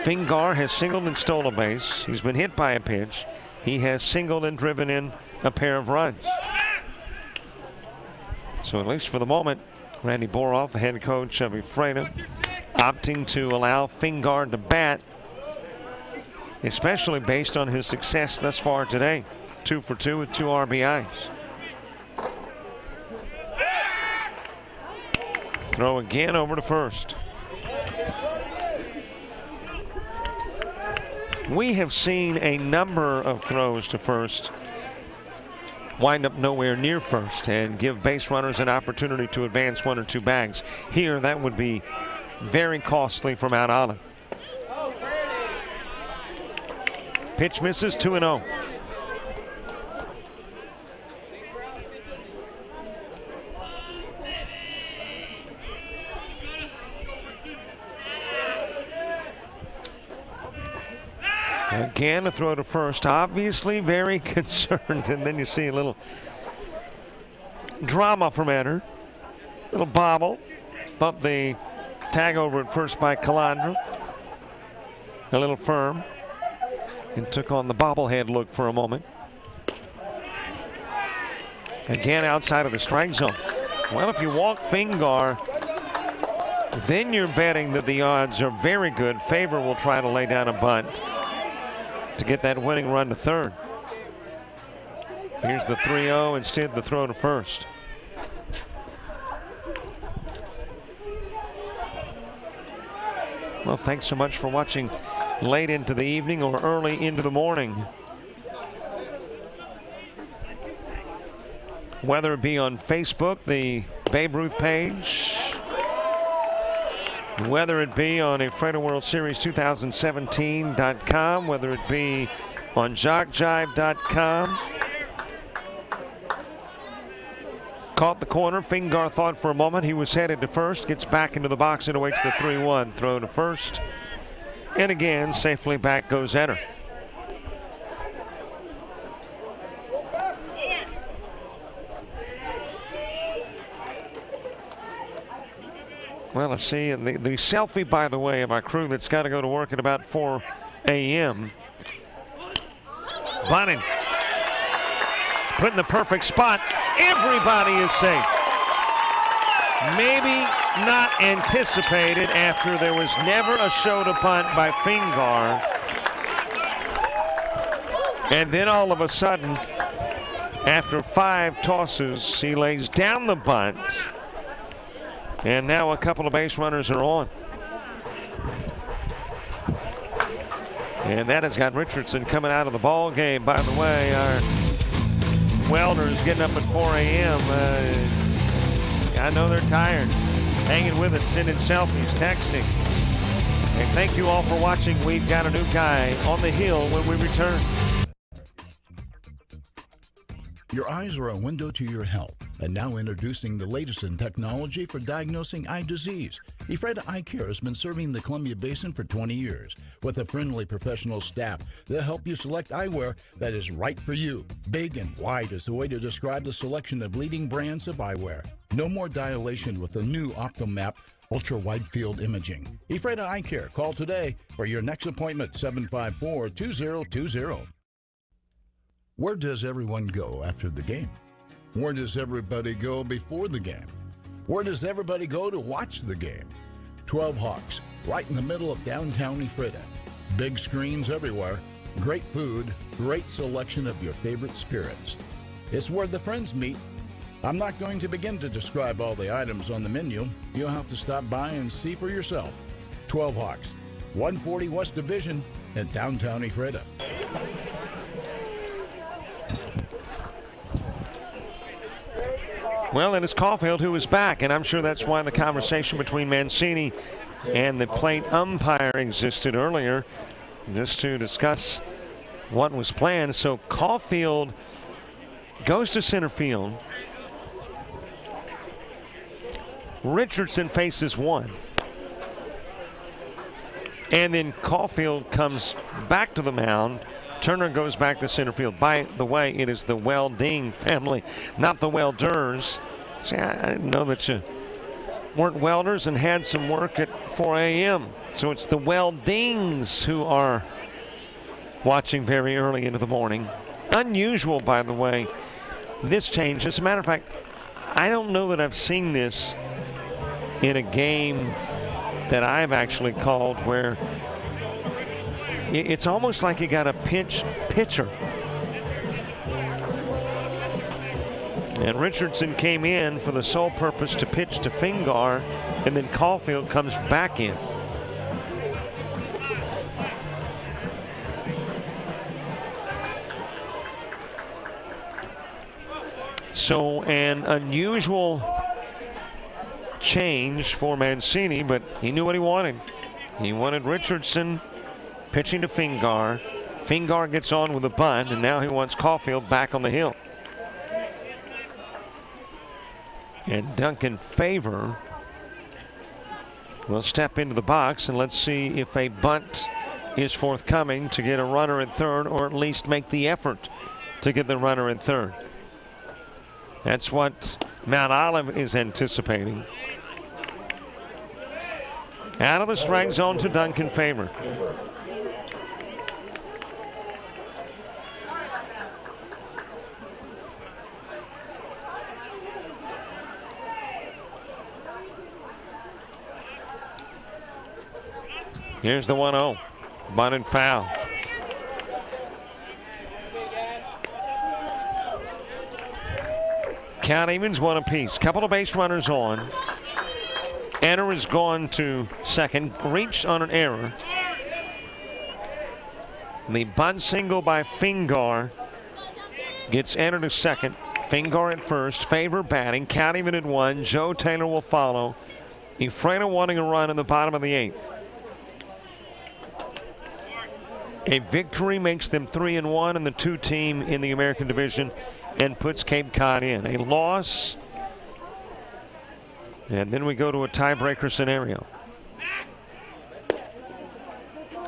Fingar has singled and stole a base. He's been hit by a pitch. He has singled and driven in a pair of runs. So at least for the moment, Randy Boroff, the head coach of Ephrata, opting to allow Fingar to bat, especially based on his success thus far today. 2 for 2 with 2 RBIs. Throw again over to first. We have seen a number of throws to first wind up nowhere near first and give base runners an opportunity to advance 1 or 2 bags. Here, that would be very costly for Mount Olive. Pitch misses, 2-0. Again, a throw to first, obviously very concerned, and then you see a little drama from Enter. Little bobble, bumped the tag over at first by Calandra. A little firm, and took on the bobblehead look for a moment. Again, outside of the strike zone. Well, if you walk Fingar, then you're betting that the odds are very good. Favor will try to lay down a bunt to get that winning run to third. Here's the 3-0, instead the throw to first. Well, thanks so much for watching late into the evening or early into the morning. Whether it be on Facebook, the Babe Ruth page, whether it be on Ephrata World Series 2017.com, whether it be on jockjive.com. Caught the corner. Fingar thought for a moment he was headed to first, gets back into the box and awaits the 3-1 throw to first. And again, safely back goes Enter. Well, let's see, the selfie, by the way, of our crew that's got to go to work at about 4 a.m. Bunting put in the perfect spot. Everybody is safe. Maybe not anticipated after there was never a show to punt by Fingar. And then all of a sudden, after 5 tosses, he lays down the bunt. And now a couple of base runners are on. And that has got Richardson coming out of the ball game. By the way, our welders getting up at 4 a.m. I know they're tired. Hanging with us, sending selfies, texting. And thank you all for watching. We've got a new guy on the hill when we return. Your eyes are a window to your health. And now introducing the latest in technology for diagnosing eye disease. Ephrata Eye Care has been serving the Columbia Basin for 20 years with a friendly professional staff that help you select eyewear that is right for you. Big and wide is the way to describe the selection of leading brands of eyewear. No more dilation with the new OptoMap ultra-wide field imaging. Ephrata Eye Care. Call today for your next appointment, 754-2020. Where does everyone go after the game? Where does everybody go before the game? Where does everybody go to watch the game? 12 Hawks, right in the middle of downtown Ephrata. Big screens everywhere, great food, great selection of your favorite spirits. It's where the friends meet. I'm not going to begin to describe all the items on the menu. You'll have to stop by and see for yourself. 12 Hawks, 140 West Division in downtown Ephrata. Well, and it's Caulfield who is back, and I'm sure that's why the conversation between Mancini and the plate umpire existed earlier, just to discuss what was planned. So Caulfield goes to center field. Richardson faces one. And then Caulfield comes back to the mound. Turner goes back to center field. By the way, it is the Welding family, not the Welders. See, I didn't know that you weren't welders and had some work at 4 a.m. So it's the Weldings who are watching very early into the morning. Unusual, by the way, this change. As a matter of fact, I don't know that I've seen this in a game that I've actually called where it's almost like you got a pinch pitcher. And Richardson came in for the sole purpose to pitch to Finge, and then Caulfield comes back in. So an unusual change for Mancini, but he knew what he wanted. He wanted Richardson pitching to Finge. Finge gets on with a bunt, and now he wants Caulfield back on the hill. And Duncan Favor will step into the box, and let's see if a bunt is forthcoming to get a runner at third, or at least make the effort to get the runner at third. That's what Mount Olive is anticipating. Out of the strike zone to Duncan Favor. Here's the 1-0. Bunted foul. Count evens, one apiece. Couple of base runners on. Anner is gone to second. Reached on an error. The bunt single by Finge gets Anner to second. Finge at first. Favor batting. Count even at one. Joe Taylor will follow. Ephrata wanting a run in the bottom of the eighth. A victory makes them 3-1 in the two-team in the American Division and puts Cape Cod in. A loss, and then we go to a tiebreaker scenario.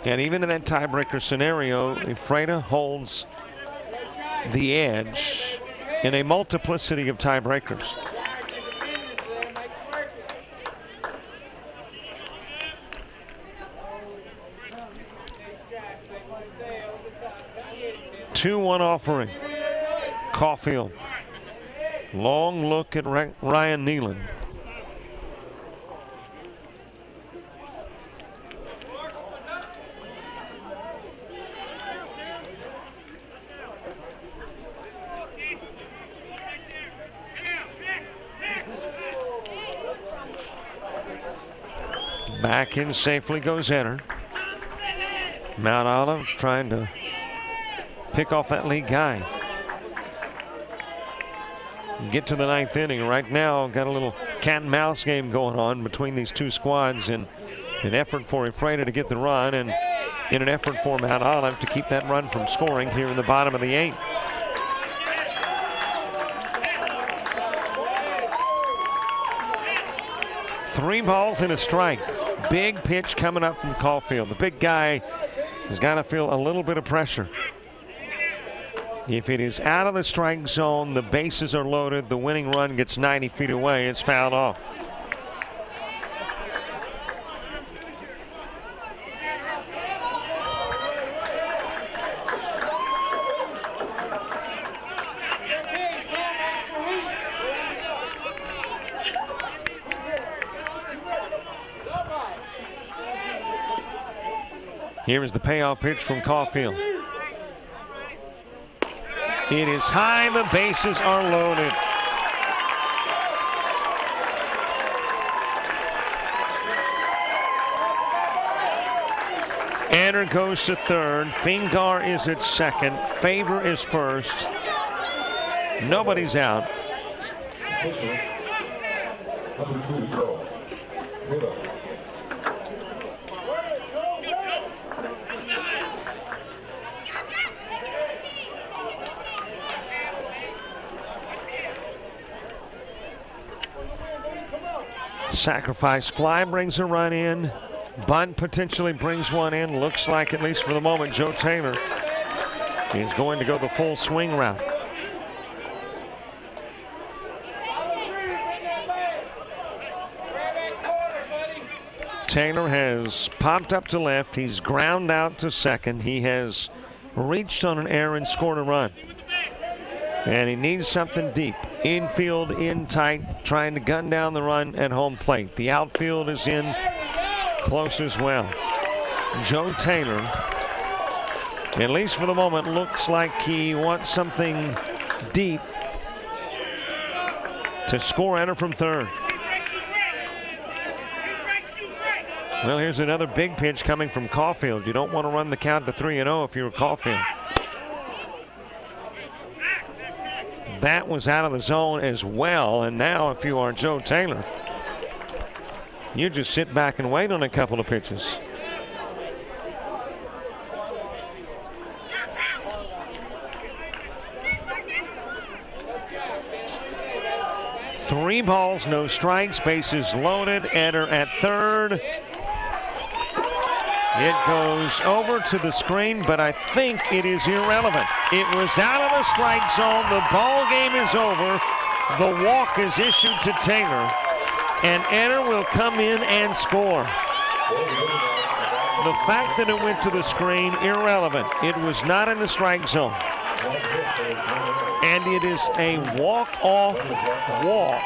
And even in that tiebreaker scenario, Ephrata holds the edge in a multiplicity of tiebreakers. Two-one offering. Caulfield. Long look at Ryan Nealon. Back in safely goes Errand. Mount Olive trying to pick off that lead guy. Get to the ninth inning. Right now, got a little cat and mouse game going on between these two squads, and an effort for Ephrata to get the run, and in an effort for Mount Olive to keep that run from scoring here in the bottom of the eighth. 3 balls and a strike. Big pitch coming up from Caulfield. The big guy has got to feel a little bit of pressure. If it is out of the strike zone, the bases are loaded, the winning run gets 90 feet away, it's fouled off. Here is the payoff pitch from Caulfield. It is high, the bases are loaded. Errand goes to third. Finge is at second. Favor is first. Nobody's out. Sacrifice fly brings a run in. Bunt potentially brings one in. Looks like, at least for the moment, Joe Taylor is going to go the full swing route. Taylor has popped up to left. He's ground out to second. He has reached on an error and scored a run. And he needs something deep. Infield in tight, trying to gun down the run at home plate. The outfield is in close as well. Joe Taylor, at least for the moment, looks like he wants something deep to score Errand from third. Well, here's another big pitch coming from Caulfield. You don't want to run the count to 3-0 if you're Caulfield. That was out of the zone as well, and now if you are Joe Taylor, you just sit back and wait on a couple of pitches. Three balls, no strikes, bases loaded. Errand at third. It goes over to the screen, but I think it is irrelevant. It was out of the strike zone. The ball game is over. The walk is issued to Taylor, and Errand will come in and score. The fact that it went to the screen, irrelevant. It was not in the strike zone. And it is a walk-off walk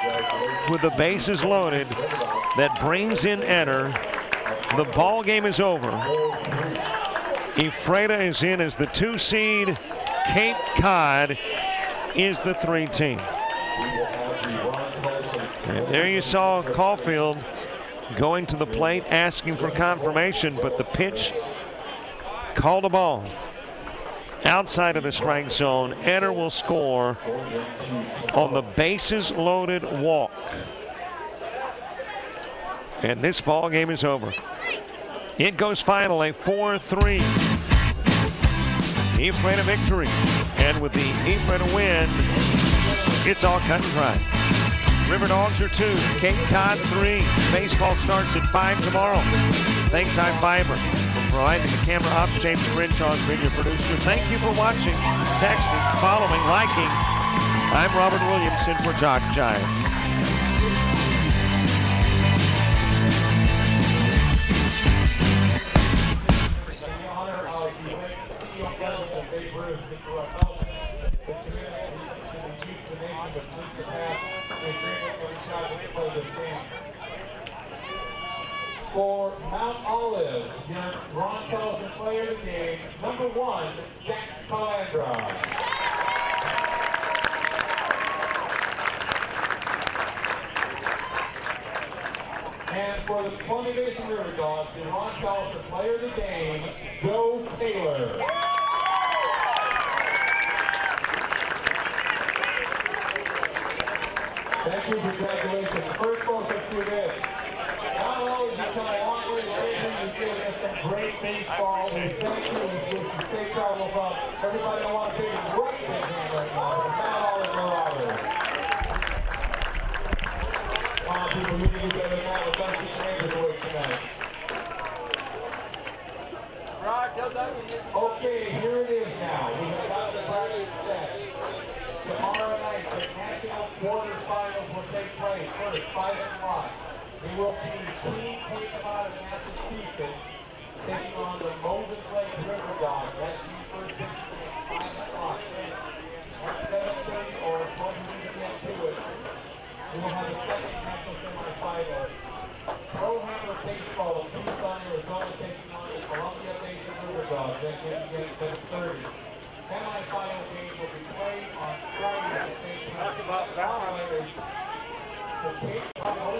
with the bases loaded that brings in Errand. The ball game is over. Ephrata is in as the 2 seed. Cape Cod is the 3 team. And there you saw Caulfield going to the plate, asking for confirmation, but the pitch called a ball. Outside of the strike zone, Errand will score on the bases loaded walk. And this ball game is over. It goes finally 4-3. Ephrata victory. And with the Ephrata win, it's all cut and dry. River Dogs are 2, Cape Cod 3. Baseball starts at 5 tomorrow. Thanks, iFiber, for providing the camera ops. James Brinshaw's been your producer. Thank you for watching, texting, following, liking. I'm Robert Williamson for Jock Giants. For Mount Olive, your Ron Carlson player of the game, number 1, Jack Calandra. And for the Columbia Basin River Dogs, your Ron Carlson player of the game, Joe Taylor. Thank you, congratulations. First one, let's do this. Not only did you come a long way later, you gave us some great baseball. We thank you. We wish you safe travel from everybody. I want to take a great big hand right now. Not all in the water. Come on, people, you can do better than that. Okay, here it is now. We have got the bracket set. Tomorrow night, the national quarterfinals will take place. First, 5 o'clock. We will be Team Cape Cod of Massachusetts taking on the Moses Lake River Dogs. That team first pitches at 5 o'clock. At 7:30 or as long as we can get to it, we will have a second national semifinal. Pro Hammer Baseball of Tucson, Arizona taking on the Columbia Basin River Dogs. That game begins at 7:30. Semifinal game will be played on Friday at the same time. The Cape Cod